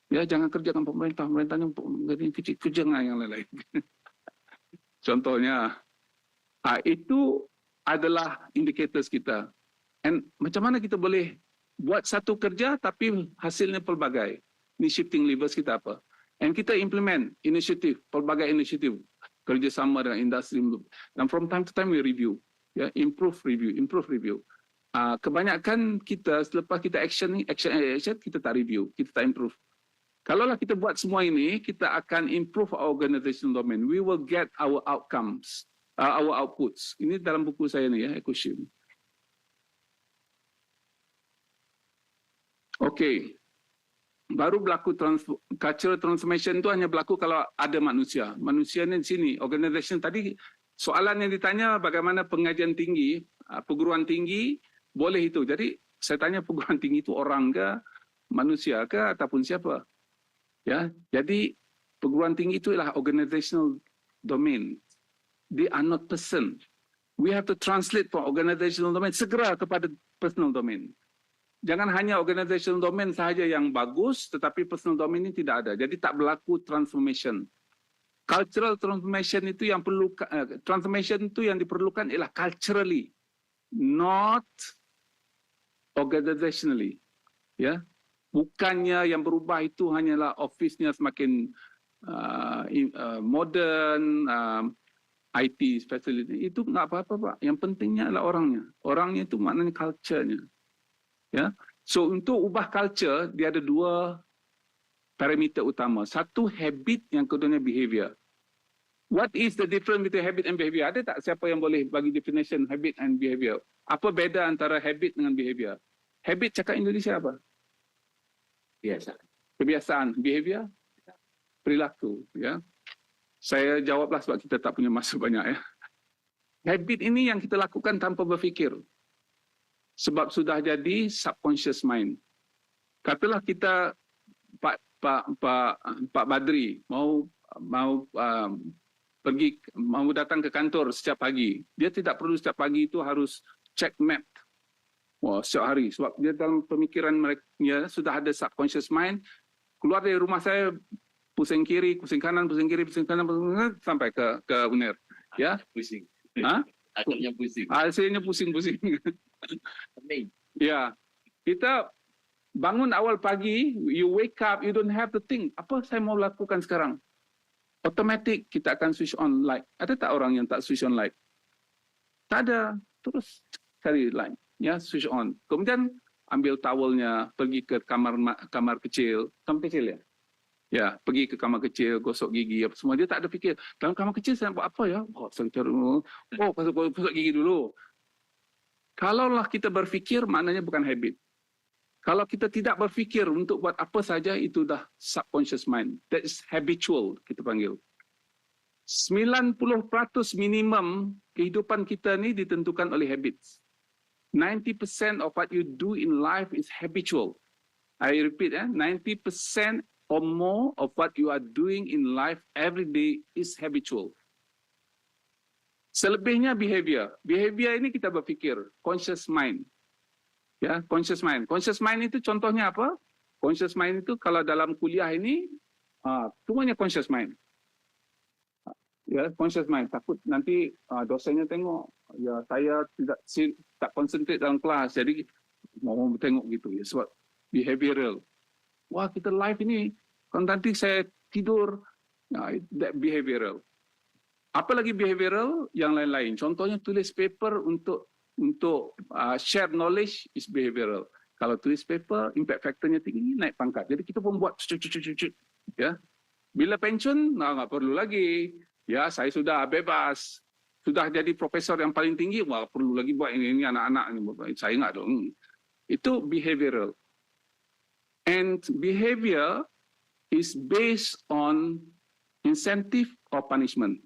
Ya, jangan kerjakan pemerintahnya kecil kerja dengan yang lain-lain. Contohnya, itu adalah indicators kita. And macam mana kita boleh buat satu kerja tapi hasilnya pelbagai. Ini shifting levers kita apa. And kita implement inisiatif, pelbagai inisiatif. Kerjasama dengan industri. Dan from time to time we review. Ya, improve review. Kebanyakan kita selepas kita action, kita tak review, kita tak improve. Kalaulah kita buat semua ini, kita akan improve our organizational domain. We will get our outcomes, our outputs. Ini dalam buku saya ni ya, EcoShim. Okey. Baru berlaku cultural transformation itu hanya berlaku kalau ada manusia. Manusia ni di sini, organization tadi soalan yang ditanya bagaimana pengajian tinggi, perguruan tinggi boleh itu. Jadi saya tanya perguruan tinggi itu orang ke, manusia ke ataupun siapa? Ya, jadi perguruan tinggi itu ialah organizational domain. They are not person. We have to translate from organizational domain segera kepada personal domain. Jangan hanya organizational domain sahaja yang bagus, tetapi personal domain ini tidak ada. Jadi tak berlaku transformation. Cultural transformation itu yang perlu, transformation itu yang diperlukan ialah culturally, not organizationally. Ya. Bukannya yang berubah itu hanyalah office-nya semakin modern, IT facility. Itu nggak apa-apa, Pak. Yang pentingnya adalah orangnya. Orangnya itu maknanya culture-nya. Ya. So, untuk ubah culture, dia ada dua parameter utama. Satu, habit, yang keduanya behavior. What is the difference between habit and behavior? Ada tak siapa yang boleh bagi definition habit and behavior? Apa beza antara habit dengan behavior? Habit cakap Indonesia apa? Kebiasaan, behavior, perilaku. Ya, saya jawablah sebab kita tak punya masa banyak. Ya, habit ini yang kita lakukan tanpa berfikir, sebab sudah jadi subconscious mind. Katalah kita Pak Badri mau datang ke kantor setiap pagi. Dia tidak perlu setiap pagi itu harus check map. Wah, setiap hari. Sebab dia dalam pemikiran mereka sudah ada subconscious mind. Keluar dari rumah saya, pusing kiri, pusing kanan, pusing kiri, pusing kanan, sampai ke UNER. Ya? Pusing. Akhirnya pusing. Hasilnya pusing-pusing. Ya. Kita bangun awal pagi, you wake up, you don't have to think. Apa saya mau lakukan sekarang? Automatic kita akan switch on light. Ada tak orang yang tak switch on light? Tak ada. Terus cari light. Ya, switch on. Kemudian ambil towelnya, pergi ke kamar kecil. Kamar kecil ya? Ya, pergi ke kamar kecil, gosok gigi, apa semua. Dia tak ada fikir, dalam kamar kecil saya nak buat apa ya? Gosok gigi dulu. Kalaulah kita berfikir, maknanya bukan habit. Kalau kita tidak berfikir untuk buat apa saja, itu dah subconscious mind. That is habitual, kita panggil. 90% minimum kehidupan kita ni ditentukan oleh habits. 90% of what you do in life is habitual. I repeat, 90% or more of what you are doing in life every day is habitual. Selebihnya behavior. Behavior ini kita berfikir, conscious mind. Ya, conscious mind. Conscious mind itu contohnya apa? Conscious mind itu kalau dalam kuliah ini, semuanya conscious mind. Ya, conscious mind. Takut nanti dosennya tengok, ya saya tak konsentrate dalam kelas, jadi mau tengok gitu ya. Sebab behavioral. Wah, kita live ini, kalau nanti saya tidur, that behavioral. Apalagi behavioral yang lain-lain. Contohnya tulis paper untuk share knowledge is behavioral. Kalau tulis paper, impact factornya tinggi, naik pangkat. Jadi kita pun buat ya. Bila pensiun, nggak perlu lagi. Ya, saya sudah bebas. Sudah jadi profesor yang paling tinggi, nggak perlu lagi buat ini anak-anak. Saya nggak dong. Itu behavioral. And behavior is based on incentive or punishment.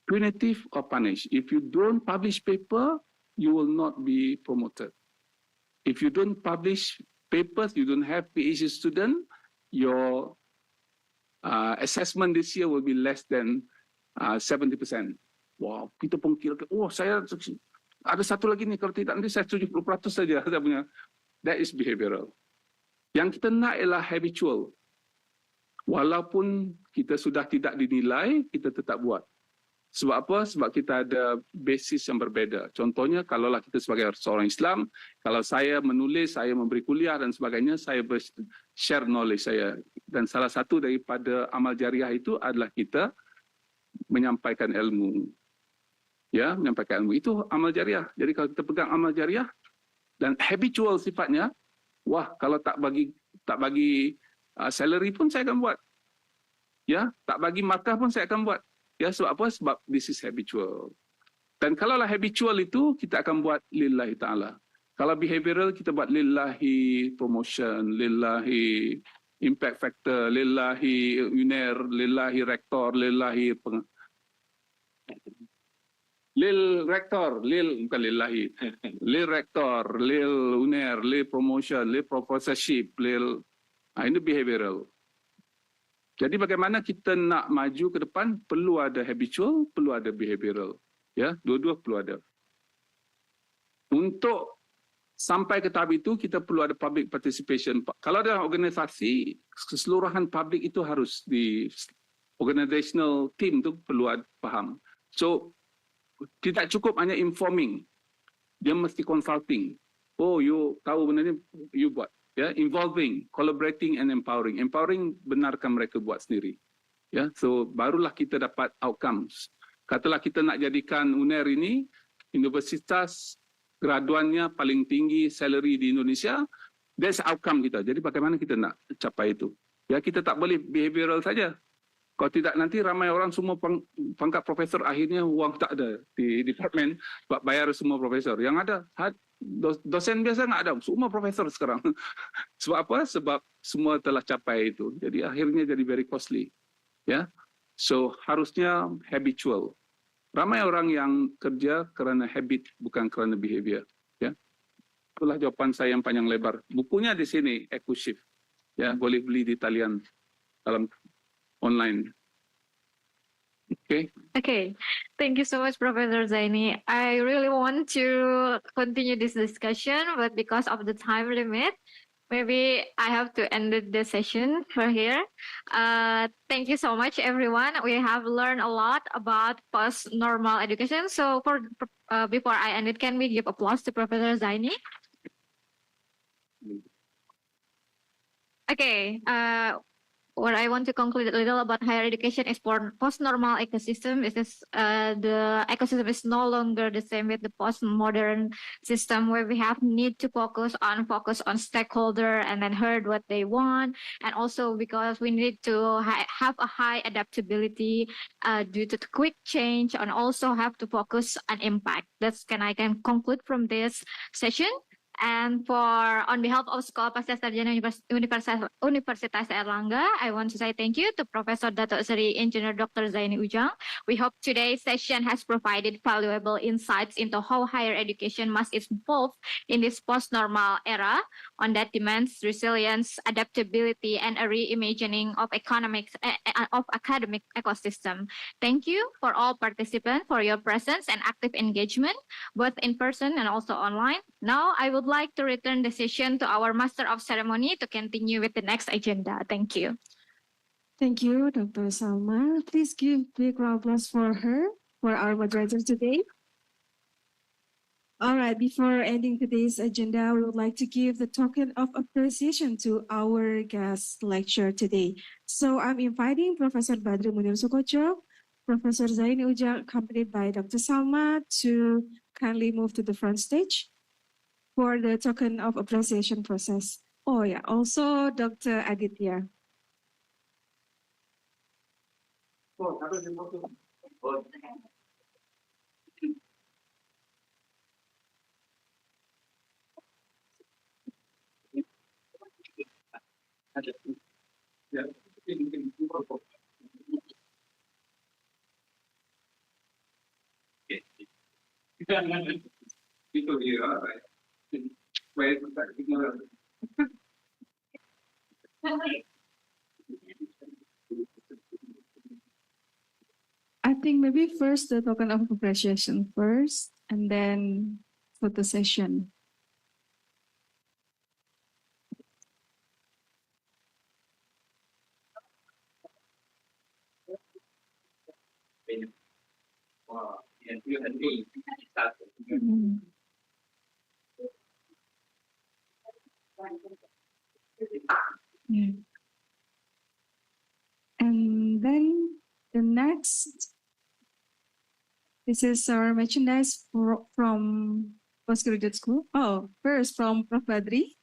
Punitive or punish. If you don't publish paper, you will not be promoted. If you don't publish papers, you don't have PhD student, your assessment this year will be less than 70%. Wow, kita pun kira, saya ada satu lagi nih, kalau tidak nanti saya 70% saja saya punya. That is behavioral. Yang kita nak ialah habitual. Walaupun kita sudah tidak dinilai, kita tetap buat. Sebab apa? Sebab kita ada basis yang berbeza. Contohnya, kalaulah kita sebagai seorang Islam, kalau saya menulis, saya memberi kuliah dan sebagainya, saya share knowledge saya. Dan salah satu daripada amal jariah itu adalah kita menyampaikan ilmu. Ya, menyampaikan ilmu. Itu amal jariah. Jadi kalau kita pegang amal jariah dan habitual sifatnya, wah, kalau tak bagi salary pun saya akan buat. Ya, tak bagi markah pun saya akan buat. Ya, sebab apa? Sebab this is habitual. Dan kalaulah habitual itu, kita akan buat lillahi ta'ala. Kalau behavioral, kita buat lillahi promotion, lillahi impact factor, lillahi uner, lillahi rektor, lillahi lil rektor, bukan lillahi. Lil rektor, lil uner, lil promotion, lil professorship, ini behavioral. Jadi bagaimana kita nak maju ke depan, perlu ada habitual, perlu ada behavioral. Ya, dua-dua perlu ada. Untuk sampai ke tahap itu, kita perlu ada public participation. Kalau ada organisasi, keseluruhan publik itu harus di organizational team itu perlu faham. So, tidak cukup hanya informing. Dia mesti consulting. Oh, you tahu benda ni, you buat. Ya, involving, collaborating and empowering. Empowering, benarkan mereka buat sendiri. Ya, so barulah kita dapat outcomes. Katalah kita nak jadikan UNER ini universitas graduannya paling tinggi salary di Indonesia, that's outcome kita. Jadi bagaimana kita nak capai itu? Ya, kita tak boleh behavioral saja. Kalau tidak nanti ramai orang semua pangkat profesor, akhirnya uang tak ada di departmen sebab bayar semua profesor. Yang ada dosen biasa nggak ada, semua profesor sekarang. Sebab apa? Sebab semua telah capai itu. Jadi akhirnya jadi very costly. Ya, so harusnya habitual. Ramai orang yang kerja kerana habit, bukan kerana behavior. Ya, itulah jawaban saya yang panjang lebar. Bukunya di sini, eksklusif. Ya, boleh beli di talian dalam online. Okay. Thank you so much, Professor Zaini. I really want to continue this discussion, but because of the time limit, maybe I have to end the session for here. Thank you so much, everyone. We have learned a lot about post-normal education. So before I end it, can we give applause to Professor Zaini? Okay. what I want to conclude a little about higher education is for post-normal ecosystem. The ecosystem is no longer the same with the post-modern system where we have need to focus on stakeholder and then heard what they want, and also because we need to have a high adaptability due to the quick change, and also have to focus on impact. I can conclude from this session. And on behalf of Sekolah Pasca Sarjana Universitas Airlangga, I want to say thank you to Professor Dato Seri Engineer Dr. Zaini Ujang. We hope today's session has provided valuable insights into how higher education must evolve in this post-normal era, on that demands resilience, adaptability, and a reimagining of academic ecosystem. Thank you for all participants for your presence and active engagement, both in person and also online. Now, I would like to return the session to our Master of Ceremony to continue with the next agenda. Thank you. Thank you, Dr. Salma. Please give big round of applause for her, for our moderator today. All right, before ending today's agenda, we would like to give the token of appreciation to our guest lecturer today. So I'm inviting Professor Badri Munir Sukocho, Professor Zaini Ujang, accompanied by Dr. Salma, to kindly move to the front stage for the token of appreciation process. Oh yeah, also Dr. Aditya. I think maybe first the token of appreciation first, and then photo session. Yeah. And then the next, this is our merchandise from postgraduate school. Oh, first from Prof. Badri.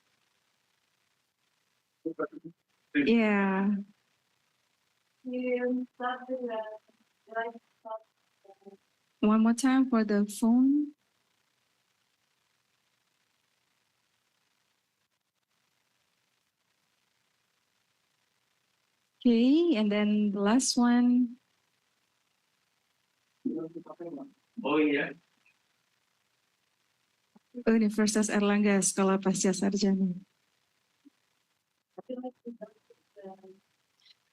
Yeah. One more time for the phone. Okay, and then the last one. Oh yeah. Universitas Airlangga Sekolah Pasca Sarjana.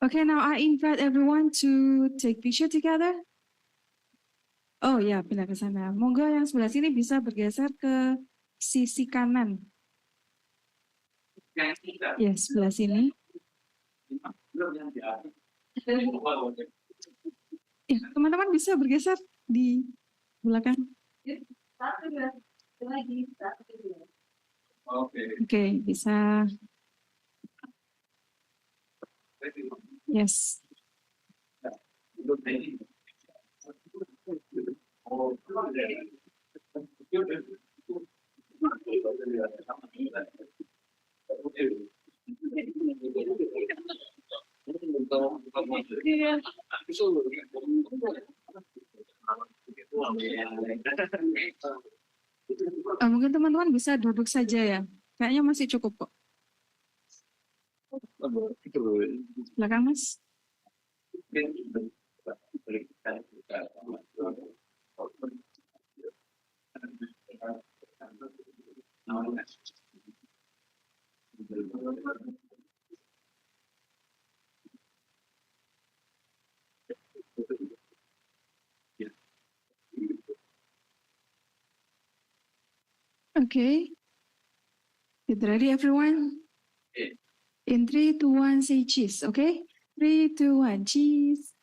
Okay, now I invite everyone to take picture together. Oh ya, pindah ke sana. Monggo yang sebelah sini bisa bergeser ke sisi kanan. Ya, sebelah sini. Ya, teman-teman bisa bergeser di belakang. Oke, bisa. Yes. Mungkin teman-teman bisa duduk saja ya. Kayaknya masih cukup kok. Belakang Mas. Okay. Get ready, everyone? In 3, 2, 1, say cheese, okay? 3, 2, 1, cheese.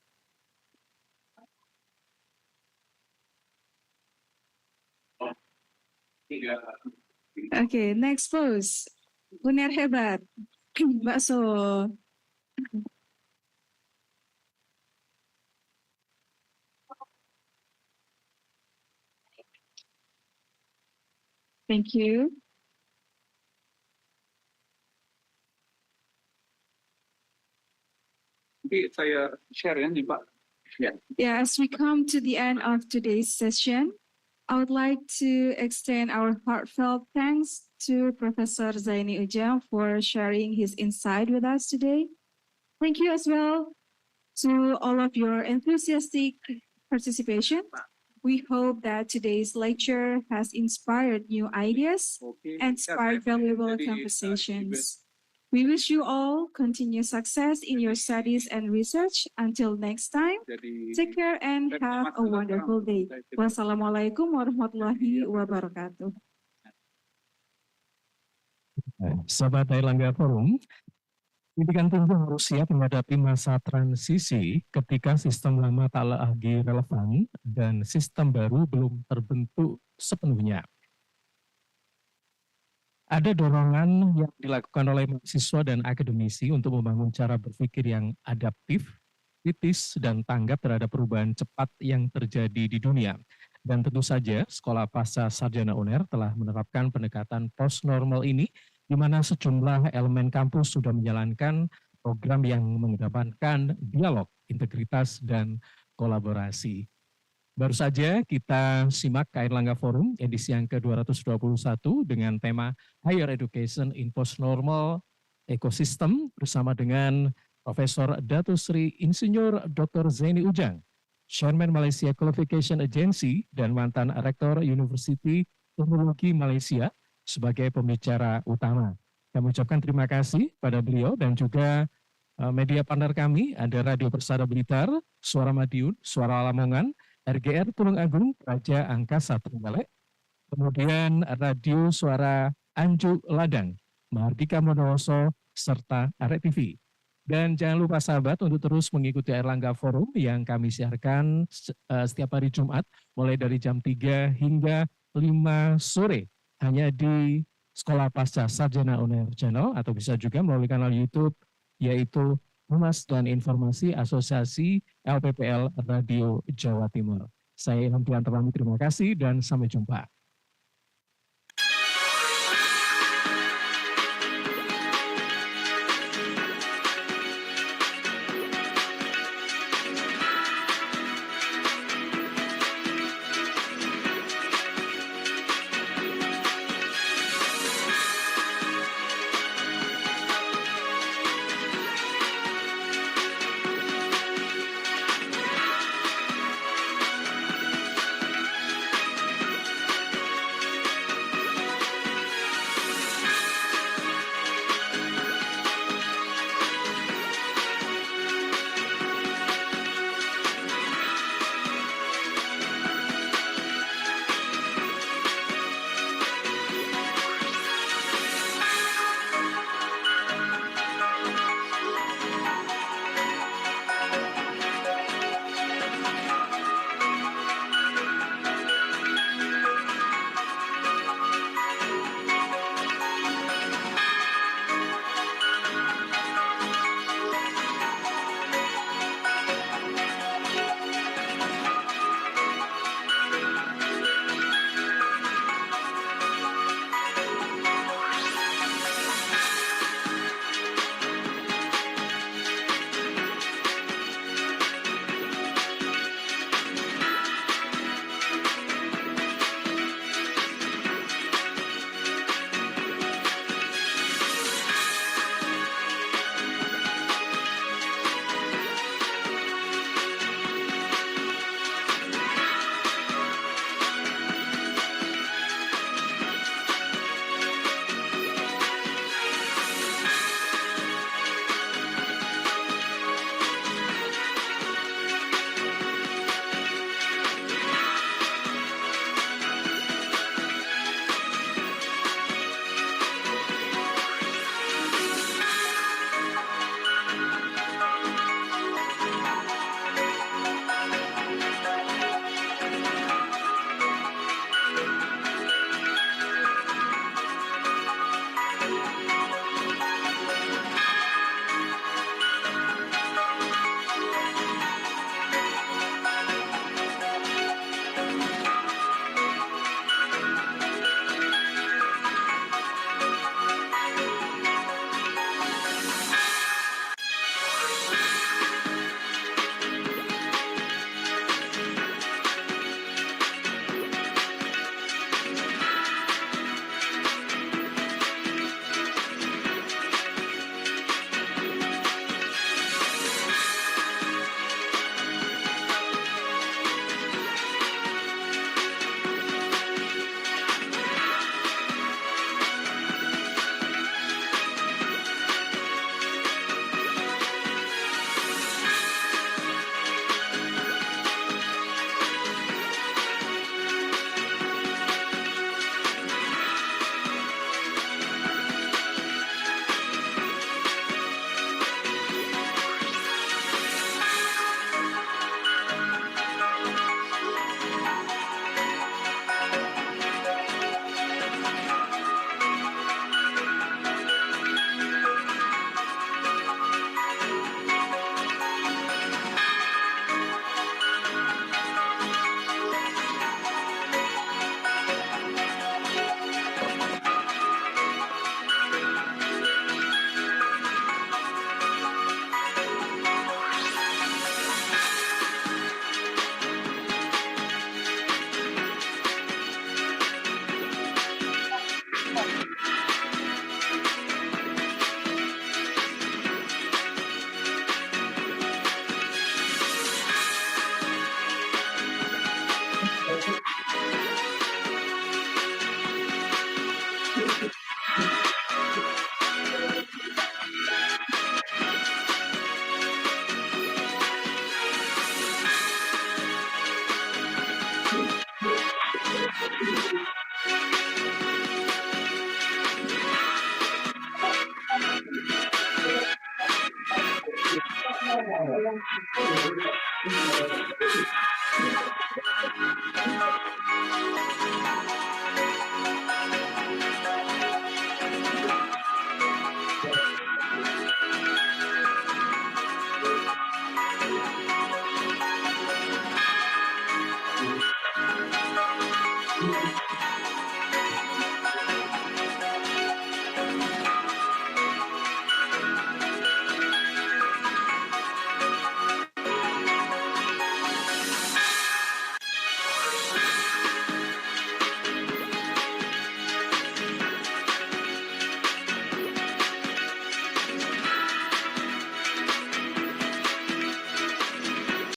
Okay, next pose. Uner hebat. Bakso. Thank you. Nanti saya share ya nih Pak. Yeah, as we come to the end of today's session, I would like to extend our heartfelt thanks to Professor Zaini Ujang for sharing his insight with us today. Thank you as well to all of your enthusiastic participation. We hope that today's lecture has inspired new ideas and sparked valuable conversations. We wish you all continued success in your studies and research. Until next time, take care and have a wonderful day. Wassalamualaikum warahmatullahi wabarakatuh. Sahabat Airlangga Forum, pendidikan tinggi harus siap menghadapi masa transisi ketika sistem lama tak lagi relevan dan sistem baru belum terbentuk sepenuhnya. Ada dorongan yang dilakukan oleh mahasiswa dan akademisi untuk membangun cara berpikir yang adaptif, kritis, dan tanggap terhadap perubahan cepat yang terjadi di dunia. Dan tentu saja, Sekolah Pasca Sarjana UNER telah menerapkan pendekatan post-normal ini, di mana sejumlah elemen kampus sudah menjalankan program yang mengedepankan dialog, integritas, dan kolaborasi. Baru saja kita simak Airlangga Forum edisi yang ke-221 dengan tema Higher Education in Post-Normal Ecosystem bersama dengan Profesor Datuk Sri Insinyur Dr. Zaini Ujang, Chairman Malaysia Qualification Agency dan mantan Rektor University Teknologi Malaysia sebagai pembicara utama. Kami ucapkan terima kasih pada beliau dan juga media partner kami, ada Radio Persada Blitar, Suara Madiun, Suara Lamongan, RGR Tulung Agung, Raja Angkasa Trenggalek, kemudian Radio Suara Anjuk Ladang, Mahardhika Bondowoso, serta Arek TV. Dan jangan lupa sahabat untuk terus mengikuti Airlangga Forum yang kami siarkan setiap hari Jumat, mulai dari jam 3 hingga 5 sore, hanya di Sekolah Pasca Sarjana UNER Channel, atau bisa juga melalui kanal YouTube, yaitu Humas dan Informasi Asosiasi LPPL Radio Jawa Timur. Saya Ilham Dianto pamit, terima kasih dan sampai jumpa.